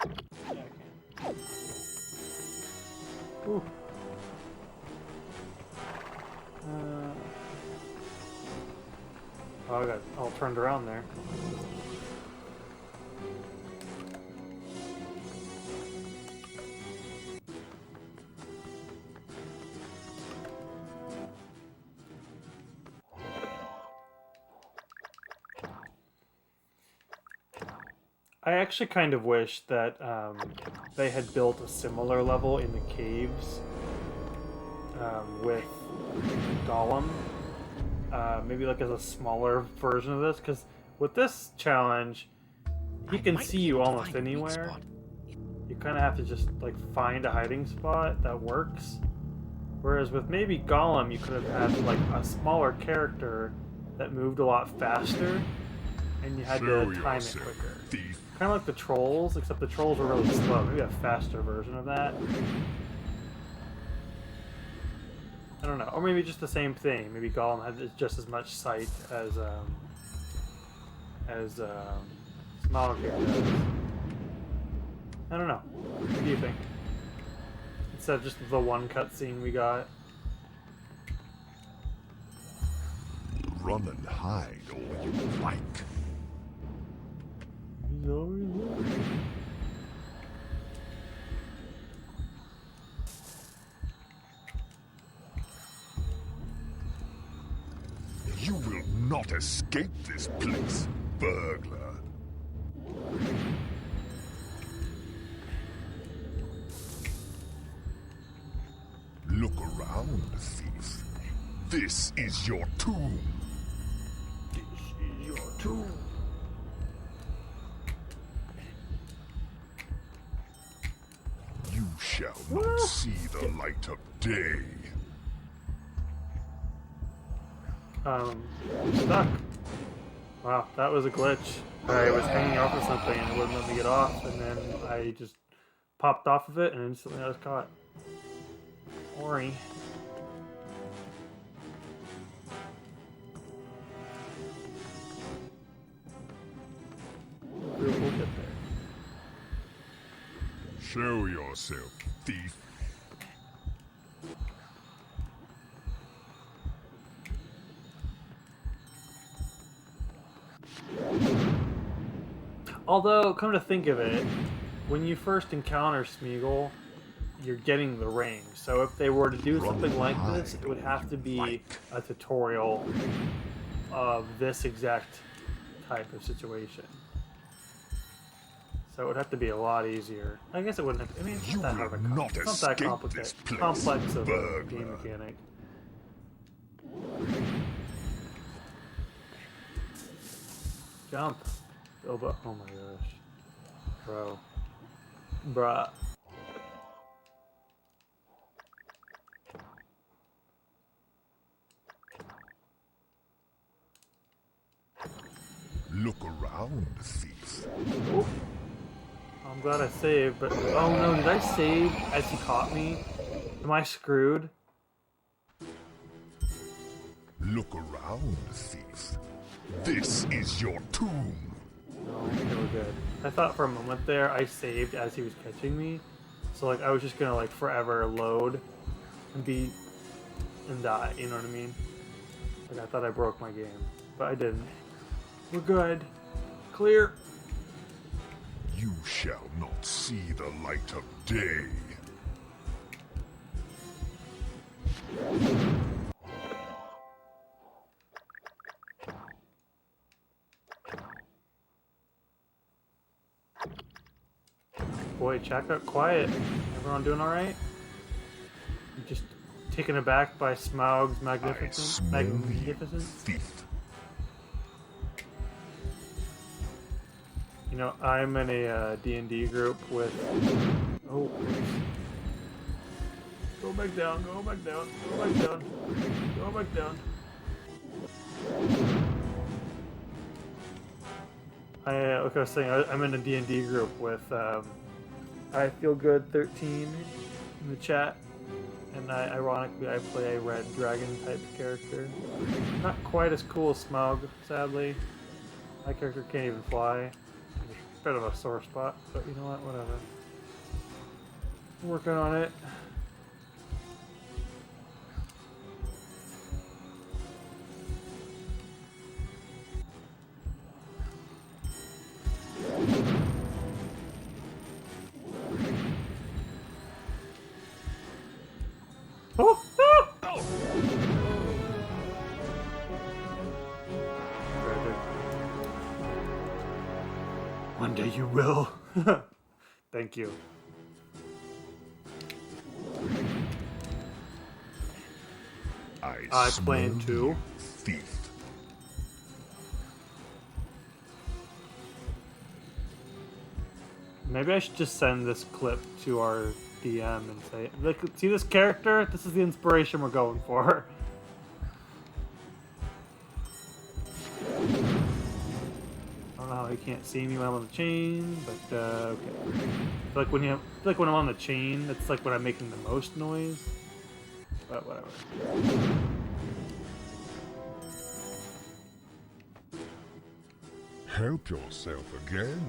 Yeah, I can. Ooh. Oh, I got all turned around there. I actually kind of wish that they had built a similar level in the caves with Gollum. Maybe like as a smaller version of this, because with this challenge, he can see you almost anywhere. You kind of have to just like find a hiding spot that works. Whereas with maybe Gollum, you could have had like a smaller character that moved a lot faster, and you had to time it quicker. Kind of like the trolls, except the trolls were really slow. Maybe a faster version of that. I don't know, or maybe just the same thing. Maybe Gollum had just as much sight as Smaug does. I don't know. What do you think? Instead of just the one cutscene we got. Run and hide all you like. He's always there. You will not escape this place, burglar. Look around, thief. This is your tomb. This is your tomb. You shall not see the light of day. I'm stuck. Wow, that was a glitch. I was hanging off of something and it wouldn't let me get off, and then I just popped off of it and instantly I was caught. Ori. We'll get there. Show yourself, thief. Although, come to think of it, when you first encounter Smeagol, you're getting the ring. So if they were to do something like this, it would have to be a tutorial of this exact type of situation. So it would have to be a lot easier. I guess it wouldn't have to, I mean, it's not that hard of a it's not that complicated. Complex of a game mechanic. Jump. Bilbo. Oh my gosh. Bro. Bruh. Look around, thief. Oh. I'm glad I saved, but oh no, did I save as he caught me? Am I screwed? Look around, thief. This is your tomb. No, okay, we're good. I thought for a moment there I saved as he was catching me. So like I was just gonna like forever load and die, you know what I mean? Like I thought I broke my game, but I didn't. We're good. Clear. You shall not see the light of day. Boy, chat got quiet. Everyone doing alright? Just taken aback by Smaug's magnificence. You know, I'm in a D&D group with Oh. Go back down, go back down, go back down, go back down. Like I was saying, I'm in a D&D group with I Feel Good 13 in the chat, and ironically I play a red dragon type character. Not quite as cool as Smaug, sadly. My character can't even fly. It's a bit of a sore spot, but you know what, whatever. I'm working on it. Oh! Oh! One day you will. Thank you. I plan to. Thief. Maybe I should just send this clip to our DM and say, look, see this character? This is the inspiration we're going for. I don't know how you can't see me when I'm on the chain, but okay. I feel like when I'm on the chain, it's like when I'm making the most noise. But whatever. Help yourself again.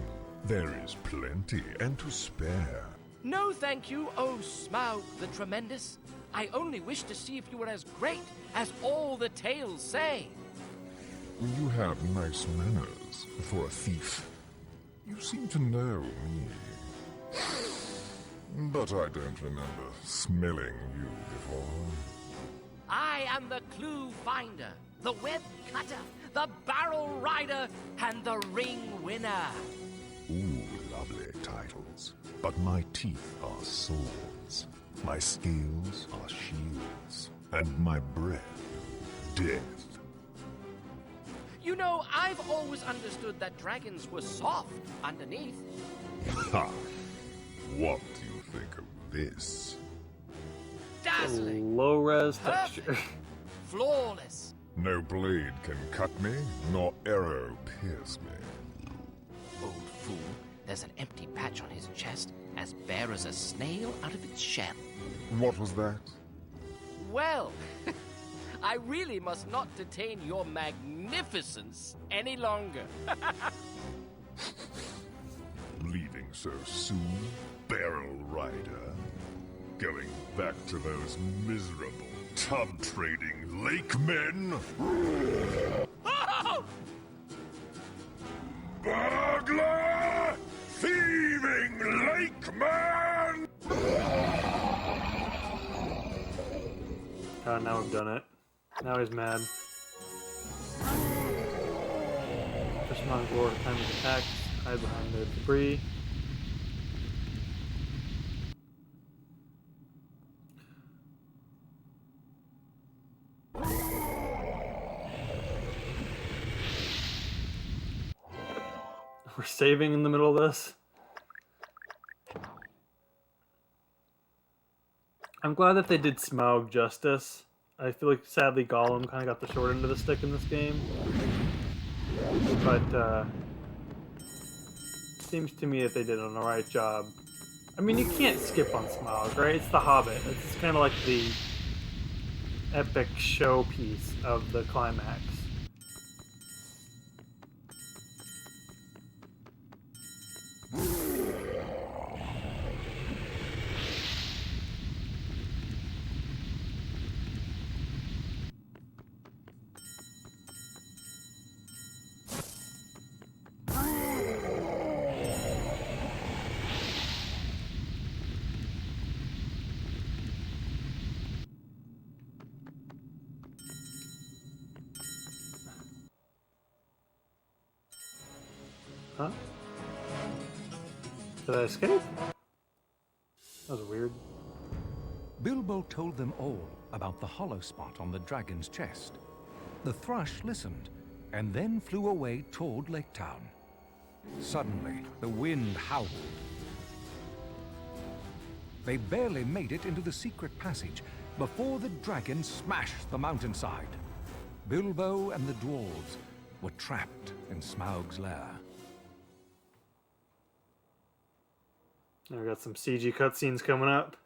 There is plenty and to spare. No, thank you, oh Smaug the Tremendous. I only wish to see if you were as great as all the tales say. You have nice manners for a thief. You seem to know me. But I don't remember smelling you before. I am the clue finder, the web cutter, the barrel rider, and the ring winner. Ooh, lovely titles. But my teeth are swords, my scales are shields, and my breath, death. You know, I've always understood that dragons were soft underneath. Ha! What do you think of this? Dazzling. Low-res Perfect. texture. Flawless. No blade can cut me, nor arrow pierce me. Old fool, there's an empty patch on his chest, as bare as a snail out of its shell. What was that? Well, I really must not detain your magnificence any longer. Leaving so soon, barrel rider? Going back to those miserable tub-trading lake men? Oh! Burglar! Thieving lake man! Oh, now we've done it. Now he's mad. Push him on the floor, time his attacks, hide behind the debris. We're saving in the middle of this. I'm glad that they did Smaug justice. I feel like, sadly, Gollum kind of got the short end of the stick in this game. But, seems to me that they did an alright job. I mean, you can't skip on Smaug, right? It's the Hobbit. It's kind of like the epic showpiece of the climax. Huh? Did I escape? That was weird. Bilbo told them all about the hollow spot on the dragon's chest. The thrush listened, and then flew away toward Lake Town. Suddenly, the wind howled. They barely made it into the secret passage before the dragon smashed the mountainside. Bilbo and the dwarves were trapped in Smaug's lair. Now we got some CG cutscenes coming up.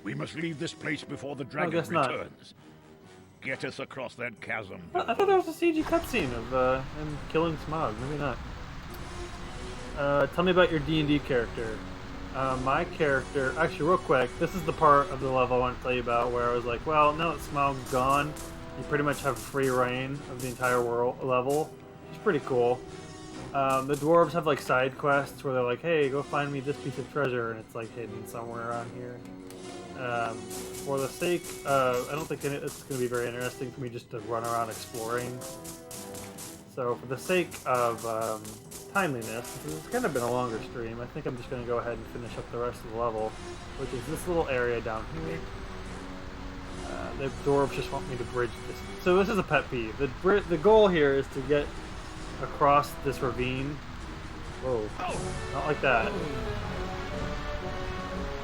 We must leave this place before the dragon returns. Get us across that chasm. I thought that was a CG cutscene of him killing Smaug. Maybe not. Tell me about your D&D character. My character... Actually, real quick, this is the part of the level I want to tell you about where I was like, well, now that Smaug's gone, you pretty much have free reign of the entire world level. It's pretty cool. The dwarves have like side quests where they're like, hey, go find me this piece of treasure, and it's like hidden somewhere around here. For the sake, I don't think it's going to be very interesting for me just to run around exploring. So for the sake of timeliness, it's kind of been a longer stream, I think I'm just going to go ahead and finish up the rest of the level, which is this little area down here. The dwarves just want me to bridge this. So this is a pet peeve. The goal here is to get across this ravine. Whoa, not like that.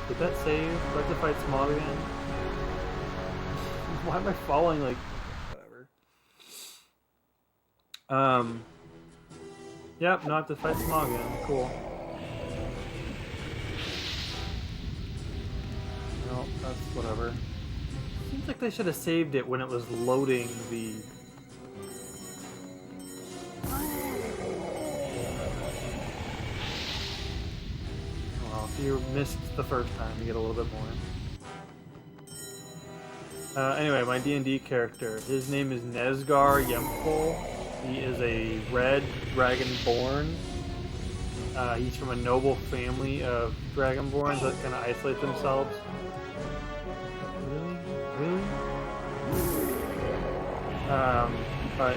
Did that save? Do I have to fight Smaug again? Why am I falling like... Whatever. Yep, no, I have to fight Smaug again. Cool. No, that's whatever. Seems like they should have saved it when it was loading the... If you missed the first time, you get a little bit more. Anyway, my D&D character, his name is Nesgar Yempel. He is a red dragonborn. He's from a noble family of dragonborns that kind of isolate themselves. Really? But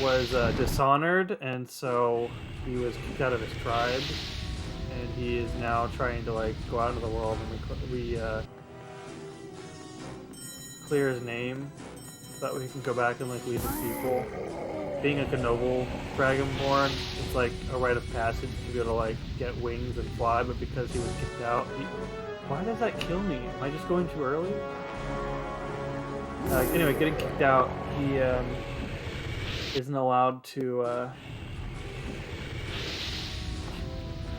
was dishonored, and so he was kicked out of his tribe. And he is now trying to like go out into the world and we clear his name so that we can go back and like lead the people. Being like a noble dragonborn, it's like a rite of passage to be able to like get wings and fly, but because he was kicked out, why does that kill me? Am I just going too early? Anyway, getting kicked out, he isn't allowed to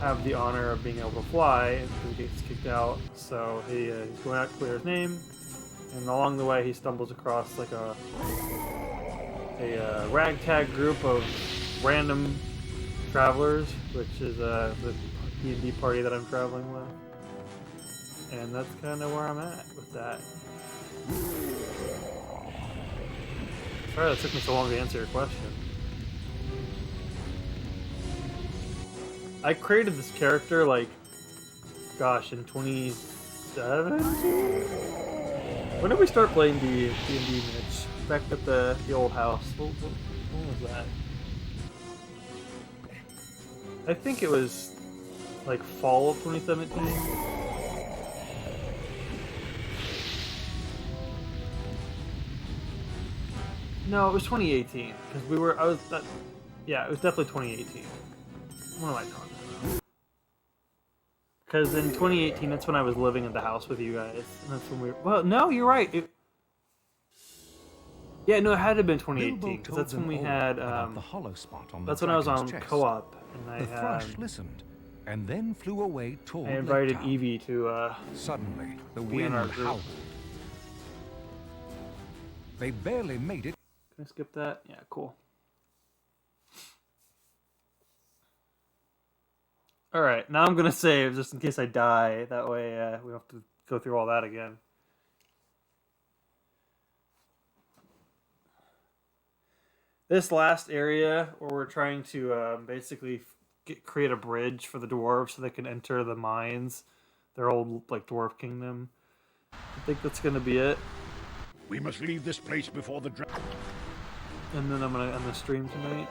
have the honor of being able to fly because he gets kicked out. So he's going out to clear his name, and along the way he stumbles across like a ragtag group of random travelers, which is the D&D party that I'm traveling with, and that's kind of where I'm at with that. Sorry that took me so long to answer your question. I created this character, like, gosh, in 2017? When did we start playing D&D, Mitch? Back at the old house. When was that? I think it was, like, fall of 2017? No, it was 2018, because yeah, it was definitely 2018. What am I talking about? Because in 2018, that's when I was living in the house with you guys. And that's when we were... Well, no, you're right. Yeah, no, it had to have been 2018. Because that's when we had... the hollow spot on the that's when I was on dragon's chest. co-op. And The thrush listened, and then flew away toward I invited Lake Town. Evie to Suddenly, the be in wind our group. howled. They barely made it. Can I skip that? Yeah, cool. Alright, now I'm going to save just in case I die. That way we don't have to go through all that again. This last area where we're trying to basically create a bridge for the dwarves so they can enter the mines, their old like dwarf kingdom. I think that's going to be it. We must leave this place before the And then I'm gonna end the stream tonight.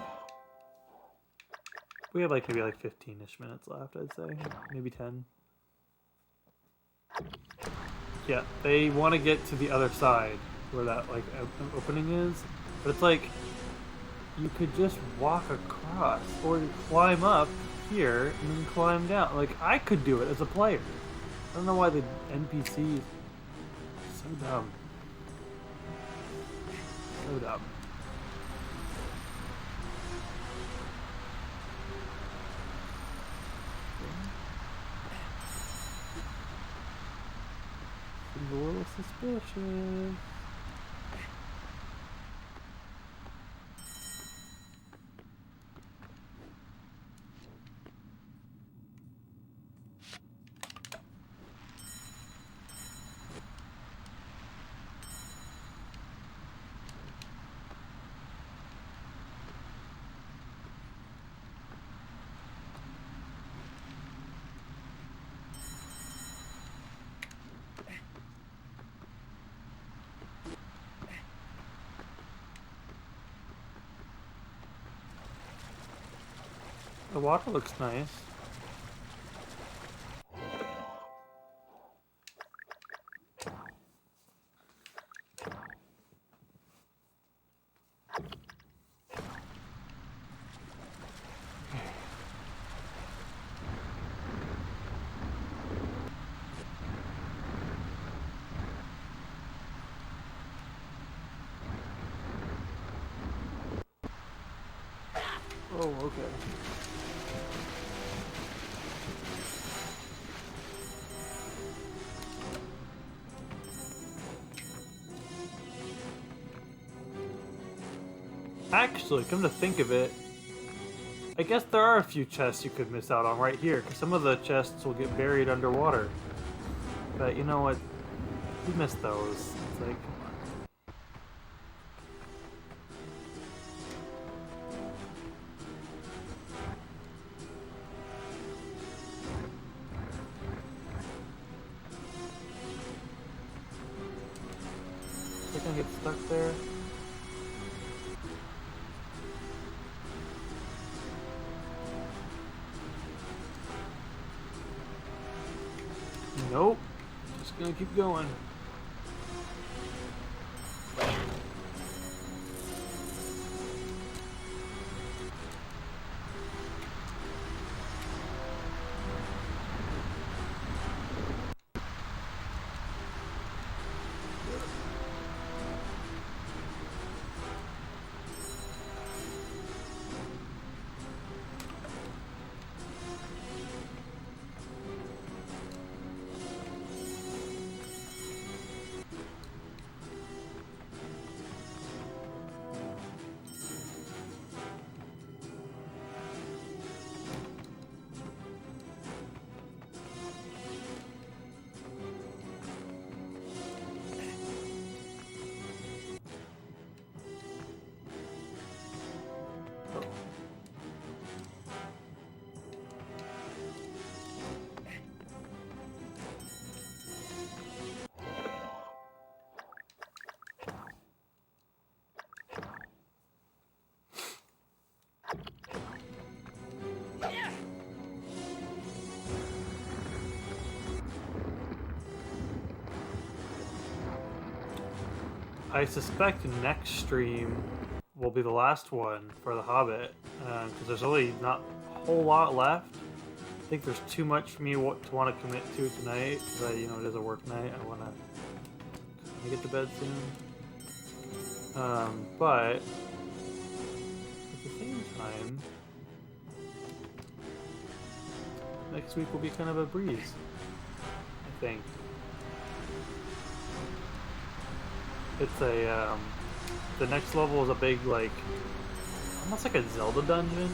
We have like maybe like 15-ish minutes left, I'd say. Maybe 10. Yeah, they want to get to the other side where that like opening is, but it's like you could just walk across or climb up here and then climb down. Like I could do it as a player. I don't know why the NPC is so dumb. So dumb. Seems a little suspicious. The water looks nice. Oh, okay. Actually, come to think of it, I guess there are a few chests you could miss out on right here, because some of the chests will get buried underwater. But you know what? You missed those. It's like, they're gonna get stuck there. Nope. Just gonna keep going. I suspect next stream will be the last one for The Hobbit, because there's really not a whole lot left. I think there's too much for me to want to commit to tonight, because it is a work night. I want to get to bed soon. But at the same time, next week will be kind of a breeze, I think. It's a, the next level is a big, like, almost like a Zelda dungeon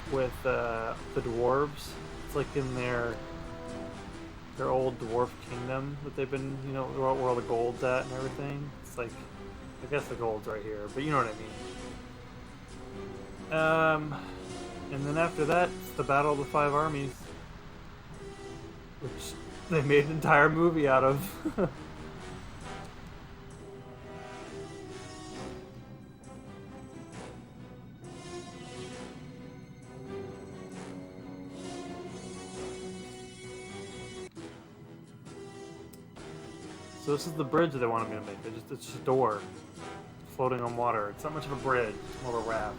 with, the dwarves. It's like in their old dwarf kingdom that they've been, where all the gold's at and everything. It's like, I guess the gold's right here, but you know what I mean. And then after that, it's the Battle of the Five Armies, which they made an entire movie out of. So this is the bridge that they wanted me to make. It's just a door floating on water. It's not much of a bridge. It's more of a raft.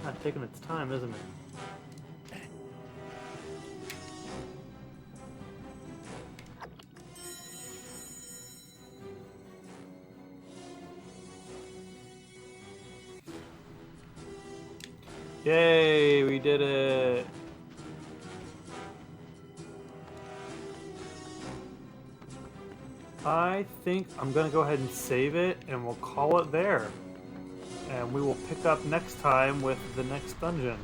Not taking its time, isn't it? Yay, we did it! I think I'm gonna go ahead and save it, and we'll call it there. And we will pick up next time with the next dungeon.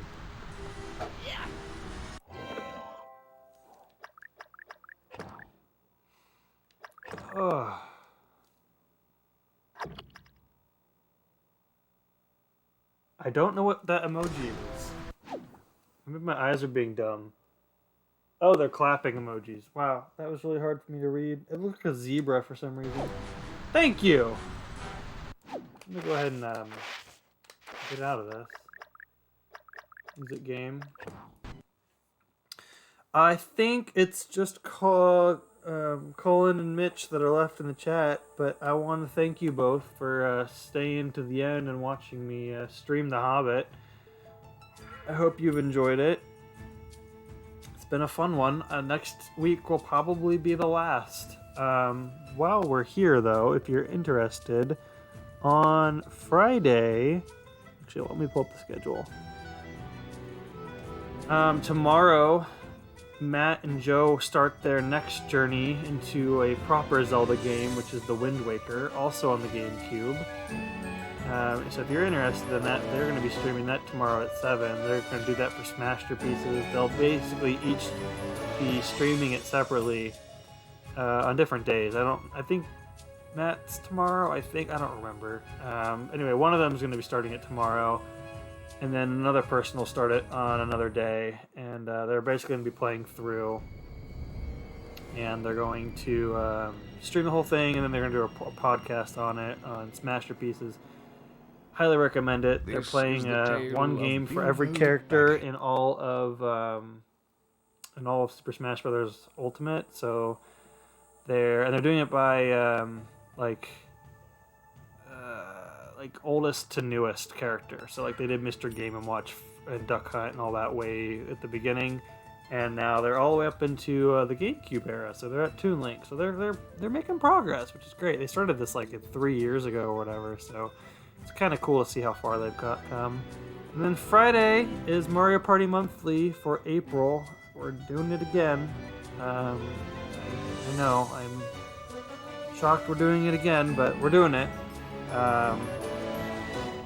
Ugh. I don't know what that emoji is. Maybe my eyes are being dumb. Oh, they're clapping emojis. Wow, that was really hard for me to read. It looked like a zebra for some reason. Thank you! Let me go ahead and get out of this. Exit game. I think it's just Colin and Mitch that are left in the chat, but I want to thank you both for staying to the end and watching me stream The Hobbit. I hope you've enjoyed it. It's been a fun one. Next week will probably be the last. While we're here, though, if you're interested, on Friday... Actually, let me pull up the schedule. Tomorrow... Matt and Joe start their next journey into a proper Zelda game, which is The Wind Waker, also on the GameCube. So if you're interested in that, they're going to be streaming that tomorrow at 7. They're going to do that for Smasterpieces. They'll basically each be streaming it separately on different days. I think Matt's tomorrow. I don't remember. Anyway, one of them is going to be starting it tomorrow. And then another person will start it on another day, and they're basically going to be playing through. And they're going to stream the whole thing, and then they're going to do a podcast on it on Smasterpieces. Highly recommend it. They're playing one game for every character in all of Super Smash Bros. Ultimate. So they're doing it by like oldest to newest character. So like they did Mr. Game & Watch and Duck Hunt and all that way at the beginning, and now they're all the way up into the GameCube era. So they're at Toon Link. So they're making progress, which is great. They started this like 3 years ago or whatever. So it's kind of cool to see how far they've come. And then Friday is Mario Party Monthly for April. We're doing it again. I know I'm shocked we're doing it again, but we're doing it.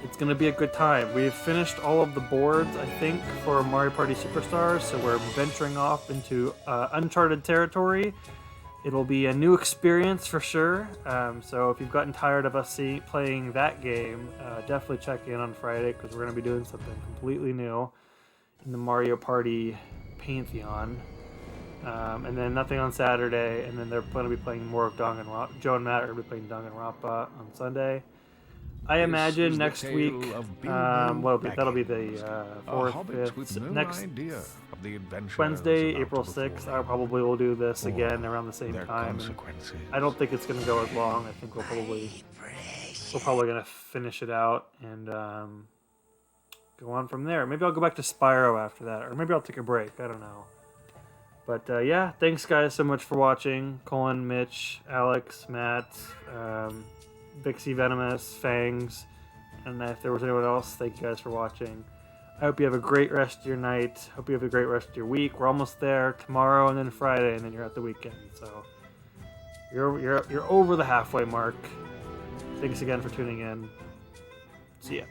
It's going to be a good time. We've finished all of the boards, I think, for Mario Party Superstars, so we're venturing off into uncharted territory. It'll be a new experience for sure. So if you've gotten tired of us playing that game, definitely check in on Friday, because we're going to be doing something completely new in the Mario Party Pantheon. And then nothing on Saturday, and then they're going to be playing more of Danganronpa. Joe and Matt are going to be playing Danganronpa on Sunday. I imagine next week, that'll be the 4th, 5th, next Wednesday, April 6th, I probably will do this again around the same time. I don't think it's going to go as long. I think we're probably going to finish it out and go on from there. Maybe I'll go back to Spyro after that, or maybe I'll take a break. I don't know. But yeah, thanks guys so much for watching. Colin, Mitch, Alex, Matt, Vixie, Venomous, Fangs, and if there was anyone else, thank you guys for watching. I hope you have a great rest of your night. Hope you have a great rest of your week. We're almost there. Tomorrow and then Friday, and then you're at the weekend. So you're over the halfway mark. Thanks again for tuning in. See ya.